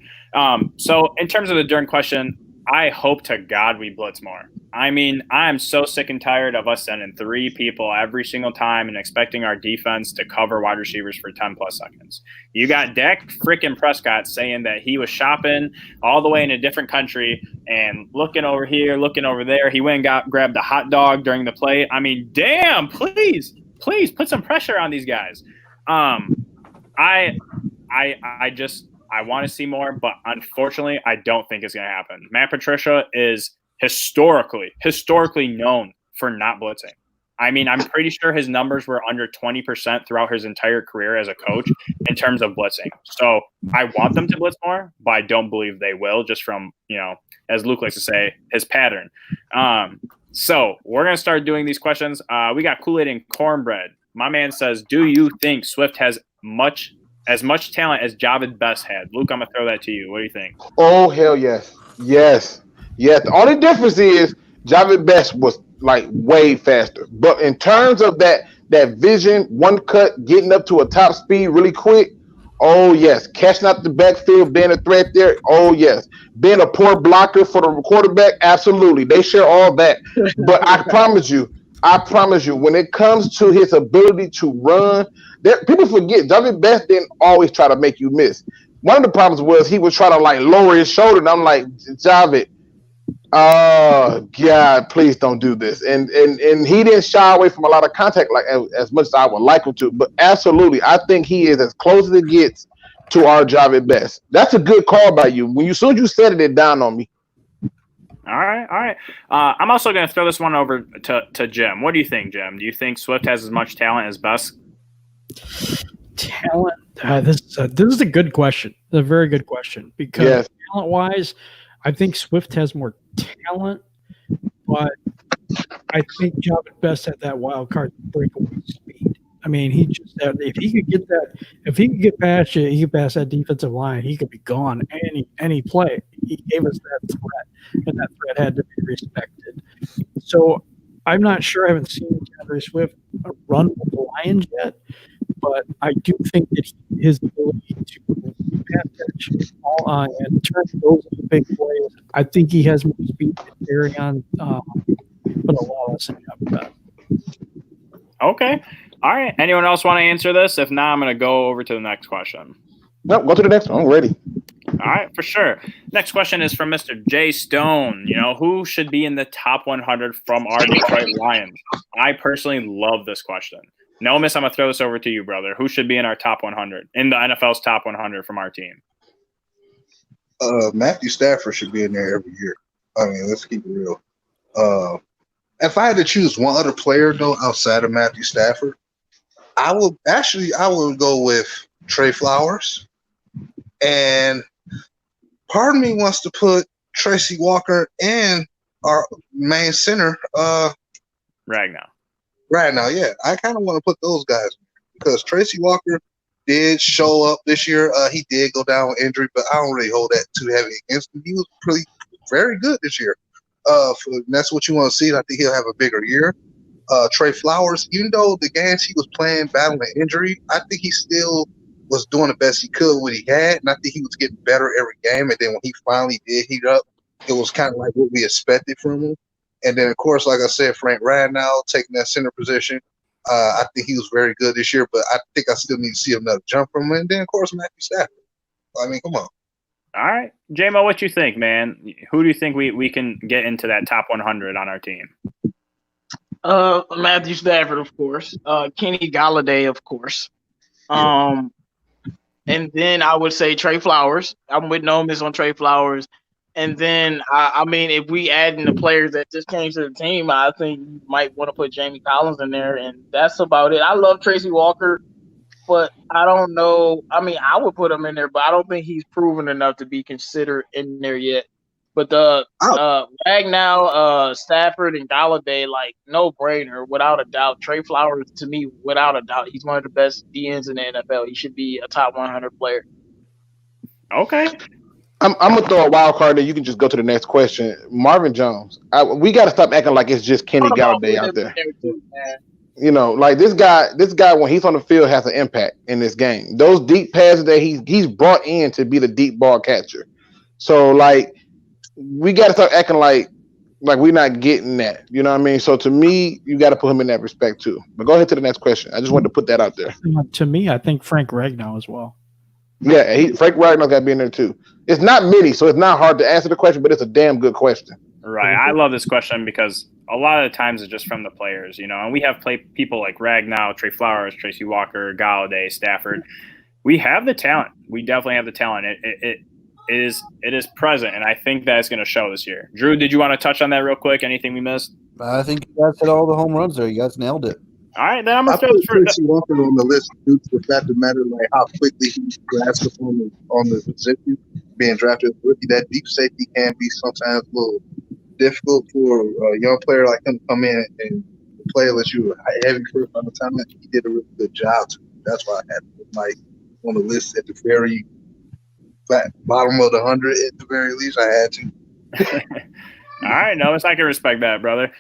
So in terms of the Dern question, I hope to God we blitz more. I mean, I'm so sick and tired of us sending 3 people every single time and expecting our defense to cover wide receivers for 10 plus seconds. You got Dak freaking Prescott saying that he was shopping all the way in a different country and looking over here, looking over there. He went and grabbed a hot dog during the play. I mean, damn, please put some pressure on these guys. I want to see more, but unfortunately, I don't think it's going to happen. Matt Patricia is historically known for not blitzing. I mean, I'm pretty sure his numbers were under 20% throughout his entire career as a coach in terms of blitzing. So I want them to blitz more, but I don't believe they will, just from, as Luke likes to say, his pattern. So we're going to start doing these questions. We got Kool-Aid and Cornbread. My man says, do you think Swift has as much talent as Javid Best had? Luke, I'm going to throw that to you. What do you think? Oh, hell yes. Yes. The only difference is Javid Best was like way faster. But in terms of that vision, one cut, getting up to a top speed really quick, oh, yes. Catching out the backfield, being a threat there, oh, yes. Being a poor blocker for the quarterback, absolutely. They share all that. But I promise you, when it comes to his ability to run, people forget Javid Best didn't always try to make you miss. One of the problems was he was trying to like lower his shoulder, and I'm like, Javid, oh God, please don't do this. And he didn't shy away from a lot of contact like as much as I would like him to. But absolutely, I think he is as close as it gets to our Javid Best. That's a good call by you. As soon as you said it down on me. All right. I'm also going to throw this one over to Jim. What do you think, Jim? Do you think Swift has as much talent as Best? Talent. This is a good question. It's a very good question because talent-wise, I think Swift has more talent, but I think Javid Best had that wild card breakaway speed. I mean, if he could get past you, he could pass that defensive line, he could be gone any play. He gave us that threat, and that threat had to be respected. So I'm not sure. I haven't seen DeAndre Swift run with the Lions yet, but I do think that his ability to pass catch and turn those into big plays, I think he has more speed than carry on, but a lot less than Javid Best. Okay. All right. Anyone else want to answer this? If not, I'm going to go over to the next question. No, go to the next one. I'm ready. All right, for sure. Next question is from Mr. J Stone. Who should be in the top 100 from our Detroit Lions? I personally love this question. Nomis, I'm going to throw this over to you, brother. Who should be in our top 100, in the NFL's top 100 from our team? Matthew Stafford should be in there every year. I mean, let's keep it real. If I had to choose one other player, though, outside of Matthew Stafford, I would go with Trey Flowers. And part of me wants to put Tracy Walker and our main center, Ragnow. Yeah. I kind of want to put those guys because Tracy Walker did show up this year. He did go down with injury, but I don't really hold that too heavy against him. He was very good this year. That's what you want to see. I think he'll have a bigger year. Trey Flowers, even though the games he was playing battling injury, I think he still was doing the best he could with what he had, and I think he was getting better every game. And then when he finally did heat up, it was kind of like what we expected from him. And then, of course, like I said, Frank Ragnow taking that center position. I think he was very good this year, but I think I still need to see another jump from him. And then, of course, Matthew Stafford. I mean, come on. All right. J-Mo, what you think, man? Who do you think we can get into that top 100 on our team? Matthew Stafford, of course. Kenny Galladay, of course. And And then I would say Trey Flowers. I'm with Nomis on Trey Flowers. And then, I mean, if we add in the players that just came to the team, I think you might want to put Jamie Collins in there. And that's about it. I love Tracy Walker, but I don't know. I mean, I would put him in there, but I don't think he's proven enough to be considered in there yet. But the Ragnow, Stafford, and Galladay, like, no brainer, without a doubt. Trey Flowers, to me, without a doubt, he's one of the best DNs in the NFL. He should be a top 100 player. Okay. I'm gonna throw a wild card there. You can just go to the next question. Marvin Jones. We got to stop acting like it's just Kenny Galladay out there. You know, like this guy when he's on the field has an impact in this game. Those deep passes that he's brought in to be the deep ball catcher. So like we got to start acting like we're not getting that. You know what I mean? So to me, you got to put him in that respect too. But go ahead to the next question. I just wanted to put that out there. To me, I think Frank Ragnow as well. Yeah, Frank Ragnow got to be in there too. It's not many, so it's not hard to answer the question, but it's a damn good question. Right. I love this question because a lot of the times it's just from the players, you know, and we have people like Ragnow, Trey Flowers, Tracy Walker, Galladay, Stafford. We have the talent. We definitely have the talent. It is present, and I think that's going to show this year. Drew, did you want to touch on that real quick? Anything we missed? I think you guys hit all the home runs there. You guys nailed it. All right, then I'm I going to put throw this Tracy Walker on the list due to the fact of the matter, like how quickly he grasped up on the position, being drafted as a rookie. That deep safety can be sometimes a little difficult for a young player like him to come in and play unless you were heavy first on the time. He did a really good job. That's why I had to put Mike on the list at the very bottom of the 100 at the very least. I had to. All right, Nomis, I can respect that, brother.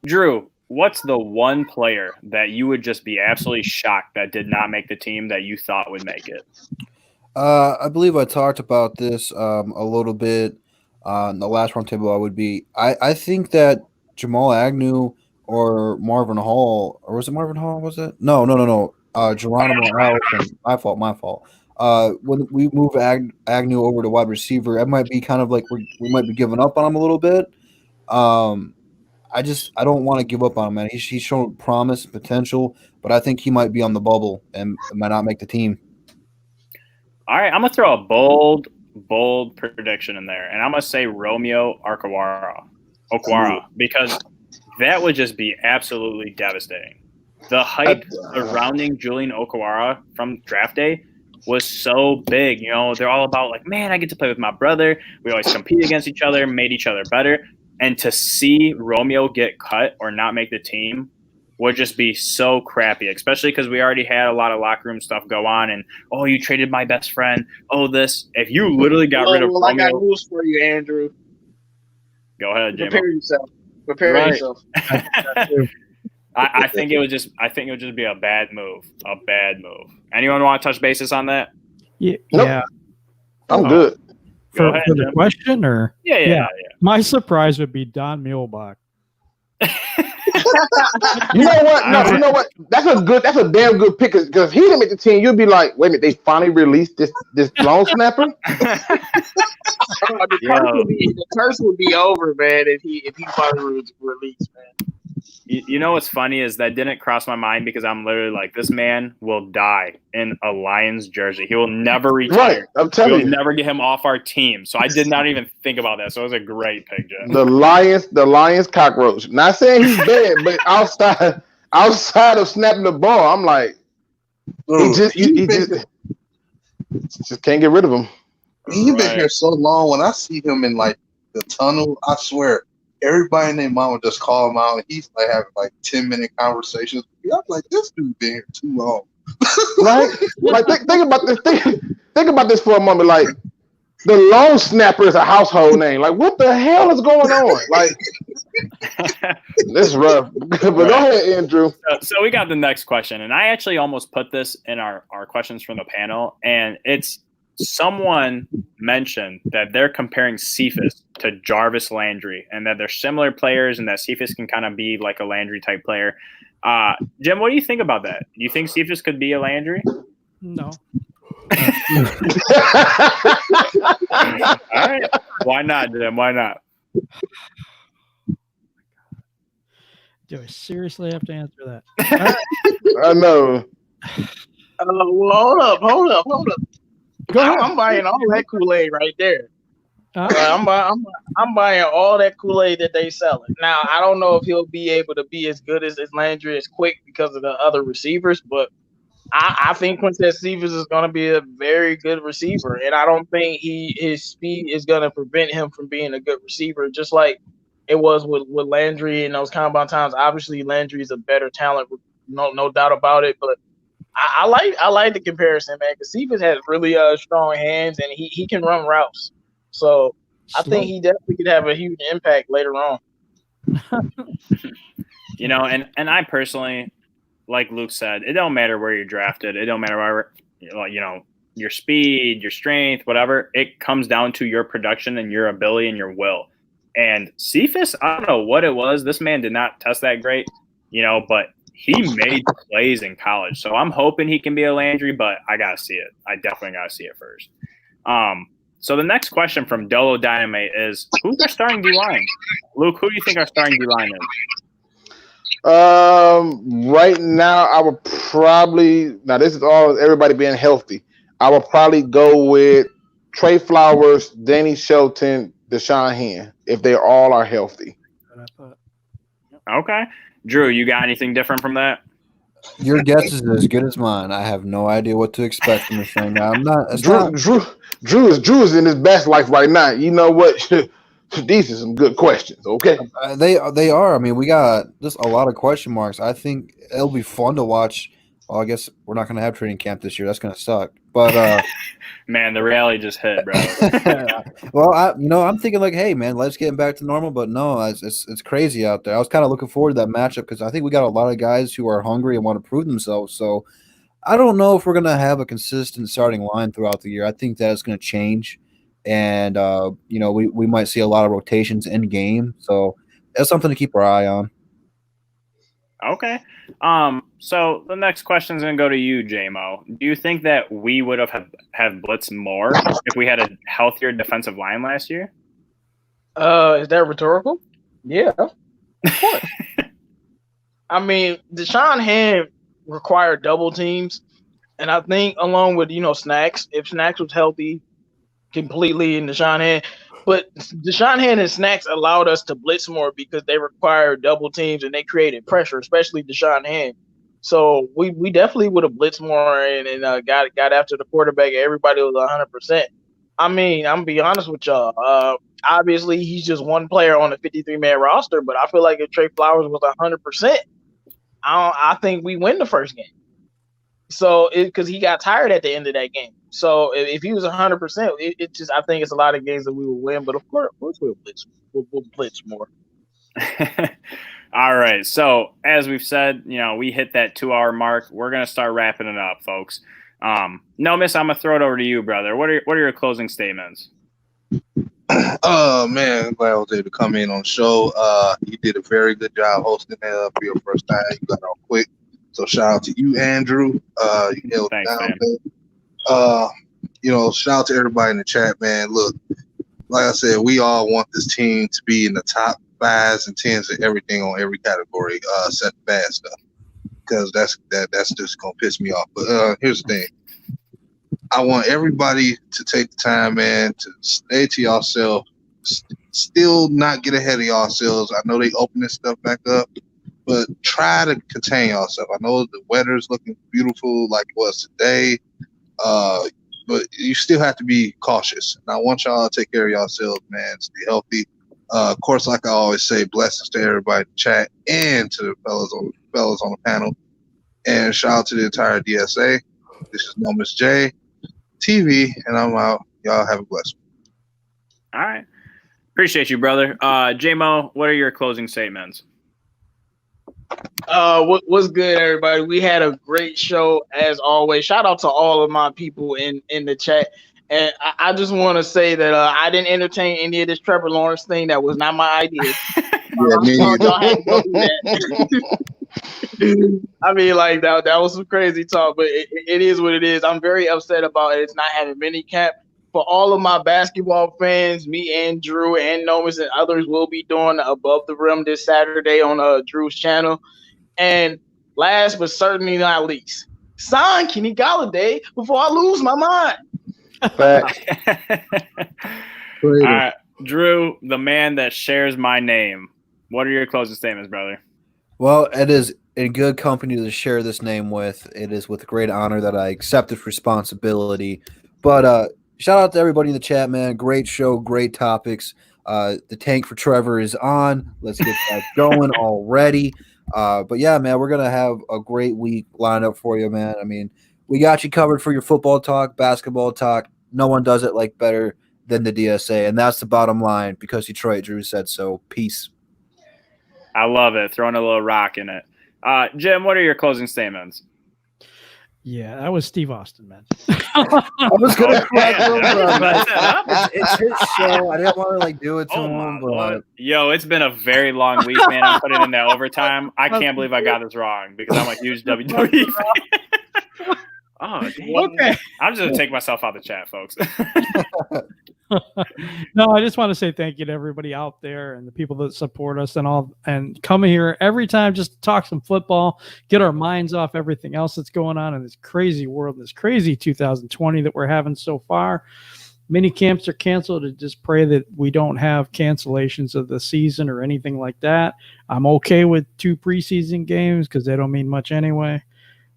Drew, what's the one player that you would just be absolutely shocked that did not make the team that you thought would make it? I believe I talked about this a little bit in the last roundtable. I think that Jamal Agnew or Marvin Hall, or was it Marvin Hall? Was it? No. Geronimo Allison. My fault. When we move Agnew over to wide receiver, it might be kind of like we might be giving up on him a little bit. I don't want to give up on him, man. He's shown promise and potential, but I think he might be on the bubble and might not make the team. All right, I'm going to throw a bold prediction in there, and I'm going to say Romeo Okwara, because that would just be absolutely devastating. The hype surrounding Julian Okwara from draft day was so big. You know, they're all about like, man, I get to play with my brother. We always compete against each other, made each other better. And to see Romeo get cut or not make the team would just be so crappy, especially because we already had a lot of locker room stuff go on. And, oh, you traded my best friend. Oh, this. If you literally got rid of Romeo. I got news for you, Andrew. Go ahead, Jim. Prepare yourself. I think it would just be a bad move. Anyone want to touch bases on that? Yeah. Nope. Yeah. I'm good. Go For ahead, the Jim. question, or Yeah. my surprise would be Don Muehlbach. You know what? No, you know what? That's a damn good pick because if he didn't make the team, you'd be like, wait a minute, they finally released this long snapper. The curse would be over, man, if he finally was released, man. You know what's funny is that didn't cross my mind because I'm literally like, this man will die in a Lions jersey. He will never retire. Right, I'm telling you. We'll never get him off our team. So I did not even think about that. So it was a great pick, Jeff. The Lions cockroach. Not saying he's bad, but outside of snapping the ball, I'm like, he just can't get rid of him. He's been here so long. When I see him in like the tunnel, I swear, everybody and their mama just call him out, and he's like having like 10-minute conversations. I'm like, this dude been here too long, right? Like think about this. Think about this for a moment. Like the long snapper is a household name. Like what the hell is going on? Like this is rough. But go ahead, Andrew. So we got the next question, and I actually almost put this in our questions from the panel, and it's someone mentioned that they're comparing Cephas to Jarvis Landry and that they're similar players and that Cephas can kind of be like a Landry type player. Jim, what do you think about that? Do you think Cephas could be a Landry? No. All right. Why not, Jim? Why not? Do I seriously have to answer that? I know. Well, hold up. Go ahead. I'm buying all that Kool-Aid right there. Huh? I'm buying all that Kool-Aid that they selling. Now, I don't know if he'll be able to be as good as Landry as quick because of the other receivers, but I think Quintez Cephas is going to be a very good receiver, and I don't think his speed is going to prevent him from being a good receiver, just like it was with Landry in those combine times. Obviously, Landry is a better talent, no doubt about it, but I like the comparison, man, because Cephas has really strong hands, and he can run routes. So I think he definitely could have a huge impact later on. And I personally, like Luke said, it don't matter where you're drafted. It don't matter where, your speed, your strength, whatever. It comes down to your production and your ability and your will. And Cephas, I don't know what it was. This man did not test that great, but he made plays in college. So I'm hoping he can be a Landry, but I got to see it. I definitely got to see it first. So the next question from Dolo Dynamite is, who's our starting D-line? Luke, who do you think our starting D-line is? Right now, I would probably this is all everybody being healthy. I would probably go with Trey Flowers, Danny Shelton, Deshaun Hen, if they all are healthy. Okay. Drew, you got anything different from that? Your guess is as good as mine. I have no idea what to expect from this thing. Now, I'm not. Drew is in his best life right now. You know what? These are some good questions. Okay, they are. I mean, we got just a lot of question marks. I think it'll be fun to watch. Well, I guess we're not going to have training camp this year. That's going to suck. But man, the reality just hit, bro. Well, I'm thinking like, hey, man, let's get back to normal. But no, it's crazy out there. I was kind of looking forward to that matchup because I think we got a lot of guys who are hungry and want to prove themselves. So I don't know if we're going to have a consistent starting line throughout the year. I think that is going to change. And, we might see a lot of rotations in game. So that's something to keep our eye on. Okay. So the next question is going to go to you, JMO. Do you think that we would have blitzed more if we had a healthier defensive line last year? Is that rhetorical? Yeah, of course. I mean, Deshaun Hen required double teams. And I think along with, Snacks, if Snacks was healthy completely in Deshaun Hen, but Deshaun Hen and Snacks allowed us to blitz more because they required double teams and they created pressure, especially Deshaun Hen. So we definitely would have blitzed more and got after the quarterback. Everybody was 100%. I mean, I'm gonna be honest with y'all. Obviously, he's just one player on a 53-man roster, but I feel like if Trey Flowers was 100%, I think we win the first game. So because he got tired at the end of that game. So if he was 100%, it just, I think it's a lot of games that we will win. But of course we'll blitz. We'll blitz more. All right. So as we've said, we hit that 2-hour mark. We're gonna start wrapping it up, folks. Nomis, I'm gonna throw it over to you, brother. What are your closing statements? Oh man, I'm glad I was able to come in on the show. You did a very good job hosting that for your first time. You got on quick. So shout out to you, Andrew. You held it down there. Shout out to everybody in the chat, man. Look, like I said, we all want this team to be in the top 5s and 10s and everything on every category, except bad stuff, because that's just gonna piss me off. But here's the thing: I want everybody to take the time, man, to stay to yourself. Still not get ahead of yourselves. I know they open this stuff back up, but try to contain yourself. I know the weather's looking beautiful like it was today, but you still have to be cautious. And I want y'all to take care of yourselves, man. Stay healthy. Of course, like I always say, blessings to everybody in the chat and to the fellas on the panel. And shout out to the entire DSA. This is Nomis J TV, and I'm out. Y'all have a blessed one. All right. Appreciate you, brother. JMO, what are your closing statements? What's good, everybody? We had a great show as always. Shout out to all of my people in the chat. And I just want to say that I didn't entertain any of this Trevor Lawrence thing. That was not my idea. Y'all had to go do that. I mean, like that was some crazy talk, but it is what it is. I'm very upset about it. It's not having minicamp. For all of my basketball fans, me and Drew and Nomis and others will be doing Above the Rim this Saturday on Drew's channel. And last but certainly not least, sign Kenny Golladay before I lose my mind. Fact. All right, Drew, the man that shares my name. What are your closing statements, brother? Well, it is a good company to share this name with. It is with great honor that I accept this responsibility. But shout out to everybody in the chat, man. Great show, great topics. The tank for Trevor is on. Let's get that going already. But yeah, man, we're gonna have a great week lined up for you, man. I mean, we got you covered for your football talk, basketball talk. No one does it like better than the DSA, and that's the bottom line because Detroit Drew said so. Peace. I love it. Throwing a little rock in it. Jim, what are your closing statements? Yeah, that was Steve Austin, man. I was gonna correct him, but Mess it up. it's his show. I didn't want to do it to Oh my him, but Lord. Yo, it's been a very long week, man. I put it in that overtime. I can't believe I got this wrong because I'm a huge WWE fan. Oh, dang. Okay. I'm just gonna take myself out of the chat, folks. No, I just want to say thank you to everybody out there and the people that support us and all, and come here every time just to talk some football, get our minds off everything else that's going on in this crazy world, this crazy 2020 that we're having so far. Mini camps are canceled. And just pray that we don't have cancellations of the season or anything like that. I'm okay with 2 preseason games because they don't mean much anyway.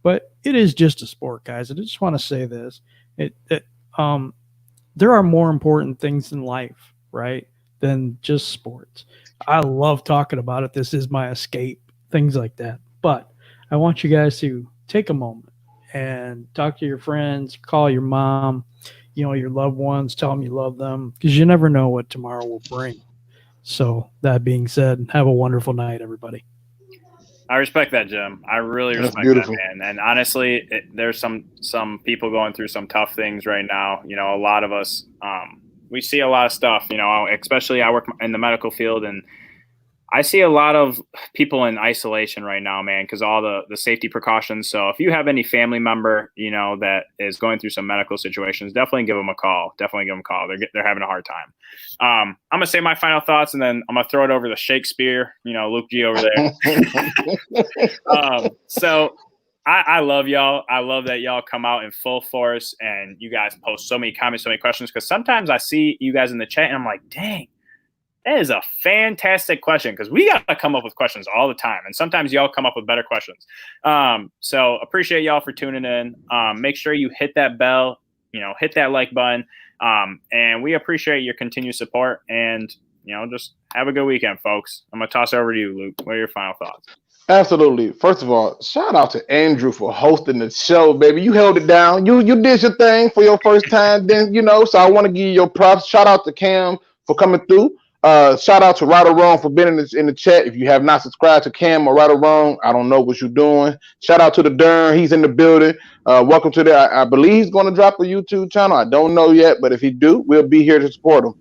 But it is just a sport, guys. I just want to say this. There are more important things in life, right, than just sports. I love talking about it. This is my escape, things like that. But I want you guys to take a moment and talk to your friends, call your mom, your loved ones, tell them you love them, because you never know what tomorrow will bring. So that being said, have a wonderful night, everybody. I respect that, Jim. I really That's respect beautiful. that, man. And honestly, there's some people going through some tough things right now. A lot of us, we see a lot of stuff, especially I work in the medical field, and I see a lot of people in isolation right now, man, because all the safety precautions. So if you have any family member, that is going through some medical situations, definitely give them a call. Definitely give them a call. They're having a hard time. I'm going to say my final thoughts, and then I'm going to throw it over to Shakespeare, Luke G over there. So I love y'all. I love that y'all come out in full force and you guys post so many comments, so many questions, because sometimes I see you guys in the chat and I'm like, dang, that is a fantastic question, because we got to come up with questions all the time. And sometimes y'all come up with better questions. So appreciate y'all for tuning in. Make sure you hit that bell, hit that like button. And we appreciate your continued support. And, just have a good weekend, folks. I'm going to toss it over to you, Luke. What are your final thoughts? Absolutely. First of all, shout out to Andrew for hosting the show, baby. You held it down. You did your thing for your first time. Then, so I want to give you your props. Shout out to Cam for coming through. Shout out to Right or Wrong for being in the chat. If you have not subscribed to Cam or Right or Wrong, I don't know what you're doing. Shout out to the Dern. He's in the building. Welcome to the. I believe he's going to drop a YouTube channel. I don't know yet, but if he do, we'll be here to support him.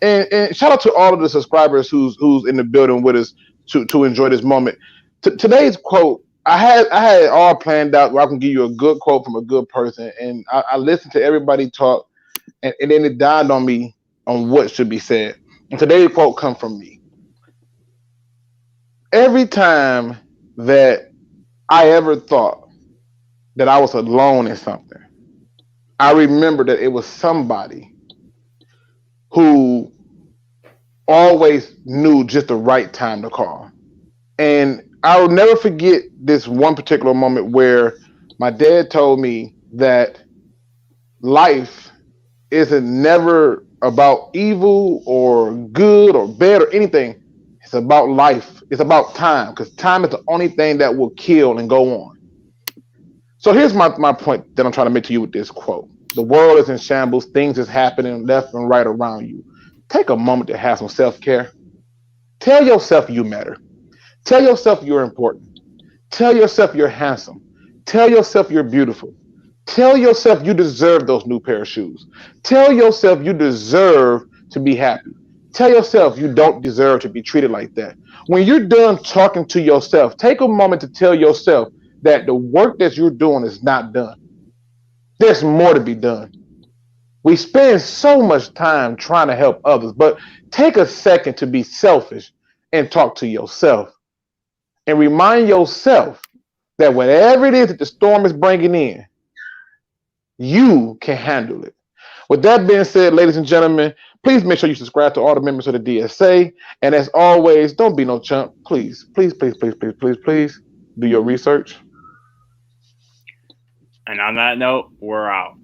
And shout out to all of the subscribers who's in the building with us to enjoy this moment. Today's quote, I had it all planned out where I can give you a good quote from a good person, and I listened to everybody talk, and then it dawned on me on what should be said. And today's quote comes from me. Every time that I ever thought that I was alone in something, I remember that it was somebody who always knew just the right time to call. And I'll never forget this one particular moment where my dad told me that life isn't never about evil or good or bad or anything. It's about life. It's about time, because time is the only thing that will kill and go on. So here's my point that I'm trying to make to you with this quote. The world is in shambles. Things is happening left and right around you. Take a moment to have some self-care. Tell yourself you matter. Tell yourself you're important. Tell yourself you're handsome. Tell yourself you're beautiful. Tell yourself you deserve those new pair of shoes. Tell yourself you deserve to be happy. Tell yourself you don't deserve to be treated like that. When you're done talking to yourself, take a moment to tell yourself that the work that you're doing is not done. There's more to be done. We spend so much time trying to help others, but take a second to be selfish and talk to yourself. And remind yourself that whatever it is that the storm is bringing in, you can handle it. With that being said, ladies and gentlemen, please make sure you subscribe to all the members of the DSA. And as always, don't be no chump. Please, please, please, please, please, please, please do your research. And on that note, we're out.